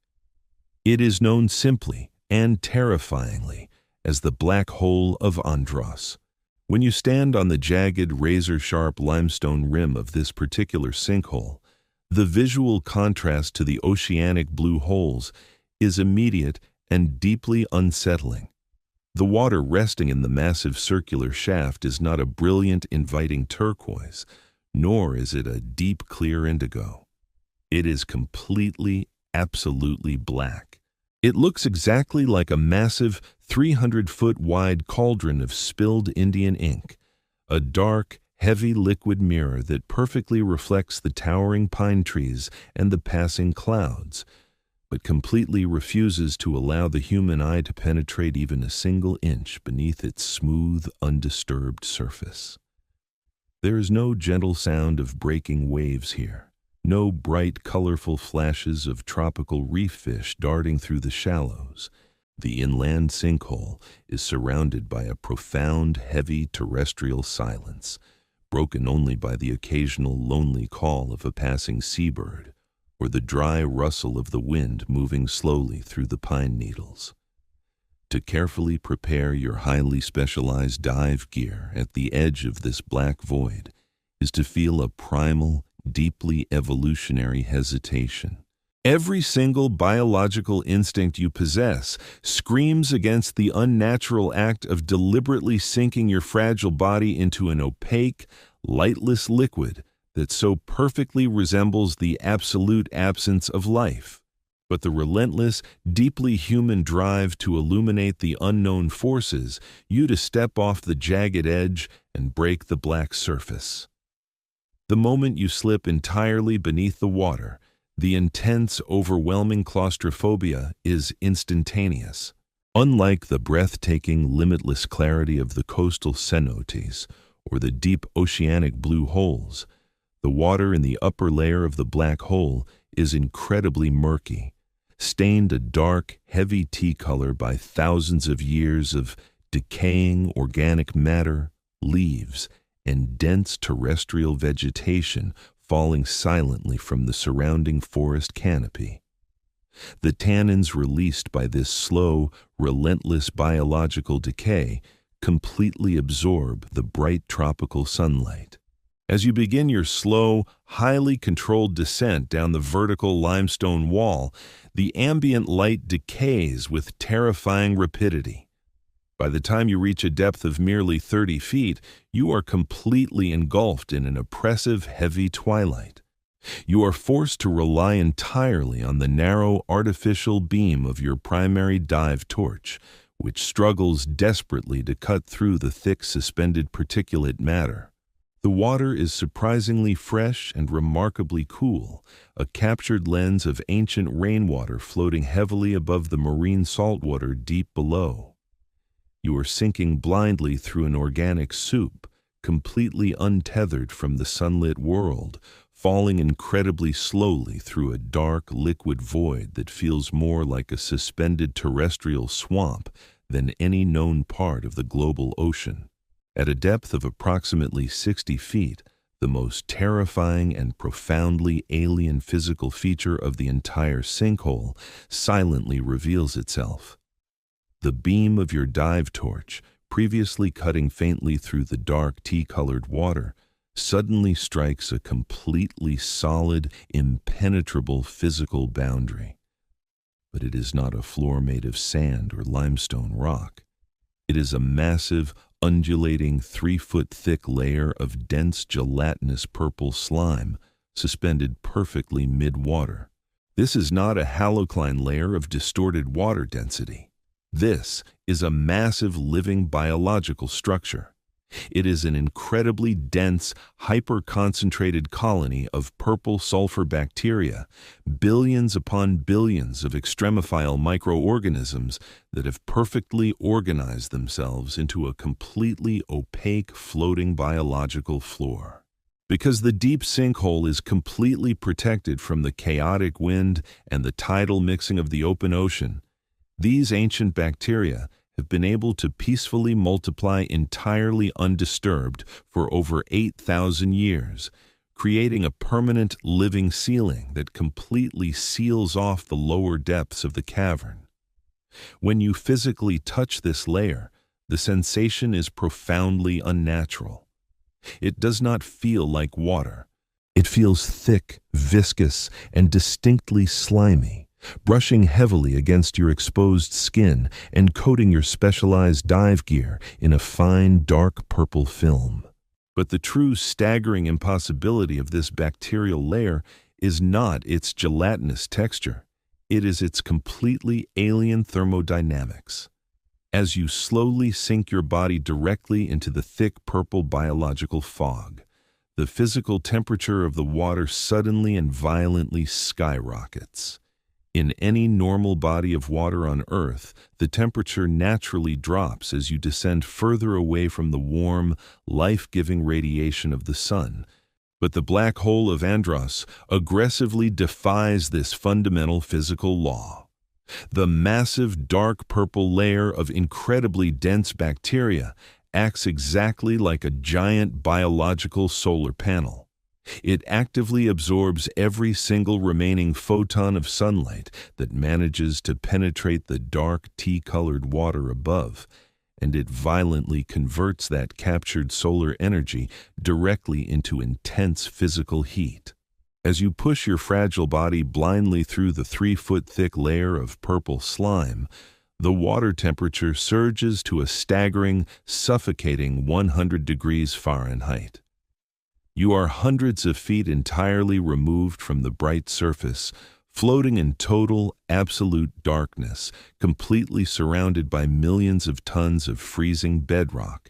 It is known simply and terrifyingly as the Black Hole of Andros. When you stand on the jagged, razor-sharp limestone rim of this particular sinkhole, the visual contrast to the oceanic blue holes is immediate and deeply unsettling. The water resting in the massive circular shaft is not a brilliant, inviting turquoise, nor is it a deep, clear indigo. It is completely, absolutely black. It looks exactly like a massive 300-foot-wide cauldron of spilled Indian ink, a dark, heavy liquid mirror that perfectly reflects the towering pine trees and the passing clouds, but completely refuses to allow the human eye to penetrate even a single inch beneath its smooth, undisturbed surface. There is no gentle sound of breaking waves here. No bright, colorful flashes of tropical reef fish darting through the shallows. The inland sinkhole is surrounded by a profound, heavy terrestrial silence, broken only by the occasional lonely call of a passing seabird or the dry rustle of the wind moving slowly through the pine needles. To carefully prepare your highly specialized dive gear at the edge of this black void is to feel a primal, deeply evolutionary hesitation. Every single biological instinct you possess screams against the unnatural act of deliberately sinking your fragile body into an opaque, lightless liquid that so perfectly resembles the absolute absence of life. But the relentless, deeply human drive to illuminate the unknown forces you to step off the jagged edge and break the black surface. The moment you slip entirely beneath the water, the intense, overwhelming claustrophobia is instantaneous. Unlike the breathtaking, limitless clarity of the coastal cenotes or the deep oceanic blue holes, the water in the upper layer of the black hole is incredibly murky, stained a dark, heavy tea color by thousands of years of decaying organic matter, leaves, and dense terrestrial vegetation falling silently from the surrounding forest canopy. The tannins released by this slow, relentless biological decay completely absorb the bright tropical sunlight. As you begin your slow, highly controlled descent down the vertical limestone wall, the ambient light decays with terrifying rapidity. By the time you reach a depth of merely 30 feet, you are completely engulfed in an oppressive, heavy twilight. You are forced to rely entirely on the narrow, artificial beam of your primary dive torch, which struggles desperately to cut through the thick, suspended particulate matter. The water is surprisingly fresh and remarkably cool, a captured lens of ancient rainwater floating heavily above the marine saltwater deep below. You are sinking blindly through an organic soup, completely untethered from the sunlit world, falling incredibly slowly through a dark, liquid void that feels more like a suspended terrestrial swamp than any known part of the global ocean. At a depth of approximately 60 feet, the most terrifying and profoundly alien physical feature of the entire sinkhole silently reveals itself. The beam of your dive torch, previously cutting faintly through the dark tea-colored water, suddenly strikes a completely solid, impenetrable physical boundary. But it is not a floor made of sand or limestone rock. It is a massive, undulating 3-foot-thick layer of dense gelatinous purple slime suspended perfectly mid-water. This is not a halocline layer of distorted water density. This is a massive living biological structure. It is an incredibly dense, hyper-concentrated colony of purple sulfur bacteria, billions upon billions of extremophile microorganisms that have perfectly organized themselves into a completely opaque floating biological floor. Because the deep sinkhole is completely protected from the chaotic wind and the tidal mixing of the open ocean, these ancient bacteria have been able to peacefully multiply entirely undisturbed for over 8,000 years, creating a permanent living ceiling that completely seals off the lower depths of the cavern. When you physically touch this layer, the sensation is profoundly unnatural. It does not feel like water. It feels thick, viscous, and distinctly slimy, brushing heavily against your exposed skin and coating your specialized dive gear in a fine, dark purple film. But the true staggering impossibility of this bacterial layer is not its gelatinous texture. It is its completely alien thermodynamics. As you slowly sink your body directly into the thick purple biological fog, the physical temperature of the water suddenly and violently skyrockets. In any normal body of water on Earth, the temperature naturally drops as you descend further away from the warm, life-giving radiation of the sun. But the black hole of Andros aggressively defies this fundamental physical law. The massive dark purple layer of incredibly dense bacteria acts exactly like a giant biological solar panel. It actively absorbs every single remaining photon of sunlight that manages to penetrate the dark tea-colored water above, and it violently converts that captured solar energy directly into intense physical heat. As you push your fragile body blindly through the 3-foot-thick layer of purple slime, the water temperature surges to a staggering, suffocating 100 degrees Fahrenheit. You are hundreds of feet entirely removed from the bright surface, floating in total, absolute darkness, completely surrounded by millions of tons of freezing bedrock.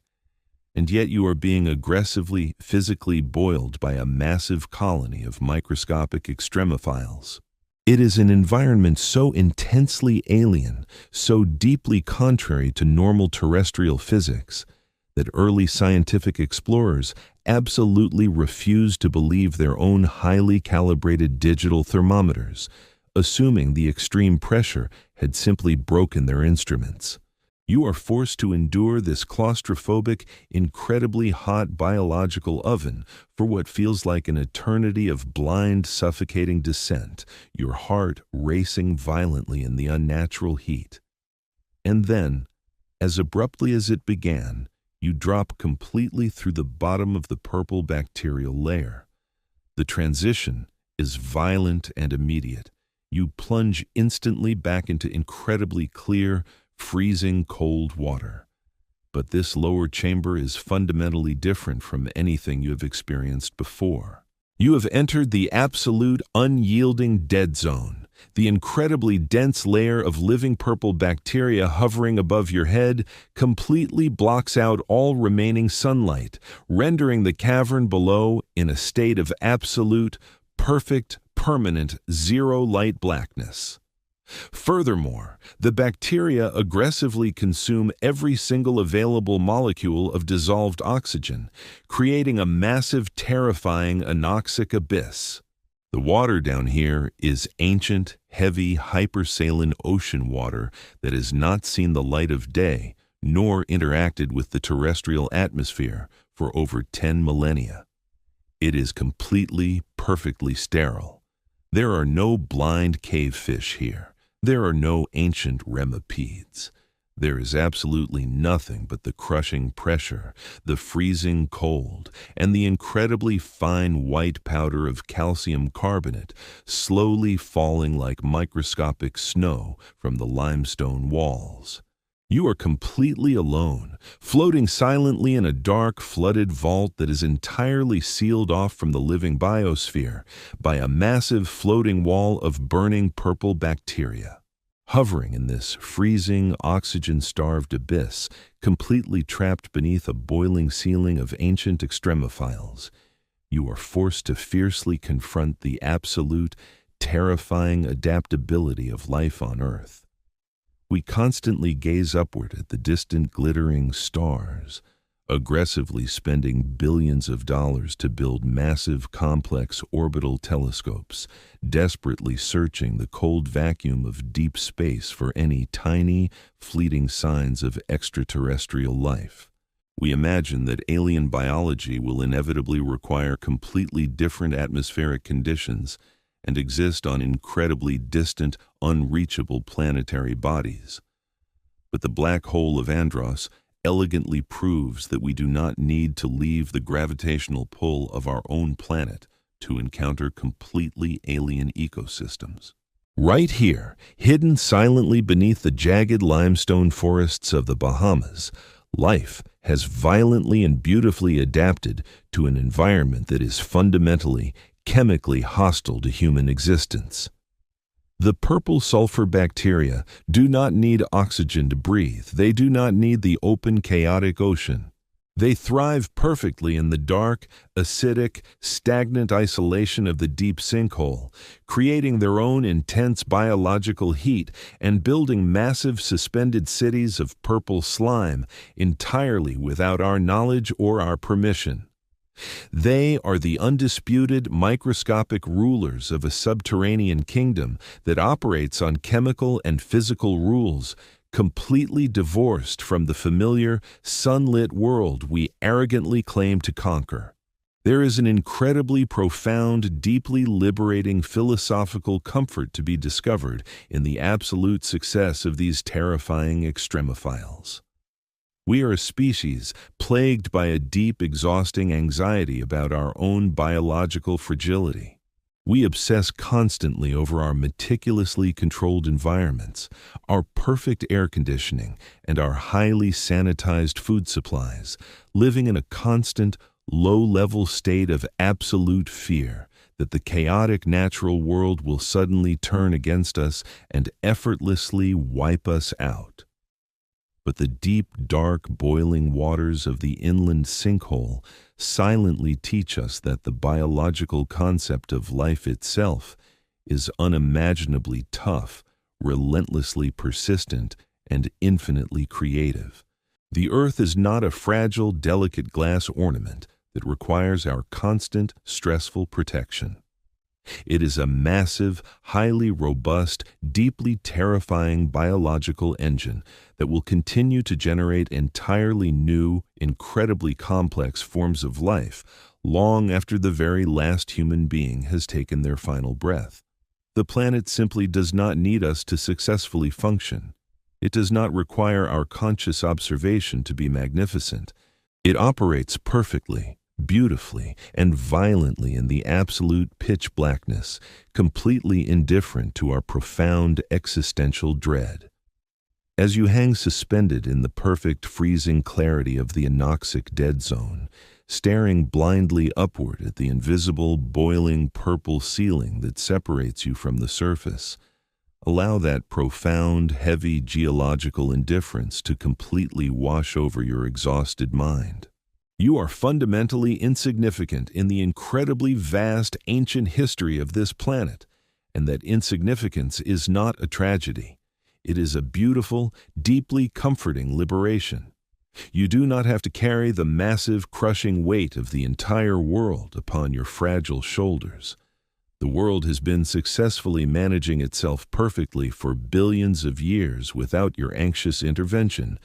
And yet you are being aggressively, physically boiled by a massive colony of microscopic extremophiles. It is an environment so intensely alien, so deeply contrary to normal terrestrial physics, that early scientific explorers absolutely refused to believe their own highly calibrated digital thermometers, assuming the extreme pressure had simply broken their instruments. You are forced to endure this claustrophobic, incredibly hot biological oven for what feels like an eternity of blind, suffocating descent, your heart racing violently in the unnatural heat. And then, as abruptly as it began, you drop completely through the bottom of the purple bacterial layer. The transition is violent and immediate. You plunge instantly back into incredibly clear, freezing cold water. But this lower chamber is fundamentally different from anything you have experienced before. You have entered the absolute unyielding dead zone. The incredibly dense layer of living purple bacteria hovering above your head completely blocks out all remaining sunlight, rendering the cavern below in a state of absolute, perfect, permanent, zero-light blackness. Furthermore, the bacteria aggressively consume every single available molecule of dissolved oxygen, creating a massive, terrifying anoxic abyss. The water down here is ancient, heavy, hypersaline ocean water that has not seen the light of day nor interacted with the terrestrial atmosphere for over 10 millennia. It is completely, perfectly sterile. There are no blind cave fish here. There are no ancient remipedes. There is absolutely nothing but the crushing pressure, the freezing cold, and the incredibly fine white powder of calcium carbonate slowly falling like microscopic snow from the limestone walls. You are completely alone, floating silently in a dark, flooded vault that is entirely sealed off from the living biosphere by a massive floating wall of burning purple bacteria. hovering in this freezing, oxygen-starved abyss, completely trapped beneath a boiling ceiling of ancient extremophiles. You are forced to fiercely confront the absolute, terrifying adaptability of life on Earth. We constantly gaze upward at the distant glittering stars, aggressively spending billions of dollars to build massive, complex orbital telescopes, desperately searching the cold vacuum of deep space for any tiny, fleeting signs of extraterrestrial life. We imagine that alien biology will inevitably require completely different atmospheric conditions and exist on incredibly distant, unreachable planetary bodies. But the black hole of Andros elegantly proves that we do not need to leave the gravitational pull of our own planet to encounter completely alien ecosystems. Right here, hidden silently beneath the jagged limestone forests of the Bahamas, life has violently and beautifully adapted to an environment that is fundamentally, chemically hostile to human existence. The purple sulfur bacteria do not need oxygen to breathe. They do not need the open, chaotic ocean. They thrive perfectly in the dark, acidic, stagnant isolation of the deep sinkhole, creating their own intense biological heat and building massive suspended cities of purple slime entirely without our knowledge or our permission. They are the undisputed microscopic rulers of a subterranean kingdom that operates on chemical and physical rules, completely divorced from the familiar, sunlit world we arrogantly claim to conquer. There is an incredibly profound, deeply liberating philosophical comfort to be discovered in the absolute success of these terrifying extremophiles. We are a species plagued by a deep, exhausting anxiety about our own biological fragility. We obsess constantly over our meticulously controlled environments, our perfect air conditioning, and our highly sanitized food supplies, living in a constant, low-level state of absolute fear that the chaotic natural world will suddenly turn against us and effortlessly wipe us out. But the deep, dark, boiling waters of the inland sinkhole silently teach us that the biological concept of life itself is unimaginably tough, relentlessly persistent, and infinitely creative. The Earth is not a fragile, delicate glass ornament that requires our constant, stressful protection. It is a massive, highly robust, deeply terrifying biological engine that will continue to generate entirely new, incredibly complex forms of life long after the very last human being has taken their final breath. The planet simply does not need us to successfully function. It does not require our conscious observation to be magnificent. It operates perfectly, beautifully, and violently in the absolute pitch blackness, completely indifferent to our profound existential dread. As you hang suspended in the perfect freezing clarity of the anoxic dead zone, staring blindly upward at the invisible, boiling purple ceiling that separates you from the surface, allow that profound, heavy geological indifference to completely wash over your exhausted mind. You are fundamentally insignificant in the incredibly vast ancient history of this planet, and that insignificance is not a tragedy. It is a beautiful, deeply comforting liberation. You do not have to carry the massive, crushing weight of the entire world upon your fragile shoulders. The world has been successfully managing itself perfectly for billions of years without your anxious intervention,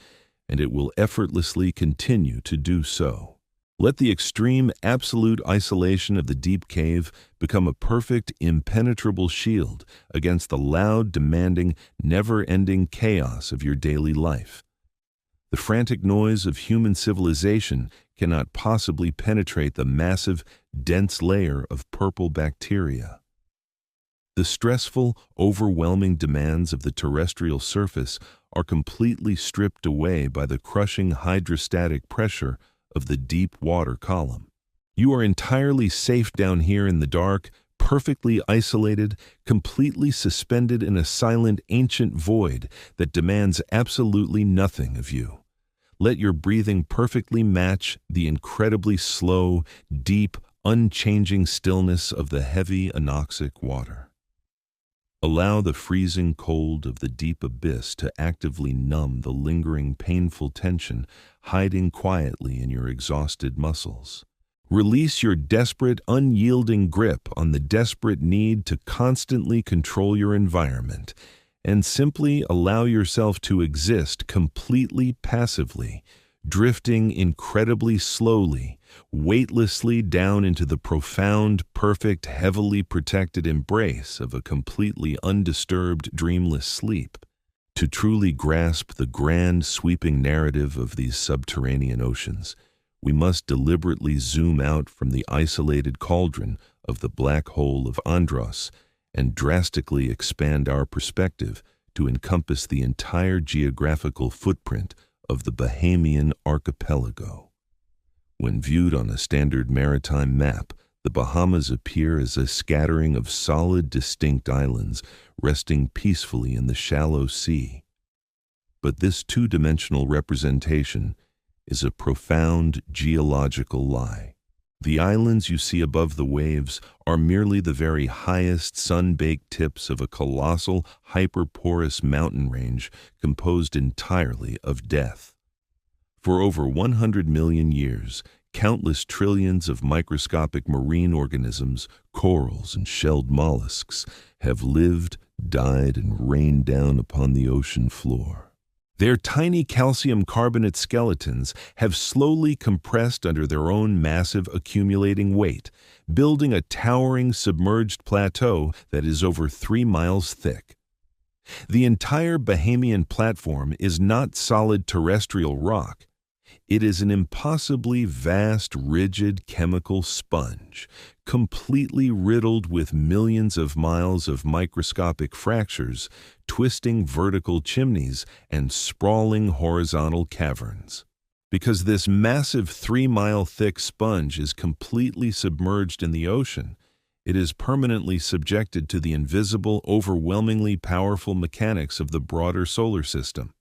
and it will effortlessly continue to do so. Let the extreme, absolute isolation of the deep cave become a perfect, impenetrable shield against the loud, demanding, never-ending chaos of your daily life. The frantic noise of human civilization cannot possibly penetrate the massive, dense layer of purple bacteria. The stressful, overwhelming demands of the terrestrial surface are completely stripped away by the crushing hydrostatic pressure of the deep water column. You are entirely safe down here in the dark, perfectly isolated, completely suspended in a silent ancient void that demands absolutely nothing of you. Let your breathing perfectly match the incredibly slow, deep, unchanging stillness of the heavy anoxic water. Allow the freezing cold of the deep abyss to actively numb the lingering painful tension hiding quietly in your exhausted muscles. Release your desperate, unyielding grip on the desperate need to constantly control your environment, and simply allow yourself to exist completely passively, drifting incredibly slowly, weightlessly down into the profound, perfect, heavily protected embrace of a completely undisturbed, dreamless sleep. To truly grasp the grand, sweeping narrative of these subterranean oceans, we must deliberately zoom out from the isolated cauldron of the black hole of Andros and drastically expand our perspective to encompass the entire geographical footprint of the Bahamian archipelago. When viewed on a standard maritime map, the Bahamas appear as a scattering of solid, distinct islands resting peacefully in the shallow sea. But this two-dimensional representation is a profound geological lie. The islands you see above the waves are merely the very highest sun-baked tips of a colossal, hyperporous mountain range composed entirely of death. For over 100 million years, countless trillions of microscopic marine organisms, corals, and shelled mollusks have lived, died, and rained down upon the ocean floor. Their tiny calcium carbonate skeletons have slowly compressed under their own massive accumulating weight, building a towering submerged plateau that is over 3 miles thick. The entire Bahamian platform is not solid terrestrial rock. It is an impossibly vast, rigid chemical sponge, completely riddled with millions of miles of microscopic fractures, twisting vertical chimneys, and sprawling horizontal caverns. Because this massive 3-mile thick sponge is completely submerged in the ocean, it is permanently subjected to the invisible, overwhelmingly powerful mechanics of the broader solar system.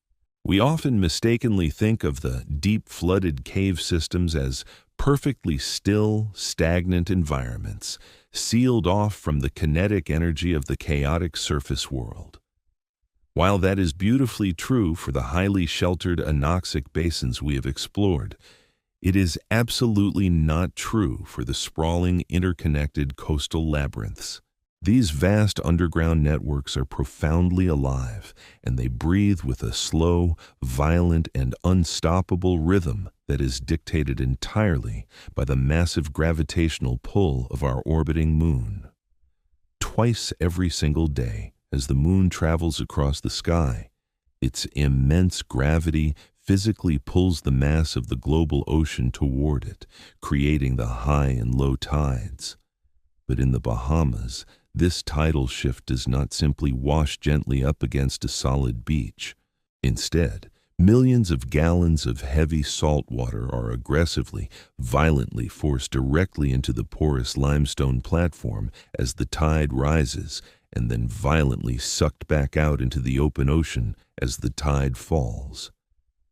We often mistakenly think of the deep flooded cave systems as perfectly still, stagnant environments, sealed off from the kinetic energy of the chaotic surface world. While that is beautifully true for the highly sheltered anoxic basins we have explored, it is absolutely not true for the sprawling, interconnected coastal labyrinths. These vast underground networks are profoundly alive, and they breathe with a slow, violent, and unstoppable rhythm that is dictated entirely by the massive gravitational pull of our orbiting moon. Twice every single day, as the moon travels across the sky, its immense gravity physically pulls the mass of the global ocean toward it, creating the high and low tides. But in the Bahamas, this tidal shift does not simply wash gently up against a solid beach. Instead, millions of gallons of heavy salt water are aggressively, violently forced directly into the porous limestone platform as the tide rises, and then violently sucked back out into the open ocean as the tide falls.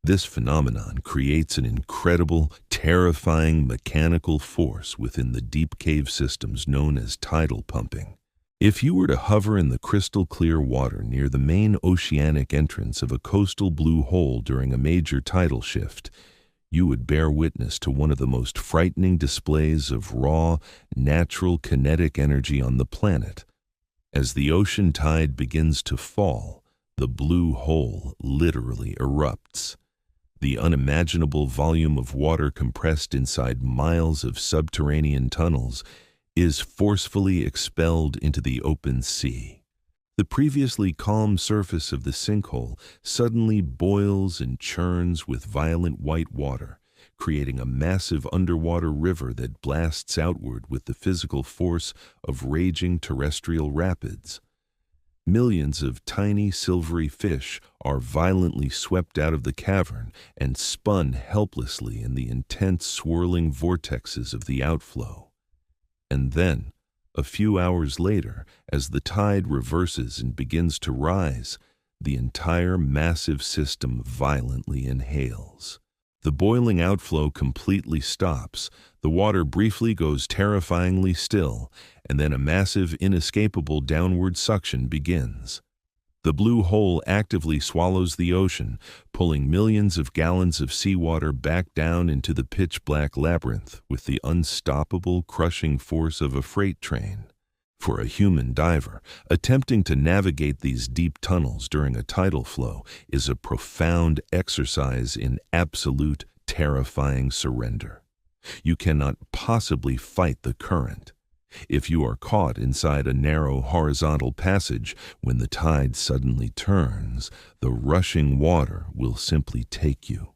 This phenomenon creates an incredible, terrifying mechanical force within the deep cave systems known as tidal pumping. If you were to hover in the crystal clear water near the main oceanic entrance of a coastal blue hole during a major tidal shift, you would bear witness to one of the most frightening displays of raw, natural kinetic energy on the planet. As the ocean tide begins to fall, the blue hole literally erupts. The unimaginable volume of water compressed inside miles of subterranean tunnels is forcefully expelled into the open sea. The previously calm surface of the sinkhole suddenly boils and churns with violent white water, creating a massive underwater river that blasts outward with the physical force of raging terrestrial rapids. Millions of tiny silvery fish are violently swept out of the cavern and spun helplessly in the intense swirling vortexes of the outflow. And then, A few hours later, as the tide reverses and begins to rise, the entire massive system violently inhales. The boiling outflow completely stops, the water briefly goes terrifyingly still, and then a massive, inescapable downward suction begins. The blue hole actively swallows the ocean, pulling millions of gallons of seawater back down into the pitch-black labyrinth with the unstoppable, crushing force of a freight train. For a human diver, attempting to navigate these deep tunnels during a tidal flow is a profound exercise in absolute, terrifying surrender. You cannot possibly fight the current. If you are caught inside a narrow horizontal passage, when the tide suddenly turns, the rushing water will simply take you.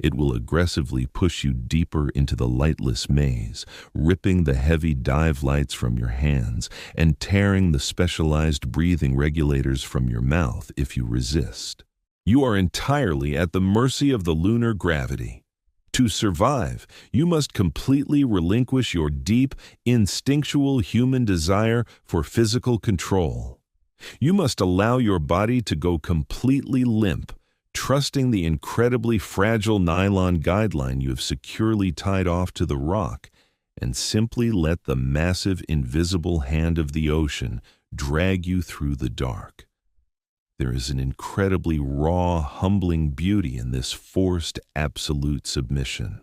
It will aggressively push you deeper into the lightless maze, ripping the heavy dive lights from your hands and tearing the specialized breathing regulators from your mouth if you resist. You are entirely at the mercy of the lunar gravity. To survive, you must completely relinquish your deep, instinctual human desire for physical control. You must allow your body to go completely limp, trusting the incredibly fragile nylon guideline you have securely tied off to the rock, and simply let the massive invisible hand of the ocean drag you through the dark. There is an incredibly raw, humbling beauty in this forced, absolute submission.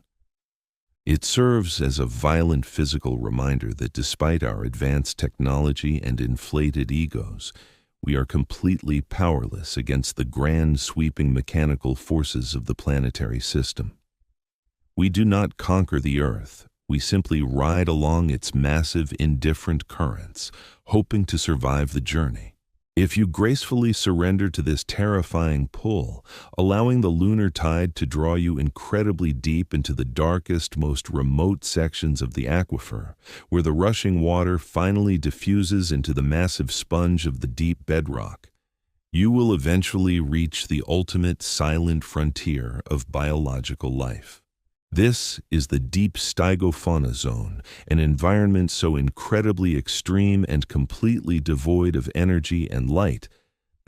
It serves as a violent physical reminder that despite our advanced technology and inflated egos, we are completely powerless against the grand, sweeping mechanical forces of the planetary system. We do not conquer the Earth. We simply ride along its massive, indifferent currents, hoping to survive the journey. If you gracefully surrender to this terrifying pull, allowing the lunar tide to draw you incredibly deep into the darkest, most remote sections of the aquifer, where the rushing water finally diffuses into the massive sponge of the deep bedrock, you will eventually reach the ultimate silent frontier of biological life. This is the deep Stygofauna zone, an environment so incredibly extreme and completely devoid of energy and light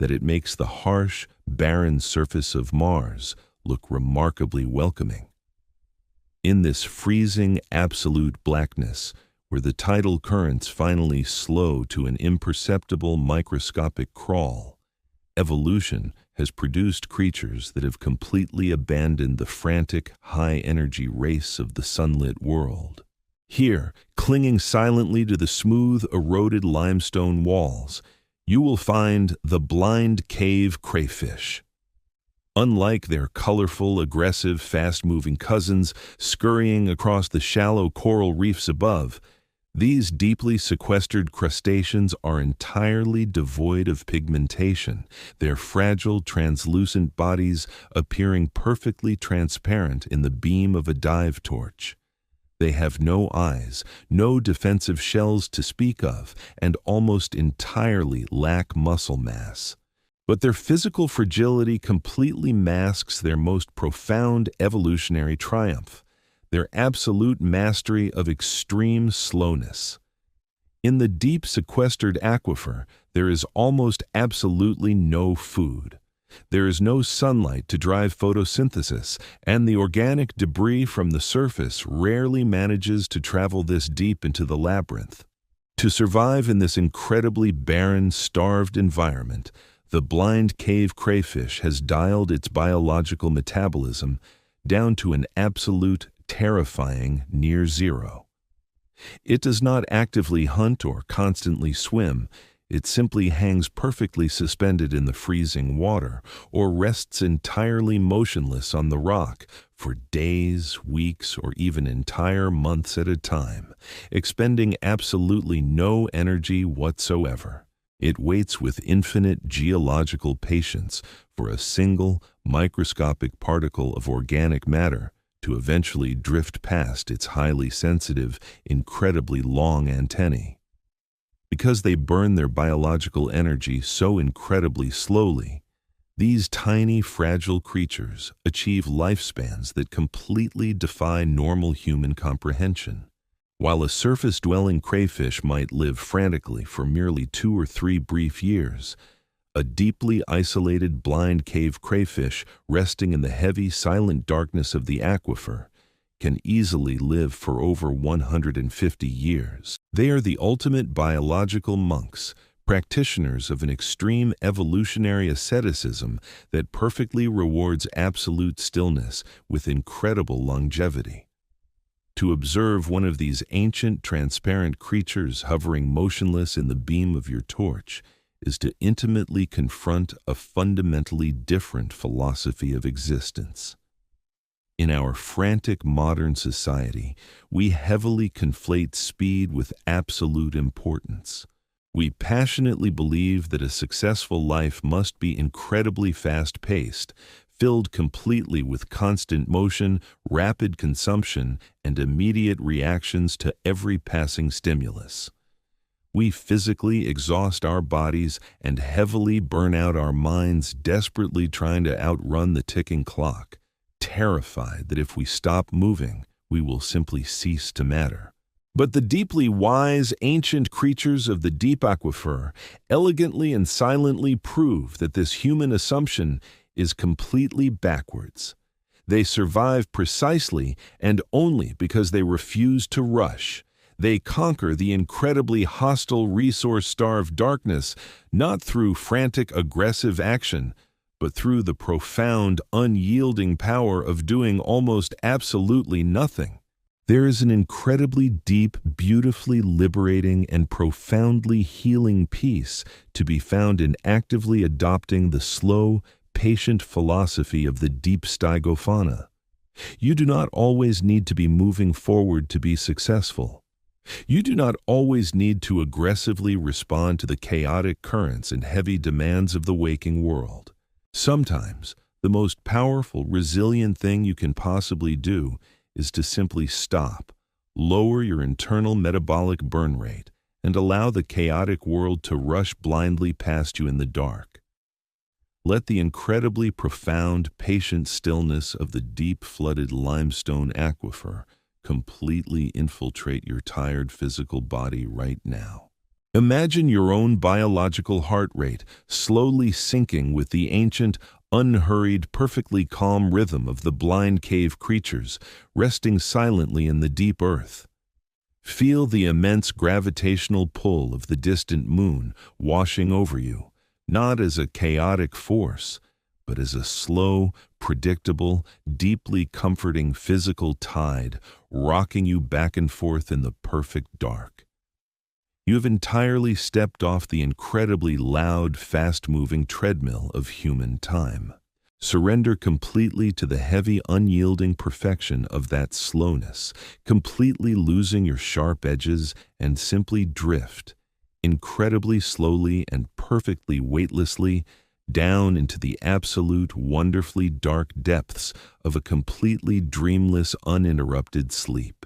that it makes the harsh, barren surface of Mars look remarkably welcoming. In this freezing, absolute blackness, where the tidal currents finally slow to an imperceptible microscopic crawl, evolution has produced creatures that have completely abandoned the frantic, high-energy race of the sunlit world. Here, clinging silently to the smooth, eroded limestone walls, you will find the blind cave crayfish. Unlike their colorful, aggressive, fast-moving cousins scurrying across the shallow coral reefs above, these deeply sequestered crustaceans are entirely devoid of pigmentation, their fragile, translucent bodies appearing perfectly transparent in the beam of a dive torch. They have no eyes, no defensive shells to speak of, and almost entirely lack muscle mass. But their physical fragility completely masks their most profound evolutionary triumph, their absolute mastery of extreme slowness. In the deep sequestered aquifer, there is almost absolutely no food. There is no sunlight to drive photosynthesis, and the organic debris from the surface rarely manages to travel this deep into the labyrinth. To survive in this incredibly barren, starved environment, the blind cave crayfish has dialed its biological metabolism down to an absolute, terrifying near zero. It does not actively hunt or constantly swim. It simply hangs perfectly suspended in the freezing water or rests entirely motionless on the rock for days, weeks, or even entire months at a time, expending absolutely no energy whatsoever. It waits with infinite geological patience for a single microscopic particle of organic matter to eventually drift past its highly sensitive, incredibly long antennae. Because they burn their biological energy so incredibly slowly, these tiny, fragile creatures achieve lifespans that completely defy normal human comprehension. While a surface-dwelling crayfish might live frantically for merely 2 or 3 brief years, a deeply isolated blind cave crayfish resting in the heavy, silent darkness of the aquifer can easily live for over 150 years. They are the ultimate biological monks, practitioners of an extreme evolutionary asceticism that perfectly rewards absolute stillness with incredible longevity. To observe one of these ancient, transparent creatures hovering motionless in the beam of your torch is to intimately confront a fundamentally different philosophy of existence. In our frantic modern society, we heavily conflate speed with absolute importance. We passionately believe that a successful life must be incredibly fast-paced, filled completely with constant motion, rapid consumption, and immediate reactions to every passing stimulus. We physically exhaust our bodies and heavily burn out our minds, desperately trying to outrun the ticking clock, terrified that if we stop moving, we will simply cease to matter. But the deeply wise, ancient creatures of the deep aquifer elegantly and silently prove that this human assumption is completely backwards. They survive precisely and only because they refuse to rush. They conquer the incredibly hostile, resource-starved darkness not through frantic, aggressive action, but through the profound, unyielding power of doing almost absolutely nothing. There is an incredibly deep, beautifully liberating, and profoundly healing peace to be found in actively adopting the slow, patient philosophy of the deep stygofauna. You do not always need to be moving forward to be successful. You do not always need to aggressively respond to the chaotic currents and heavy demands of the waking world. Sometimes, the most powerful, resilient thing you can possibly do is to simply stop, lower your internal metabolic burn rate, and allow the chaotic world to rush blindly past you in the dark. Let the incredibly profound, patient stillness of the deep, flooded limestone aquifer completely infiltrate your tired physical body right now. Imagine your own biological heart rate slowly sinking with the ancient, unhurried, perfectly calm rhythm of the blind cave creatures resting silently in the deep earth. Feel the immense gravitational pull of the distant moon washing over you, not as a chaotic force, but as a slow, predictable, deeply comforting physical tide rocking you back and forth in the perfect dark. You have entirely stepped off the incredibly loud, fast-moving treadmill of human time. Surrender completely to the heavy, unyielding perfection of that slowness, completely losing your sharp edges, and simply drift, incredibly slowly and perfectly weightlessly, down into the absolute, wonderfully dark depths of a completely dreamless, uninterrupted sleep.